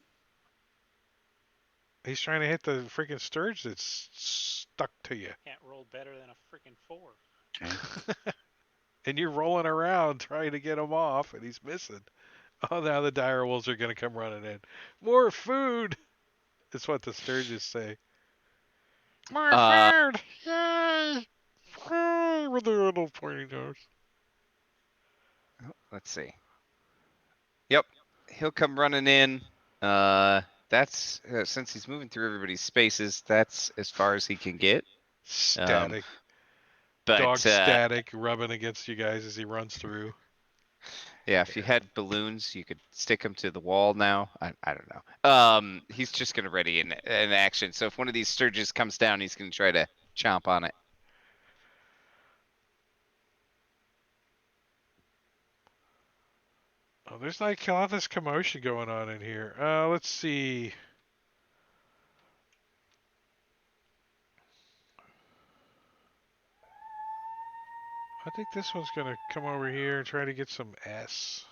S1: He's trying to hit the freaking sturge that's stuck to you.
S2: Can't roll better than a freaking 4.
S4: Okay.
S1: And you're rolling around trying to get him off, and he's missing. Oh, now the dire wolves are going to come running in. More food! Is what the sturges say. More
S3: uh,
S1: food! Yay! Yay! With their little pointy nose.
S3: let's see. Yep, he'll come running in. That's since he's moving through everybody's spaces. That's as far as he can get.
S1: Static. Dog
S3: But
S1: static rubbing against you guys as he runs through.
S3: yeah, if you had balloons, you could stick them to the wall now. I don't know. He's just gonna ready an action. So if one of these sturges comes down, he's gonna try to chomp on it.
S1: Oh, there's like a lot of this commotion going on in here. Let's see. I think this one's gonna come over here and try to get some S.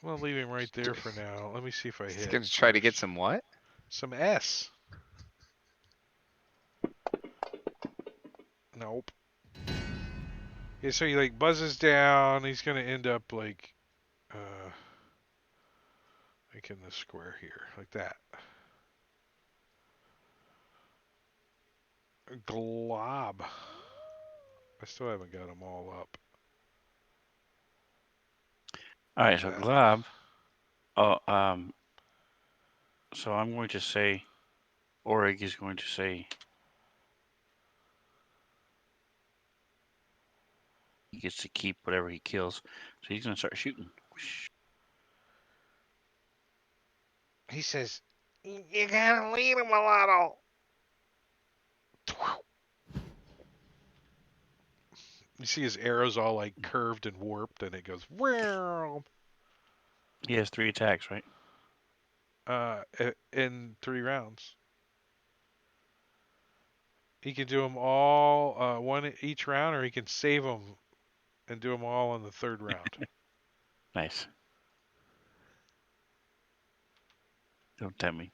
S1: I'm gonna leave him right there for now. Let me see if I
S3: He's
S1: hit
S3: gonna try to get
S1: first.
S3: some what?
S1: Some S. Nope. Yeah, so he like buzzes down. He's gonna end up like in the square here, like that. Glob. I still haven't got them all up.
S4: All right.
S1: Like
S4: So
S1: that.
S4: Glob. Oh, so I'm going to say, Orig is going to say he gets to keep whatever he kills. So he's going to start shooting.
S7: He says, You gotta lead him a little.
S1: You see his arrows all like curved and warped, and it goes wow.
S4: He has 3 attacks, right?
S1: In 3 rounds. He can do them all one each round, or he can save them and do them all in the third round.
S4: Nice. Don't tempt me.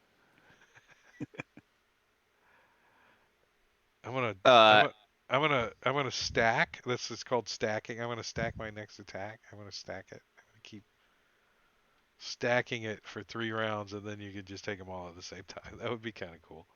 S1: I'm gonna, I'm
S3: Uh,
S1: gonna, I'm gonna stack. This is called stacking. I'm gonna stack my next attack. I'm gonna stack it. I'm gonna keep stacking it for 3 rounds, and then you could just take them all at the same time. That would be kind of cool.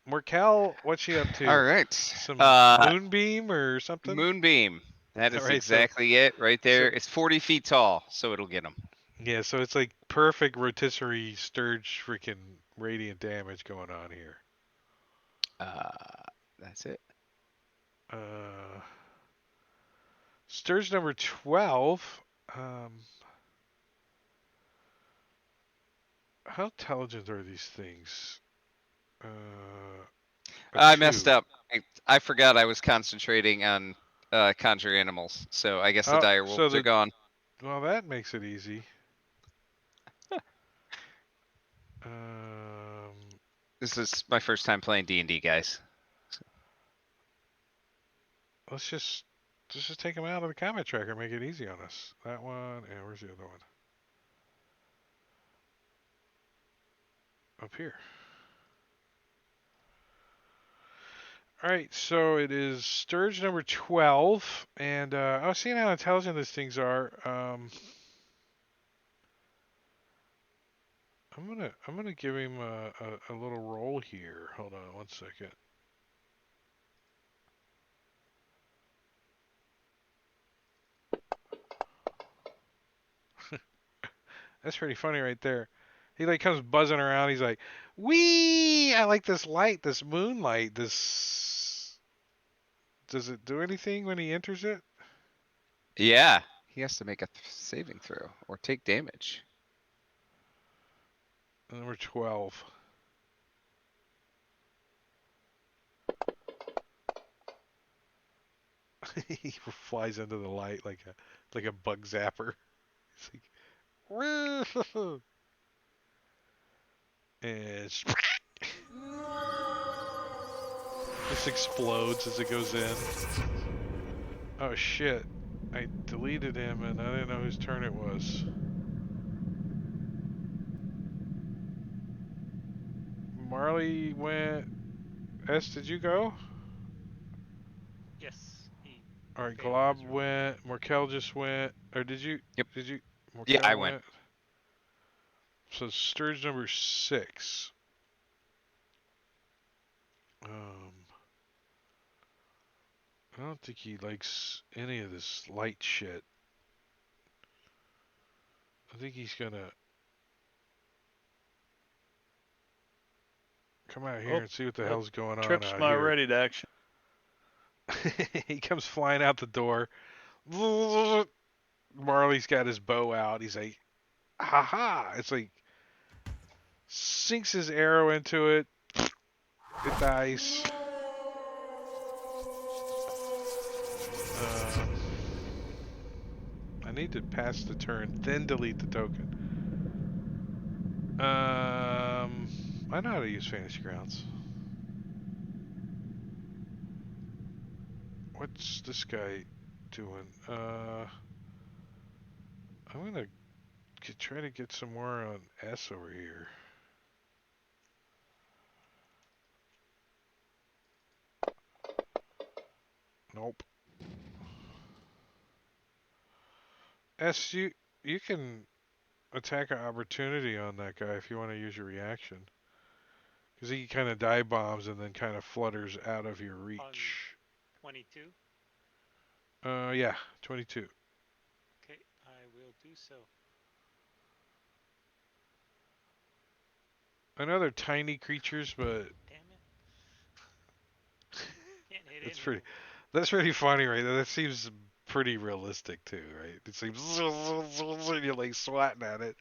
S1: Morkel, what's she up
S3: all
S1: to?
S3: right.
S1: Some moonbeam or something?
S3: Moonbeam. That
S1: All
S3: is
S1: right, so
S3: exactly it right
S1: so
S3: there. It's 40 feet tall, so it'll get him.
S1: yeah, so it's like perfect rotisserie sturge freaking radiant damage going on here.
S3: Uh, that's it.
S1: Uh, Sturge number 12. How intelligent are these things? A
S3: I messed
S1: 2.
S3: up. I forgot I was concentrating on conjure animals, so I guess the
S1: Oh,
S3: dire
S1: so
S3: wolves are
S1: the
S3: gone.
S1: well that makes it easy.
S3: This is my first time playing D&D, guys.
S1: Let's just take him out of the combat tracker, make it easy on us. That one, and where's the other one? Up here. Alright, so it is Sturge number 12, and I was seeing how intelligent these things are. I'm gonna give him a little roll here. Hold on one second. That's pretty funny right there. He like comes buzzing around. He's like, "Wee! I like this light, this moonlight. This does it do anything when he enters it?"
S3: Yeah, he has to make a saving throw or take damage.
S1: Number 12. He flies into the light like a bug zapper. It's like, "Woo!" And this explodes as it goes in. Oh shit. I deleted him and I didn't know whose turn it was. Marley went. S, did you go?
S2: Yes, he
S1: Alright,
S2: failed
S1: Glob
S2: miserably.
S1: went. Morkel just went. Or did you?
S3: Yep.
S1: Did you?
S3: Yeah,
S1: Morkel
S3: I went.
S1: So Sturge number 6. I don't think he likes any of this light shit. I think he's gonna come out here
S6: Oh,
S1: and see what the
S6: that
S1: hell's going on
S6: trips
S1: out
S6: my
S1: here.
S6: ready to action.
S1: He comes flying out the door. Marley's got his bow out. He's like, "Ha ha!" It's like sinks his arrow into it. It dies. I need to pass the turn, then delete the token. I know how to use Fantasy Grounds. What's this guy doing? I'm gonna try to get some more on S over here. Nope. S, you can attack an opportunity on that guy if you want to use your reaction. Because he kind of dive bombs and then kind of flutters out of your reach.
S2: 22.
S1: Yeah, 22.
S2: Okay, I will do so.
S1: I know they're tiny creatures, but
S2: Damn it. Can't hit
S1: it's
S2: any
S1: pretty.
S2: of them.
S1: That's pretty funny, right? That seems pretty realistic too, right? It seems you're like swatting at it.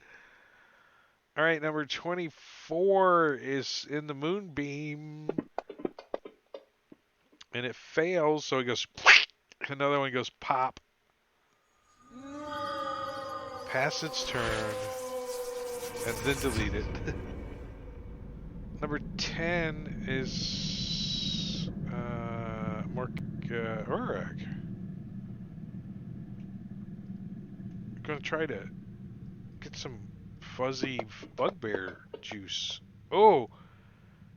S1: All right, number 24 is in the moonbeam, and it fails, so it goes. Another one goes pop. Pass its turn, and then delete it. Number 10 is Urag. I'm gonna try to get some fuzzy bugbear juice. Oh,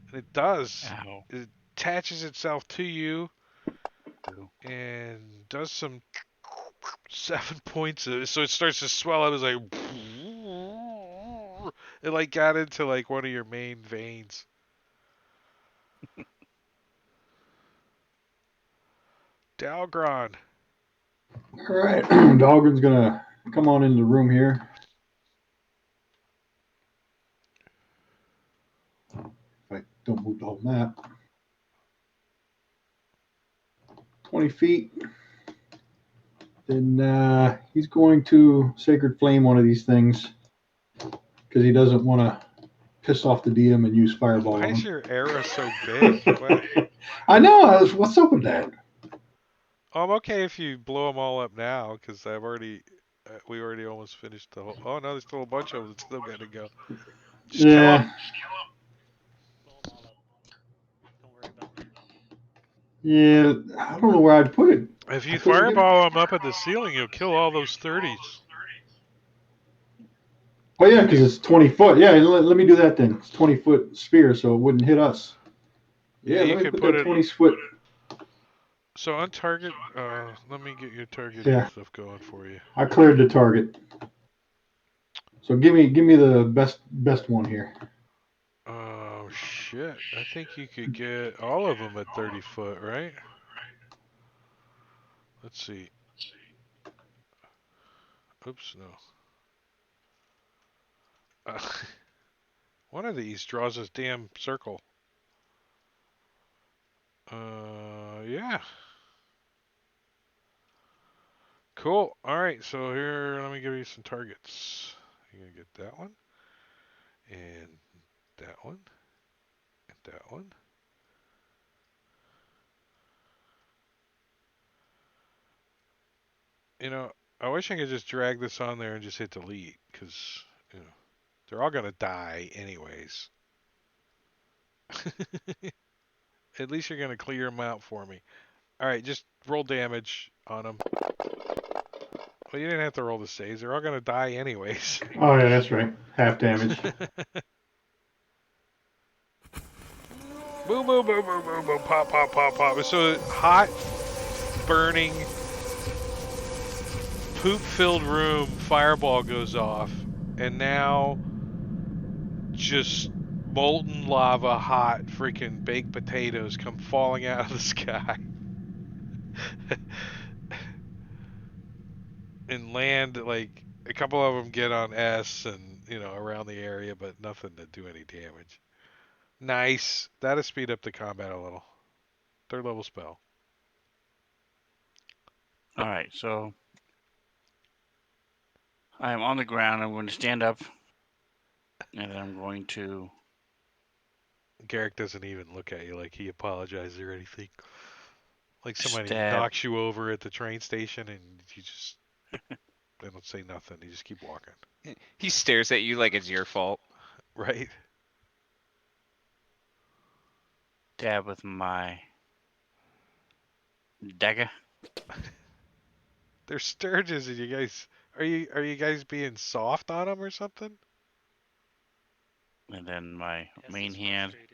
S1: and it does.
S4: Ow.
S1: It attaches itself to you
S4: Ew.
S1: and does some 7 points of, so it starts to swell up. It's like it like got into like one of your main veins. Dalgron.
S5: All right, Dahlgren's gonna come on in the room here. If I don't move the whole map. 20 feet. Then he's going to Sacred Flame one of these things because he doesn't want to piss off the DM and use Fireball
S1: Why
S5: on
S1: is
S5: him.
S1: your arrow so big? What?
S5: I know. What's up with that?
S1: I'm okay if you blow them all up now, because we already almost finished the whole. Oh no, there's still a bunch of them that still got to go. Just kill them.
S5: Yeah,
S2: Blow them all up. Don't worry about me.
S5: yeah. I don't know where I'd put it.
S1: If
S5: I
S1: you
S5: couldn't get it.
S1: fireball them up at the ceiling, you'll kill all those 30s.
S5: Oh yeah, because it's 20 foot. Yeah, let me do that then. It's 20 foot spear, so it wouldn't hit us.
S1: Yeah,
S5: Yeah,
S1: you
S5: let me
S1: could
S5: put
S1: put
S5: that
S1: it.
S5: 20 foot.
S1: So on target, let me get your targeting
S5: Yeah,
S1: stuff going for you.
S5: I cleared the target. So give me the best one here.
S1: Oh shit! I think you could get all of them at 30 foot, right? Let's see. Oops, no. One of these draws this damn circle. Yeah. Cool. All right. So here, let me give you some targets. You're gonna get that one, and that one, and that one. You know, I wish I could just drag this on there and just hit delete, because you know they're all gonna die anyways. At least you're gonna clear them out for me. All right, just roll damage on them. Well, you didn't have to roll the saves. They're all gonna die anyways.
S5: Oh yeah, that's right. Half damage.
S1: Boom, boom, boom, boom, boom, boom, pop, pop, pop, pop. So hot, burning, poop-filled room. Fireball goes off, and now just molten lava, hot, freaking baked potatoes come falling out of the sky and land. Like a couple of them get on S and around the area, but nothing to do any damage. Nice. That'll speed up the combat a little. Third level spell.
S4: All right, so I am on the ground. I'm going to stand up, and then I'm going to
S1: Garrick doesn't even look at you like he apologizes or anything. Like somebody
S4: stab.
S1: knocks you over at the train station and you just they don't say nothing. You just keep walking.
S3: He stares at you like it's your fault.
S1: Right?
S4: Stab with my dagger.
S1: They're sturges and you guys are you guys being soft on them or something?
S4: And then my
S2: S
S4: main
S2: is
S4: hand.
S2: frustrated.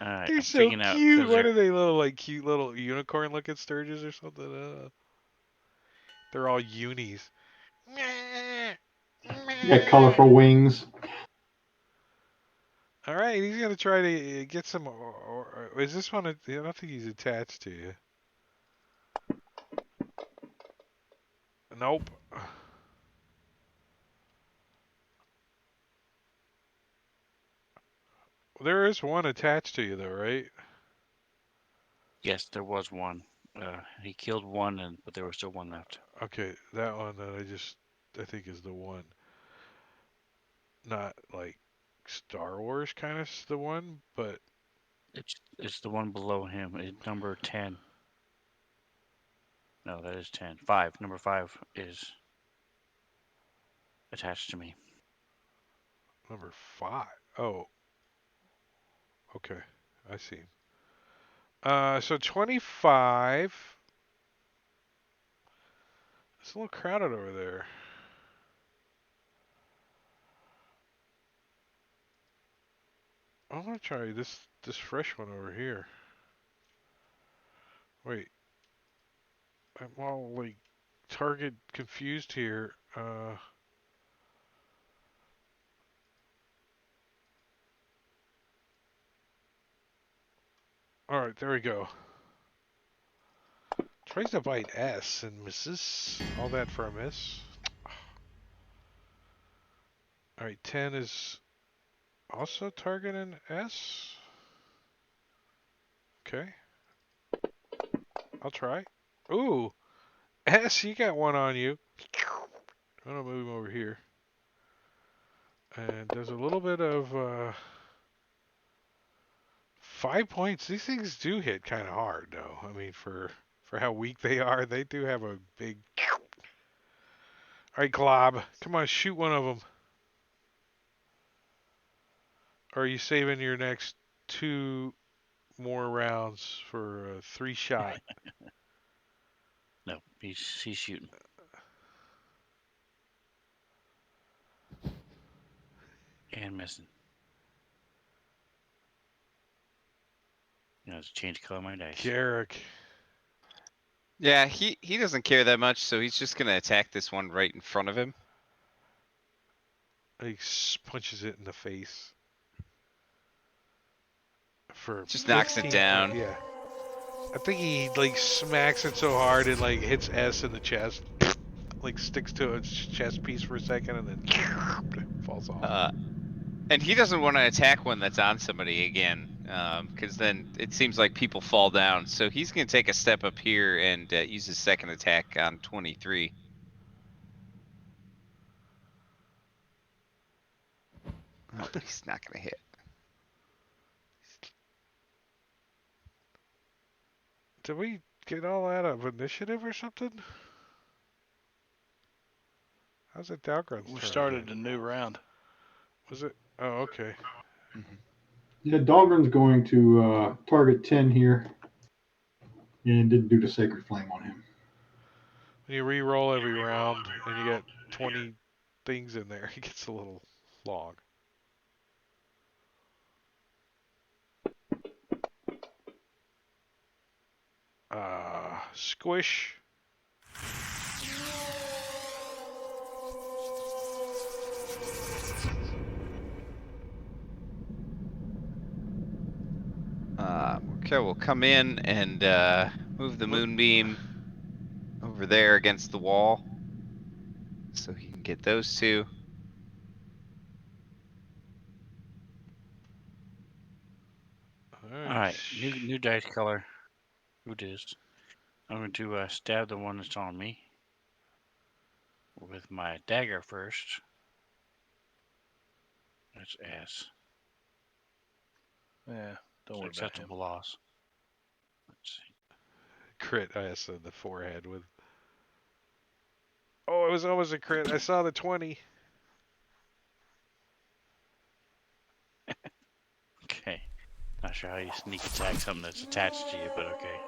S4: Alright,
S1: They're
S4: I'm
S1: so
S4: freaking out
S1: cute.
S4: because
S1: What
S4: they're
S1: are they little like cute little unicorn looking sturges or something? They're all unis.
S5: Got colorful wings.
S1: All right, he's gonna try to get some. Or is this one? I don't think he's attached to you. Nope. There is one attached to you though, right?
S4: yes, there was one. He killed one, but there was still one left.
S1: Okay, that one that I think is the one. Not like Star Wars kind of the one, but
S4: It's the one below him. It's number 10. No, that is 10. 5. Number 5 is attached to me.
S1: number 5. Oh, okay. I see. So 25. It's a little crowded over there. I'm gonna try this fresh one over here. Wait, I'm all like target confused here. All right, there we go. Tries to bite S and misses. All that for a miss. All right, 10 is also targeting S. Okay, I'll try. Ooh, S, you got one on you. I'm gonna move him over here. And does a little bit of 5 points. These things do hit kind of hard, though. I mean, for how weak they are, they do have a big. All right, Glob. Come on, shoot one of them. Or are you saving your next 2 more rounds for a 3-shot?
S4: No, he's shooting. And missing. You know, to change color of my dice.
S1: Garrick.
S3: Yeah, he doesn't care that much, so he's just gonna attack this one right in front of him.
S1: He punches it in the face. For
S3: Just knocks
S1: 15
S3: it down.
S1: Yeah. I think he like smacks it so hard it like hits S in the chest. Like sticks to its chest piece for a second and then falls off.
S3: And he doesn't want to attack one that's on somebody again, because then it seems like people fall down. So he's going to take a step up here and use his second attack on 23. Oh, he's not going to hit.
S1: Did we get all out of initiative or something? How's it Dalgron's
S6: We
S1: turn
S6: started
S1: again?
S6: a new round.
S1: Was it? Oh, okay.
S5: Yeah, Dahlgren's going to target 10 here and didn't do the Sacred Flame on him.
S1: When you re-roll every round and you get 20 things in there, it gets a little long. Squish.
S3: Okay, we'll come in and move the moonbeam over there against the wall, so he can get those two.
S4: All right, new dice color. Who it is? I'm going to stab the one that's on me with my dagger first. That's ass.
S6: Yeah, don't
S4: It's
S6: worry about him.
S4: acceptable loss. Let's see.
S1: Crit S in the forehead with. Oh, it was almost a crit. I saw the 20.
S4: Okay. Not sure how you sneak attack something that's attached to you, but okay.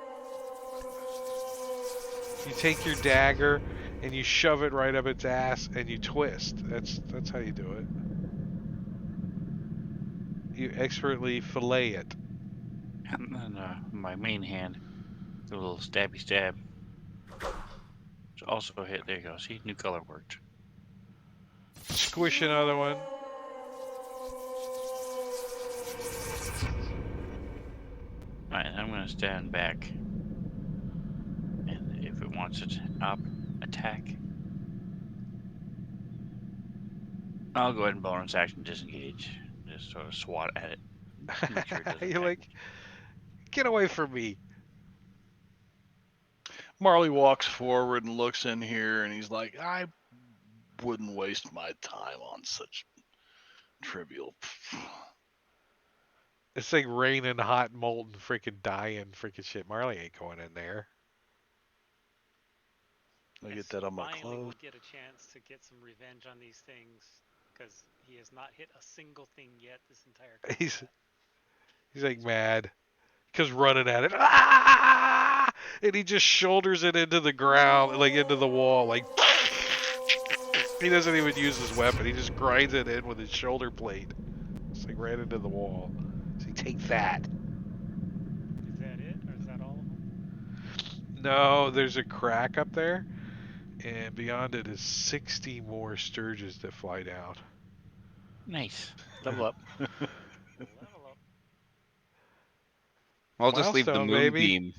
S1: You take your dagger and you shove it right up its ass and you twist. That's how you do it. You expertly fillet it.
S4: And then my main hand, do a little stabby stab. Which also hit. There you go. See, new color worked.
S1: Squish another one.
S4: Alright, I'm going to stand back. And if it wants it up, attack. I'll go ahead and bonus action disengage. Just sort of swat at it. Make sure it doesn't
S1: You're
S4: attack
S1: like,
S4: me.
S1: get away from me.
S6: Marley walks forward and looks in here, and he's like, I wouldn't waste my time on such trivial.
S1: It's like raining hot, molten, freaking dying, freaking shit. Marley ain't going in there.
S6: I
S2: Yes,
S6: get that
S2: he
S6: on my
S2: finally will
S6: clothes.
S2: get a chance to get some revenge on these things because he has not hit a single thing yet this entire combat.
S1: He's like mad. Because running at it. Ah! And he just shoulders it into the ground, like into the wall. Like, he doesn't even use his weapon. He just grinds it in with his shoulder blade. It's like right into the wall. So he take that.
S2: Is that it, or is that all of them?
S1: No, there's a crack up there. And beyond it is 60 more Sturges that fly down.
S4: Nice. Level up.
S2: Level up.
S3: I'll just leave the
S1: Milestone, baby.
S3: moonbeam.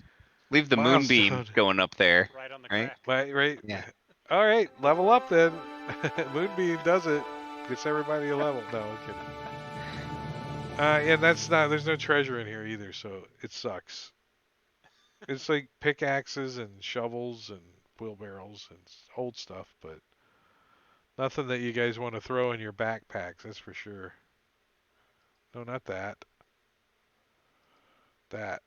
S3: Leave the moonbeam
S1: Milestone.
S3: going up there,
S2: Right on the
S3: right?
S2: crack.
S1: Right.
S3: Yeah.
S1: All right, level up then. Moonbeam does it. Gets everybody a level. No, I'm kidding. And that's not. There's no treasure in here either, so it sucks. It's like pickaxes and shovels and wheelbarrows and old stuff, but nothing that you guys want to throw in your backpacks. That's for sure. No, not that. That.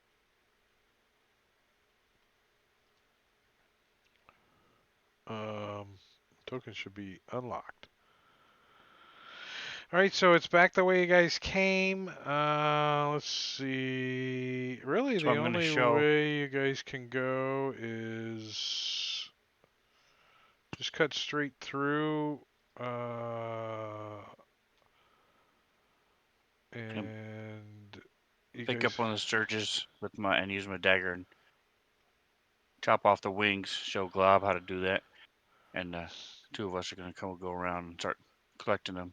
S1: Um, tokens should be unlocked. All right, so it's back the way you guys came. Let's see. Really,
S4: So
S1: the
S4: I'm going to
S1: only
S4: show.
S1: way you guys can go is just cut straight through.
S4: Can
S1: And you
S4: pick
S1: guys,
S4: up one of the sturges with my and use my dagger and chop off the wings. Show Glob how to do that, and the two of us are going to go around and start collecting them,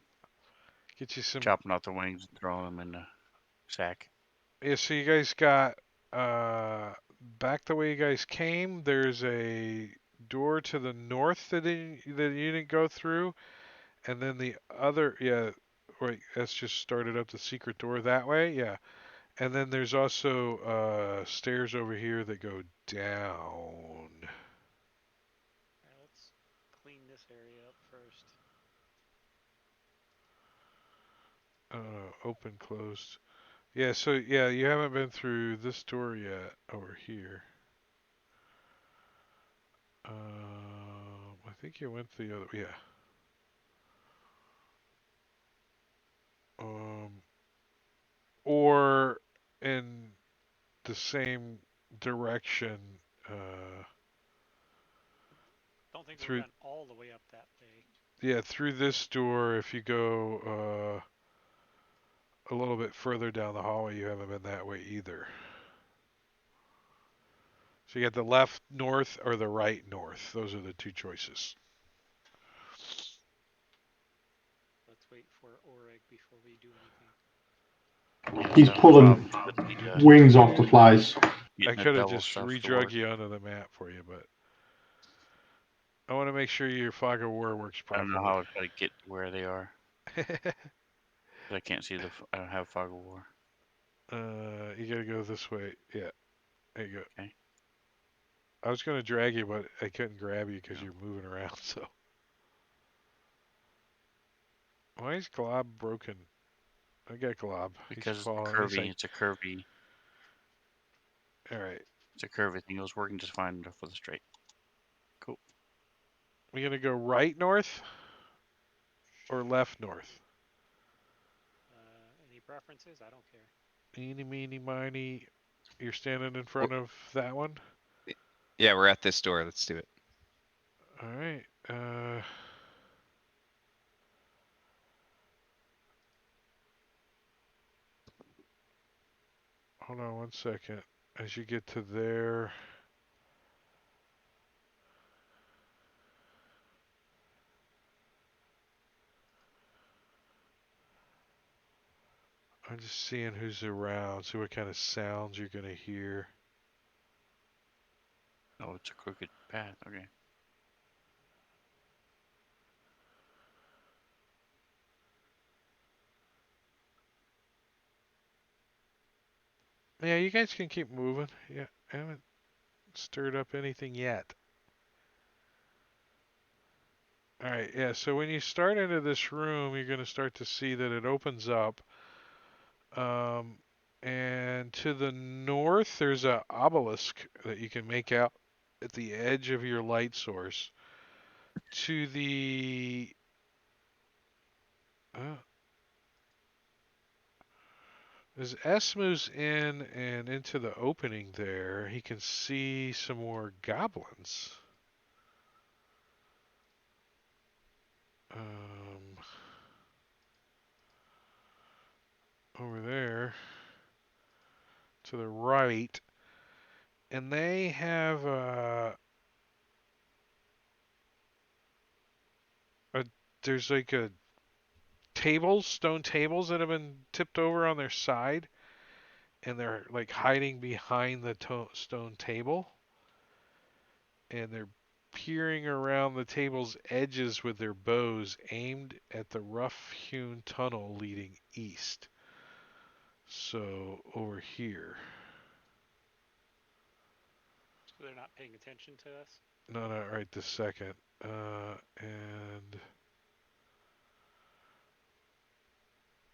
S1: get you some.
S4: chopping off the wings and throwing them in the sack.
S1: Yeah, so you guys got back the way you guys came. There's a door to the north that you didn't go through, and then the other, yeah, wait, that's just started up the secret door that way, yeah. And then there's also stairs over here that go down.
S2: Alright, let's clean this area up first.
S1: Open, closed. Yeah, so yeah, you haven't been through this door yet over here. I think you went the other, yeah. Um, or in the same direction
S2: Don't think we
S1: through,
S2: went all the way up that way.
S1: yeah, through this door. If you go a little bit further down the hallway, you haven't been that way either. So you got the left north or the right north. Those are the two choices.
S2: Let's wait for Oreg before we do anything.
S4: Yeah,
S5: He's
S4: so having a
S5: pulling
S4: problem with the
S5: wings off the flies.
S1: I
S4: getting the
S1: could have
S4: double
S1: just
S4: stuff to
S1: redrug
S4: work.
S1: you onto the map for you, but I want to make sure your fog of war works
S4: I don't know
S1: properly.
S4: how to get where they are. I can't see I don't have fog of war.
S1: You gotta go this way. Yeah, there you go.
S4: Okay.
S1: I was gonna drag you, but I couldn't grab you because
S4: No.
S1: you're moving around. So why is Glob broken? I got Glob. He's
S4: Because
S1: falling. He's like,
S4: it's a curvy,
S1: all right.
S4: it's a curvy thing. It was working just fine for the straight. Cool.
S1: We gonna go right north or left north?
S2: Any preferences? I don't care.
S1: Eeny, meeny, miny. You're standing in front of that one.
S3: Yeah, we're at this door. Let's do it.
S1: All right. Hold on one second. As you get to there, I'm just seeing who's around, see what kind of sounds you're gonna hear.
S4: Oh, it's a crooked path. Okay.
S1: Yeah, you guys can keep moving. Yeah, I haven't stirred up anything yet. All right, yeah, so when you start into this room, you're going to start to see that it opens up. Um, and to the north, there's a obelisk that you can make out at the edge of your light source. To the uh, as S moves in and into the opening there, he can see some more goblins. Um, over there to the right, and they have a there's like a tables, stone tables that have been tipped over on their side, and they're like hiding behind the stone table, and they're peering around the table's edges with their bows aimed at the rough-hewn tunnel leading east. So over here.
S2: So they're not paying attention to us?
S1: No, not right this second. And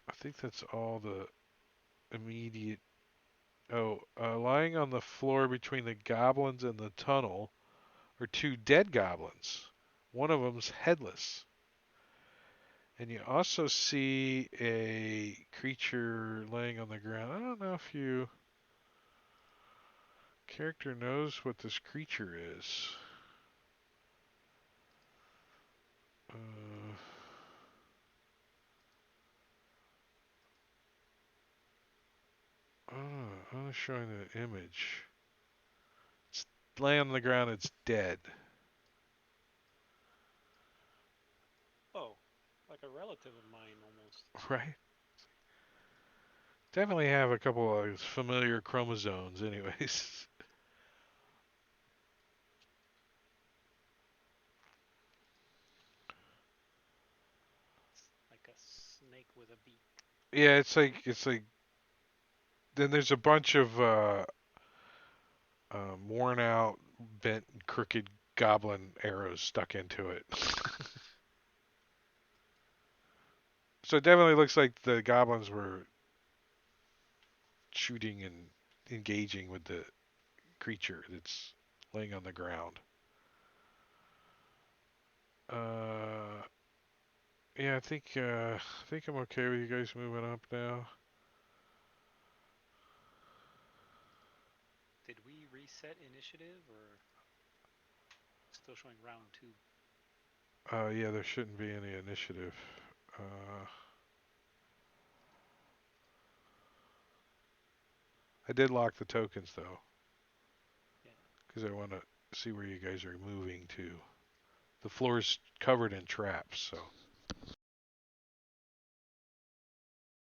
S1: I think that's all the immediate. Oh, lying on the floor between the goblins and the tunnel are two dead goblins One of them's headless. And you also see a creature laying on the ground. I don't know if you character knows what this creature is. Uh, I'm showing the image. It's laying on the ground. It's dead.
S2: Oh, like a relative of mine almost.
S1: Right? Definitely have a couple of familiar chromosomes, anyways.
S2: It's like a snake with a beak.
S1: Yeah, it's like. Then there's a bunch of worn out, bent, crooked goblin arrows stuck into it. So it definitely looks like the goblins were shooting and engaging with the creature that's laying on the ground. Uh, yeah, I think I'm okay with you guys moving up now.
S2: Did we reset initiative or still showing round 2?
S1: Yeah, there shouldn't be any initiative. Uh, I did lock the tokens though,
S2: Yeah.
S1: because I want to see where you guys are moving to. The floor's covered in traps, so.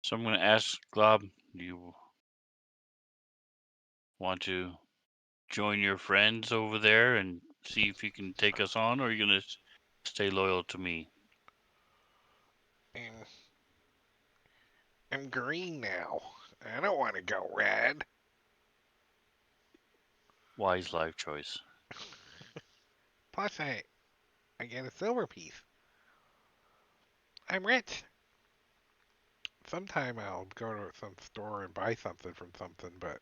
S4: So I'm going to ask Glob, do you want to join your friends over there and see if you can take us on, or are you going to stay loyal to me?
S7: I'm, I'm green now. I don't want to go red.
S4: Wise life choice.
S7: Plus, I get a silver piece. I'm rich. Sometime I'll go to some store and buy something from something, but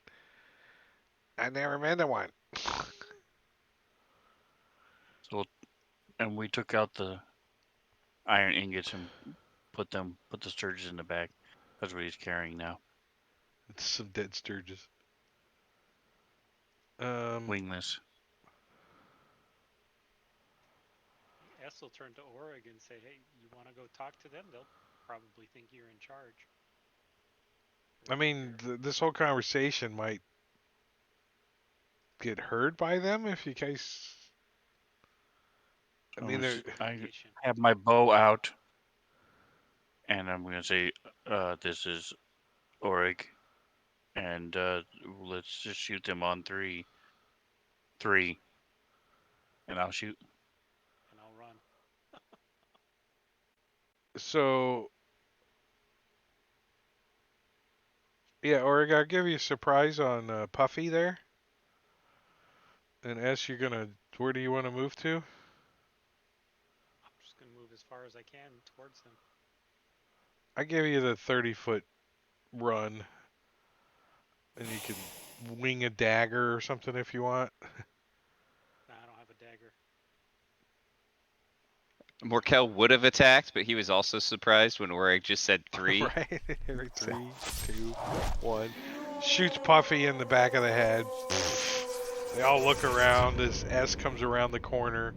S7: I've never been to one.
S4: So, and we took out the iron ingots and put the sturges in the back. That's what he's carrying now.
S1: It's some dead sturges. Um,
S4: Wingless.
S2: S will turn to Orig and say, hey, you want to go talk to them? They'll probably think you're in charge.
S1: I mean, this whole conversation might get heard by them if you guys. I mean, they're.
S4: I
S2: Communication.
S4: have my bow out, and I'm going to say, this is Orig, and let's just shoot them on three. Three, and I'll shoot.
S2: And I'll run.
S1: So, yeah, Orig, I'll give you a surprise on Puffy there. And S, you're gonna. Where do you want to move to?
S2: I'm just going to move as far as I can towards them.
S1: I give you the 30-foot run, and you can wing a dagger or something if you want.
S2: Nah, I don't have a dagger.
S3: Morkel would have attacked, but he was also surprised when Warwick just said 3.
S1: Right? 3, 2, 1. Shoots Puffy in the back of the head. They all look around as S comes around the corner,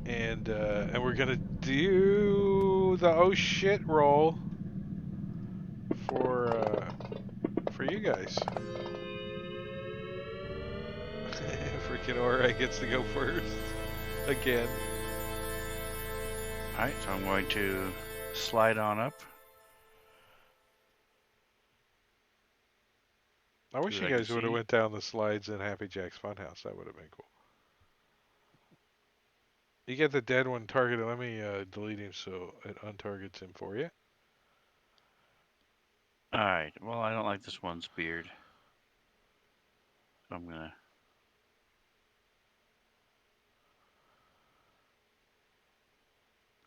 S1: and we're gonna do the oh shit roll for you guys. Freaking Aura gets to go first again.
S4: Alright, so I'm going to slide on up.
S1: I wish
S4: what
S1: you
S4: I can
S1: guys would have
S4: see.
S1: went down the slides in Happy Jack's Funhouse. That would have been cool. You get the dead one targeted. Let me delete him so it untargets him for you.
S4: Alright, well, I don't like this one's beard. So I'm going to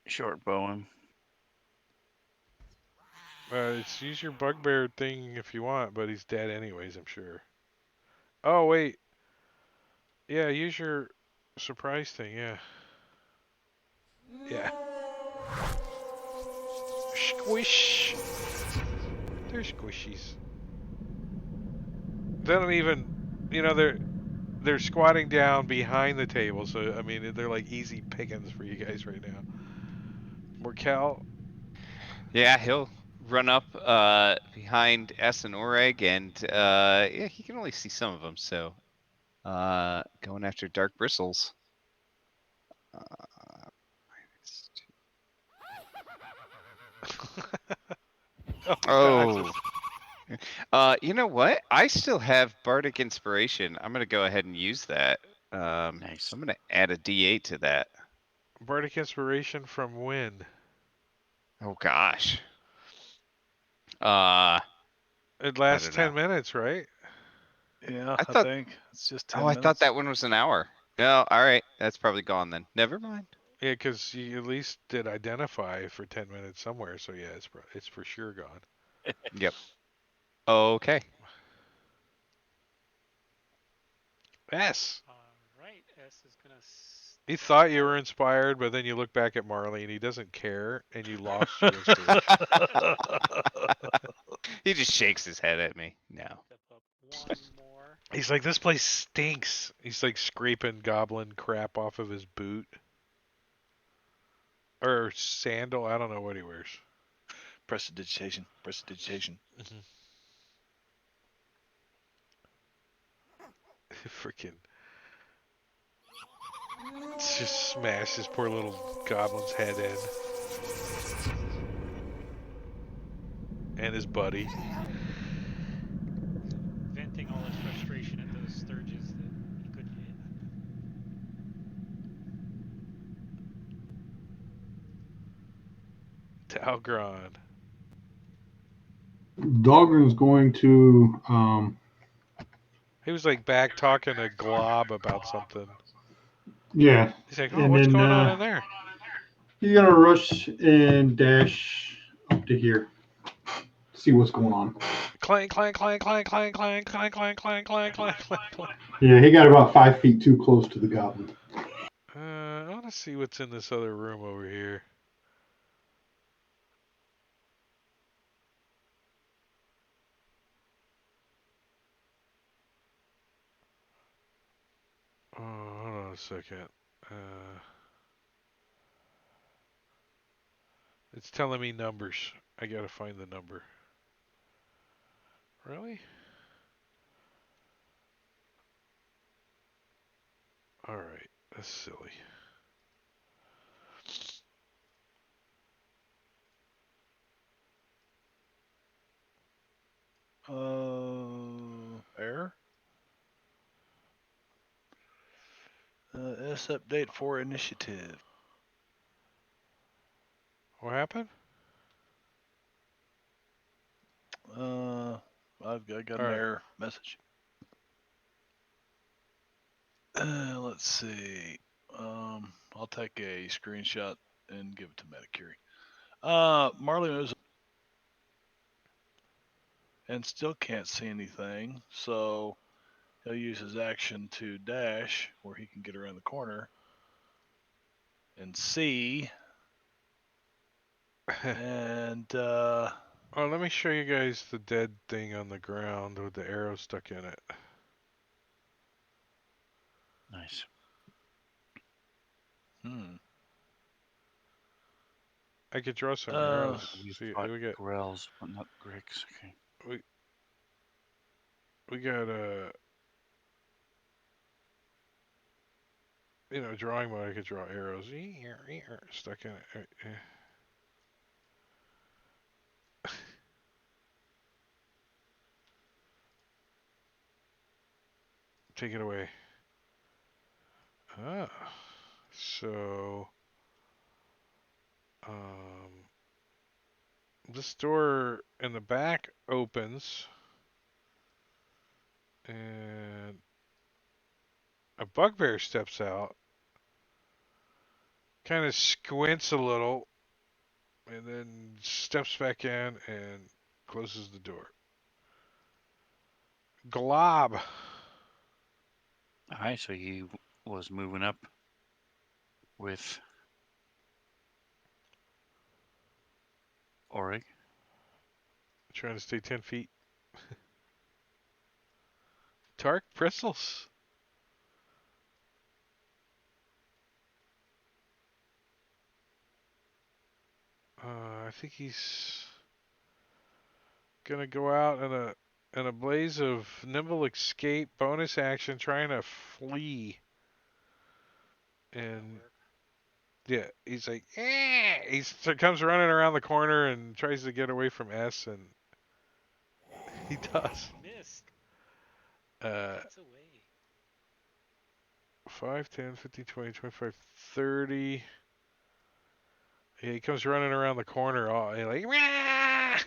S4: short bow him.
S1: It's use your bugbear thing if you want, but he's dead anyways, I'm sure. Oh wait, yeah, use your surprise thing. Yeah, Yeah. Squish. They're squishies. They don't even, they're squatting down behind the table, so I mean they're like easy pickings for you guys right now. Morkel,
S3: Yeah, he'll run up behind S and Oreg, and yeah, he can only see some of them, so going after Dark Bristles.
S1: oh God,
S3: You know what? I still have Bardic Inspiration. I'm gonna go ahead and use that.
S4: Nice.
S3: So I'm gonna add a D8 to that.
S1: Bardic inspiration from when?
S3: Oh gosh.
S1: It
S3: I
S1: lasts
S3: don't know.
S1: 10 minutes, right?
S6: Yeah,
S3: I
S6: I
S3: thought.
S6: think it's just
S3: Oh,
S6: 10
S3: I thought
S6: minutes.
S3: that one was an hour. No, all right. That's probably gone then. Never mind.
S1: Yeah, because you at least did identify for 10 minutes somewhere, so yeah, it's for sure gone.
S3: Yep. Okay.
S1: S.
S2: All right, S is gonna
S1: He
S2: step
S1: thought you were
S2: out.
S1: inspired, but then you look back at Marley and he doesn't care, and you lost your inspiration.
S3: He just shakes his head at me. No.
S2: Step up one more.
S1: He's like, this place stinks. He's like scraping goblin crap off of his boot or sandal. I don't know what he wears.
S6: Prestidigitation. Prestidigitation.
S1: Freaking just smash this poor little goblin's head in. And his buddy.
S2: Venting all his frustration at those sturges that he couldn't hit.
S1: Talgron.
S5: Dahlgren's going to,
S1: He was like back talking to Glob about something.
S5: yeah,
S1: He's like, oh,
S5: and
S1: what's
S5: then
S1: going on in there?
S5: he's gonna rush and dash up to here, see what's going on.
S1: Clank, clank, clank, clank, clank, clank, clank, clank, clank, clank, clank, clank, clank.
S5: Yeah, he got about 5 feet too close to the goblin.
S1: I want to see what's in this other room over here. Oh, hold on a second. It's telling me numbers. I gotta find the number. Really? Alright, that's silly.
S6: Error. S update for initiative.
S1: What happened?
S6: I got an
S1: Alright.
S6: error message. Let's see. I'll take a screenshot and give it to Metacuri. Marley moves and still can't see anything, so he'll use his action to dash, where he can get around the corner and see. And
S1: Oh, let me show you guys the dead thing on the ground with the arrow stuck in it.
S4: Nice.
S1: I could draw some
S6: Uh,
S1: arrows.
S4: We've
S1: See,
S4: got
S1: we got
S4: Grells, but not Gricks. Okay.
S1: we got drawing mode. I could draw arrows stuck in it. Take it away. Ah, so this door in the back opens, and a bugbear steps out, kind of squints a little, and then steps back in and closes the door. Glob.
S4: All right, so he was moving up with Orig.
S1: Trying to stay 10 feet. Tark Bristles. I think he's gonna go out in a blaze of nimble escape bonus action, trying to flee.
S2: That'll
S1: And
S2: work.
S1: yeah, he's like, eh! He comes running around the corner and tries to get away from S, and he does.
S2: Missed.
S1: Uh,
S2: Gets away.
S1: 5, 10, 15, 20, 25, 30. Yeah, he comes running around the corner, all like, "Wah!"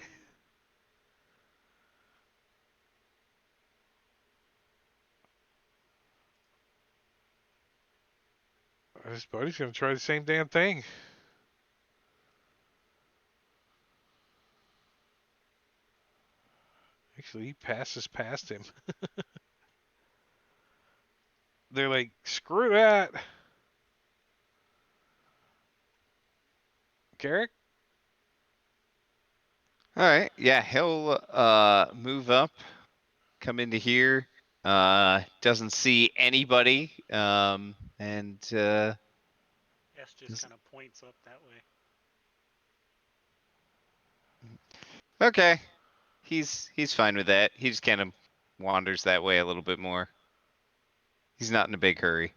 S1: His buddy's gonna try the same damn thing. Actually, he passes past him. They're like, screw that. Garrick?
S3: All right. Yeah, he'll move up, come into here. Doesn't see anybody. And
S2: S just kind of points up that way.
S3: okay, he's fine with that. He just kind of wanders that way a little bit more. He's not in a big hurry.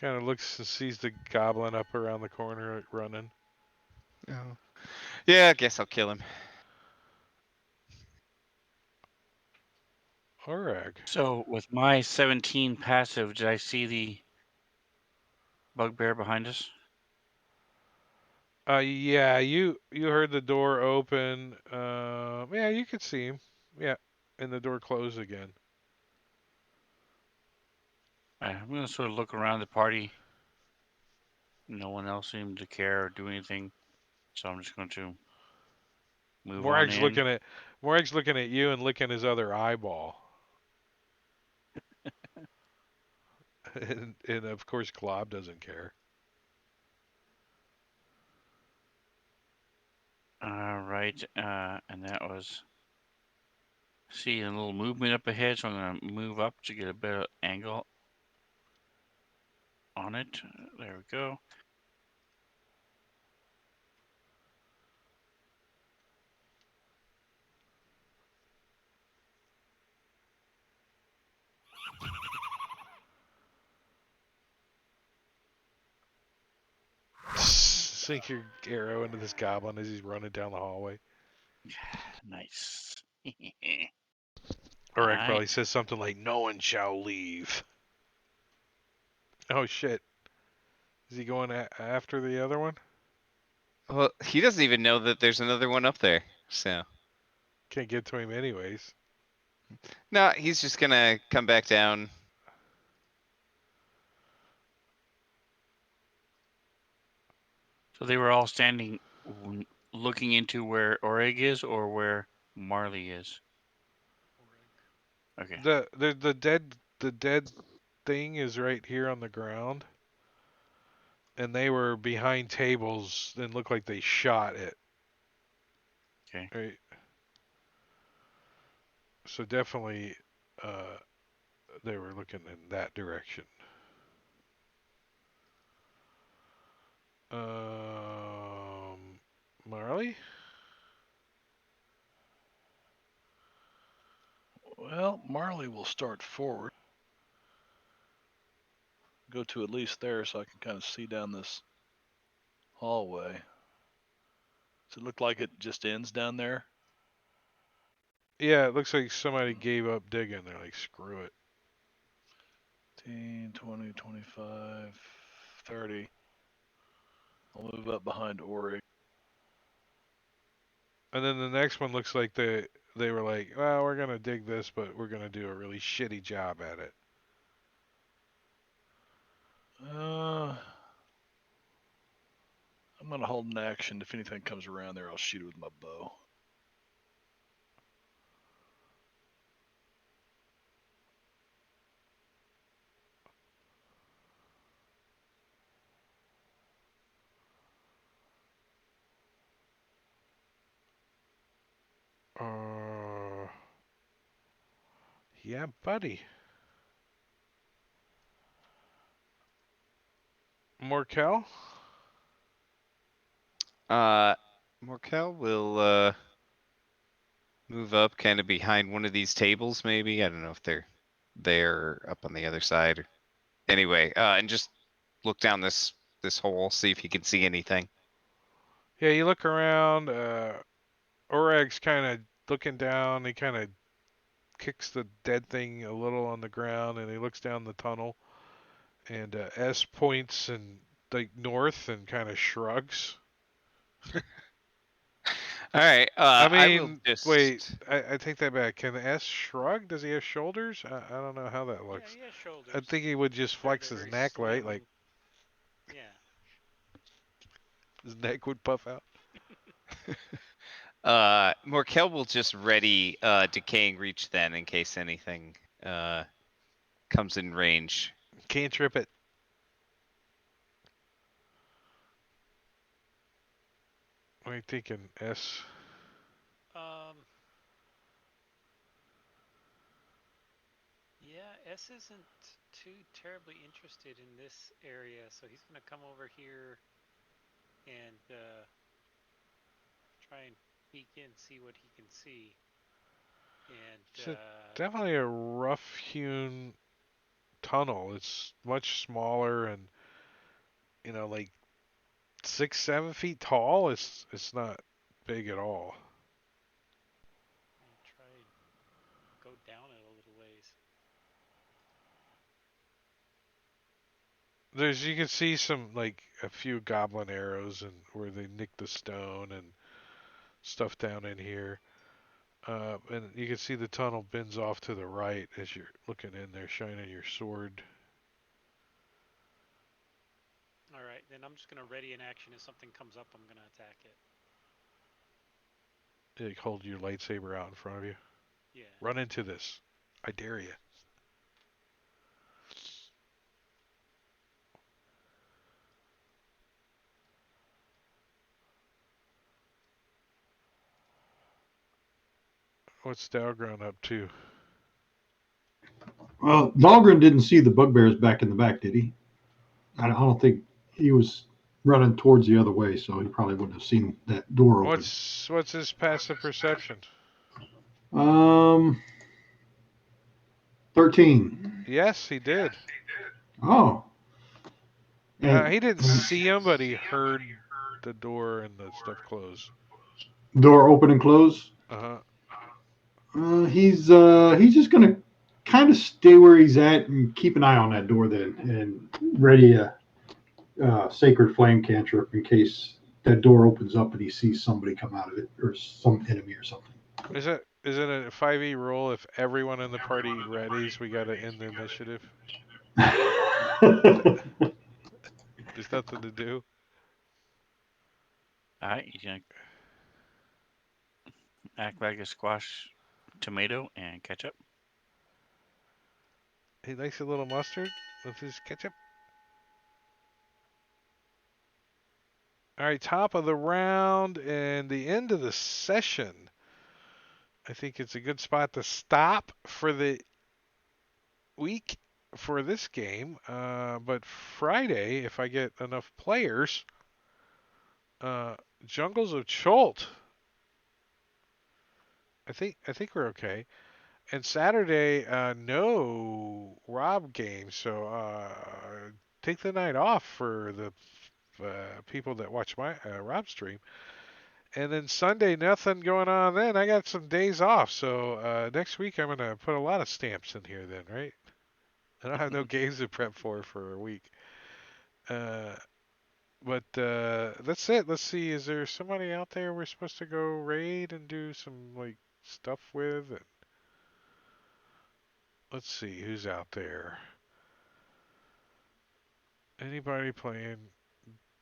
S1: Kind of looks and sees the goblin up around the corner running.
S3: Oh. Yeah, I guess I'll kill him.
S1: Orag.
S4: So with my 17 passive, did I see the bugbear behind us?
S1: Yeah, you heard the door open. Yeah, you could see him. Yeah, and the door close again.
S4: I'm gonna sort of look around the party. No one else seemed to care or do anything, so I'm just going to move on
S1: Morag's
S4: in.
S1: looking at you and licking his other eyeball. and of course, Glob doesn't care.
S4: All right, and that was see a little movement up ahead, so I'm gonna move up to get a better angle on it. There we go.
S1: Sink your arrow into this goblin as he's running down the hallway.
S4: Nice.
S1: Orag
S4: Alright.
S1: probably says something like, "No one shall leave." Oh shit! Is he going after the other one?
S3: Well, he doesn't even know that there's another one up there. So
S1: Can't get to him anyways.
S3: no, he's just gonna come back down.
S4: So they were all standing looking into where Orig is or where Marley is. Okay.
S1: The dead thing is right here on the ground, and they were behind tables and looked like they shot it.
S4: Okay.
S1: Right. So definitely, uh, they were looking in that direction. Marley?
S6: Well, Marley will start forward. Go to at least there so I can kind of see down this hallway. Does it look like it just ends down there?
S1: Yeah, it looks like somebody gave up digging. They're like, screw it.
S6: 15, 20, 25, 30. I'll move up behind Ori.
S1: And then the next one looks like they were like, well, we're gonna dig this, but we're gonna do a really shitty job at it.
S6: I'm gonna hold an action. If anything comes around there, I'll shoot it with my bow.
S1: Uh, yeah, buddy. Morkel?
S3: Uh, Morkel will move up kind of behind one of these tables, maybe. I don't know if they're there or up on the other side. Anyway, and just look down this hole, see if he can see anything.
S1: Yeah, you look around. Oreg's kind of looking down. He kind of kicks the dead thing a little on the ground, and he looks down the tunnel. And S points and like north and kind of shrugs.
S3: All right.
S1: I
S3: I will
S1: mean, wait,
S3: just.
S1: I take that back. Can S shrug? Does he have shoulders? I don't know how that
S2: Yeah,
S1: looks.
S2: he has
S1: I
S2: shoulders.
S1: think he would just flex
S2: They're
S1: his
S2: very
S1: neck, right?
S2: slim
S1: Like
S2: and yeah.
S1: his neck would puff out.
S3: Morkel will just ready decaying reach then in case anything uh comes in range.
S1: Can't trip it. What are you thinking, S?
S2: Um. Yeah, S isn't too terribly interested in this area, so he's gonna come over here and try and peek in, see what he can see. And
S1: It's definitely a rough-hewn tunnel. It's much smaller and like 6, 7 feet tall. It's not big at all.
S2: try and go down it a little ways.
S1: You can see some like a few goblin arrows and where they nick the stone and stuff down in here. And you can see the tunnel bends off to the right as you're looking in there, shining your sword.
S2: All right, then I'm just gonna ready an action. If something comes up, I'm gonna attack it.
S1: Like hold your lightsaber out in front of you.
S2: Yeah.
S1: Run into this. I dare you. What's Dalgron up to?
S5: Well, Dahlgren didn't see the bugbears back in the back, did he? I don't think he was running towards the other way, so he probably wouldn't have seen that door open.
S1: What's his passive perception?
S5: 13.
S1: Yes, he did.
S5: Oh, and
S1: He didn't see him, but he heard the door and the stuff close.
S5: door open and close.
S1: Uh-huh.
S5: He's just gonna kind of stay where he's at and keep an eye on that door then, and ready a sacred flame cantrip in case that door opens up and he sees somebody come out of it or some enemy or something.
S1: Is it a 5e roll if everyone in the party readies, we gotta end the initiative? There's nothing to do.
S4: All right, you can act like a squash tomato and ketchup.
S1: He likes a little mustard with his ketchup. All right, top of the round and the end of the session. I think it's a good spot to stop for the week for this game. But Friday, if I get enough players, Jungles of Cholt. I think we're okay. And Saturday, no Rob game, so take the night off for the people that watch my Rob stream. And then Sunday, nothing going on then. I got some days off, so next week I'm gonna put a lot of stamps in here then, right? I don't have no games to prep for a week. Uh, but that's it. Let's see. Is there somebody out there we're supposed to go raid and do some like stuff with? And let's see who's out there. Anybody playing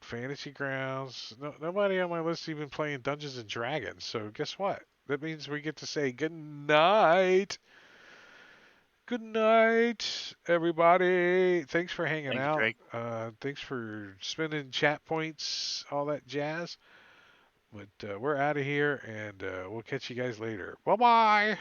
S1: Fantasy Grounds? No, nobody on my list even playing Dungeons and Dragons. So guess what? That means we get to say good night. Good night, everybody. Thanks for hanging
S4: Thanks,
S1: out.
S4: Drake.
S1: Thanks for spending chat points, all that jazz. But we're out of here, and we'll catch you guys later. Bye bye.